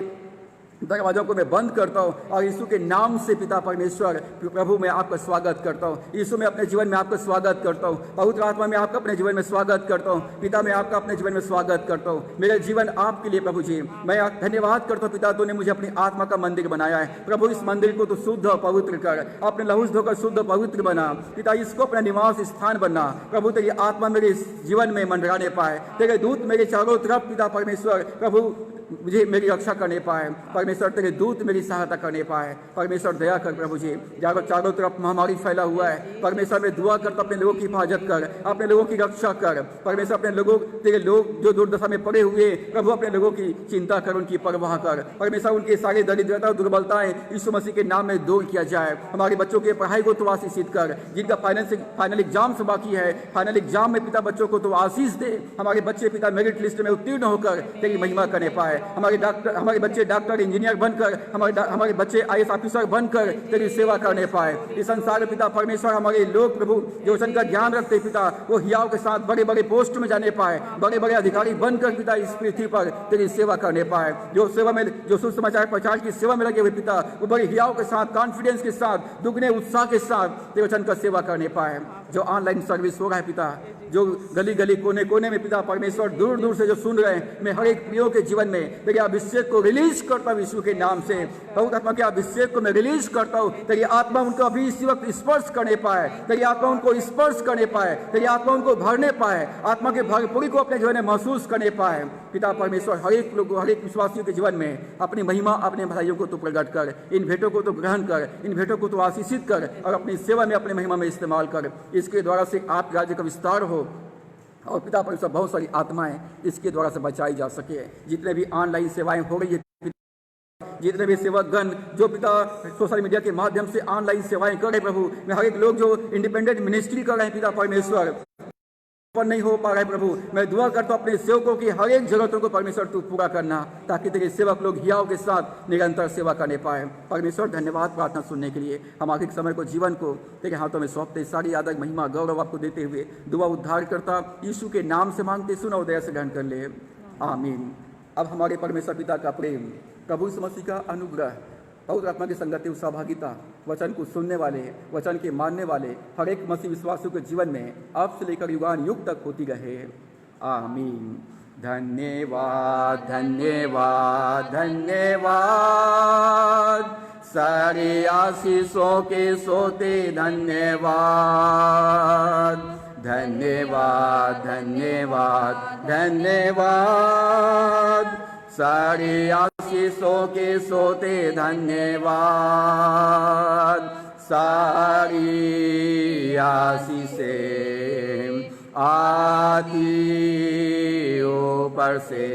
दरवाजों को मैं बंद करता हूँ और यीशु के नाम से पिता परमेश्वर प्रभु मैं आपका स्वागत करता हूँ। यीशु मैं अपने जीवन में आपका स्वागत करता हूँ। पवित्र आत्मा में आपका अपने जीवन में स्वागत करता हूँ। पिता मैं आपका अपने जीवन में स्वागत करता हूँ। मेरा जीवन आपके लिए प्रभु जी, मैं धन्यवाद करता हूँ पिता, तूने मुझे अपनी आत्मा का मंदिर बनाया है। प्रभु इस मंदिर को तो शुद्ध और पवित्र कर, अपने लहू से धोकर शुद्ध पवित्र बना पिता, इसको अपना निवास स्थान बना। प्रभु तेरी आत्मा मेरे जीवन में मंडराने पाए, तेरे दूत मेरे चारों तरफ पिता परमेश्वर प्रभु मुझे मेरी रक्षा करने पाए। परमेश्वर तेरे दूत मेरी सहायता करने पाए। परमेश्वर दया कर प्रभु जी, चारों तरफ महामारी फैला हुआ है। परमेश्वर मैं दुआ करता अपने लोगों की हिफाजत कर, अपने लोगों की रक्षा कर। परमेश्वर अपने लोगों तेरे लोग जो दुर्दशा में पड़े हुए प्रभु अपने लोगों की चिंता कर, उनकी परवाह कर। परमेश्वर उनके सारे दरिद्रता और दुर्बलताएं यीशु मसीह के नाम में दूर किया जाए। हमारे बच्चों के पढ़ाई को तो आशीषित कर, जिनका फाइनल एग्जाम से बाकी है फाइनल एग्जाम में पिता बच्चों को तो आशीष दे। हमारे बच्चे पिता मेरिट लिस्ट में उत्तीर्ण होकर तेरी महिमा करने पाए। हमारे बच्चे डॉक्टर इंजीनियर बनकर, हमारे बच्चे IAS ऑफिसर बनकर तेरी सेवा करने पाए। इस संसार पिता परमेश्वर हमारे लोग प्रभु जो वचन का ज्ञान रखते पिता, वो हियाव के साथ बड़े बड़े पोस्ट में जाने पाए, बड़े बड़े अधिकारी बनकर पिता इस पृथ्वी पर तेरी सेवा करने पाए। जो सेवा में जो सुसमाचार प्रचार की सेवा में लगे हुए पिता, वो बड़े हियाव के साथ कॉन्फिडेंस के साथ दुगने उत्साह के साथ तेरे वचन का सेवा करने पाए। जो ऑनलाइन सर्विस हो रहा है पिता, जो गली गली कोने कोने में पिता परमेश्वर दूर दूर से जो सुन रहे हैं, मैं हर एक प्रियो के जीवन में तेरे अभिषेक को रिलीज करता हूँ यीशु के नाम से। पवित्र आत्मा के अभिषेक को मैं रिलीज करता हूँ। तेरी आत्मा उनको अभी इसी वक्त स्पर्श करने पाए, तेरी आत्मा उनको स्पर्श करने पाए, तेरी आत्मा उनको भरने पाए, आत्मा के भरपूरी को अपने जीवन में महसूस करने पाए। पिता परमेश्वर हर एक लोग, हर एक विश्वासियों के जीवन में अपनी महिमा, अपने भाइयों को तो प्रकट कर, इन भेंटों को तो ग्रहण कर, इन भेंटों को तो आशीषित कर और अपनी सेवा में अपने महिमा में इस्तेमाल कर। इसके द्वारा से आप राज्य का विस्तार हो और पिता परमेश्वर बहुत सारी आत्माएं इसके द्वारा से बचाई जा सके। जितने भी ऑनलाइन सेवाएं हो रही है, जितने भी सेवकगण जो पिता सोशल मीडिया के माध्यम से ऑनलाइन सेवाएं कर रहे प्रभु, मैं हर एक लोग जो इंडिपेंडेंट मिनिस्ट्री कर रहे हैं पिता परमेश्वर, पर नहीं हो पा रहा है प्रभु, मैं दुआ करता हूँ अपने सेवकों की हर एक जरूरतों को परमेश्वर तू पूरा करना, ताकि तेरे सेवक लोग हियाव के साथ निरंतर सेवा करने पाए। परमेश्वर धन्यवाद प्रार्थना सुनने के लिए। हम आगे के समय को जीवन को तेरे हाथों में सौंपते, सारी आदर महिमा गौरव आपको देते हुए दुआ उद्धार करता यीशु के नाम से मांगते, सुना और दया से ग्रहण कर ले, आमीन। अब हमारे परमेश्वर पिता का प्रेम, प्रभु यीशु मसीह का अनुग्रह, पवित्र आत्मा की संगति, सहभागिता, वचन को सुनने वाले, वचन के मानने वाले हर एक मसीह विश्वासियों के जीवन में अब से लेकर युगान युग तक होती रहे, आमीन। धन्यवाद धन्यवाद धन्यवाद, सारे आशीषों के सोते धन्यवाद, धन्यवाद धन्यवाद धन्यवाद, सारे आशीषों के सोते धन्यवाद, सारी आशीषें आती ऊपर से,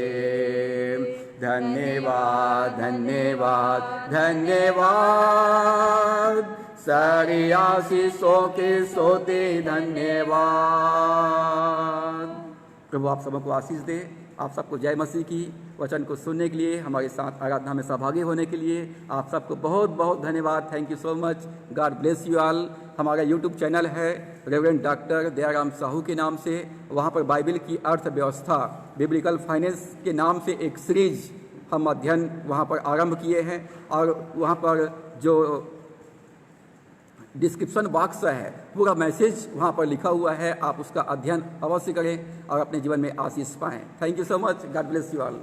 धन्यवाद धन्यवाद धन्यवाद, सारी आशीषों के सोते धन्यवाद। प्रभु आप सबको आशीष दे। आप सबको जय मसीह की। वचन को सुनने के लिए, हमारे साथ आराधना में सहभागी होने के लिए आप सबको बहुत बहुत धन्यवाद। Thank you so much. God bless you all. हमारा यूट्यूब चैनल है रेवरेंड डॉक्टर दयाराम साहू के नाम से। वहाँ पर बाइबल की अर्थव्यवस्था, बिब्लिकल फाइनेंस के नाम से एक सीरीज हम अध्ययन वहाँ पर आरंभ किए हैं, और वहाँ पर जो डिस्क्रिप्शन बॉक्स है पूरा मैसेज वहाँ पर लिखा हुआ है, आप उसका अध्ययन अवश्य करें और अपने जीवन में आशीष पाएं। Thank you so much. God bless you all.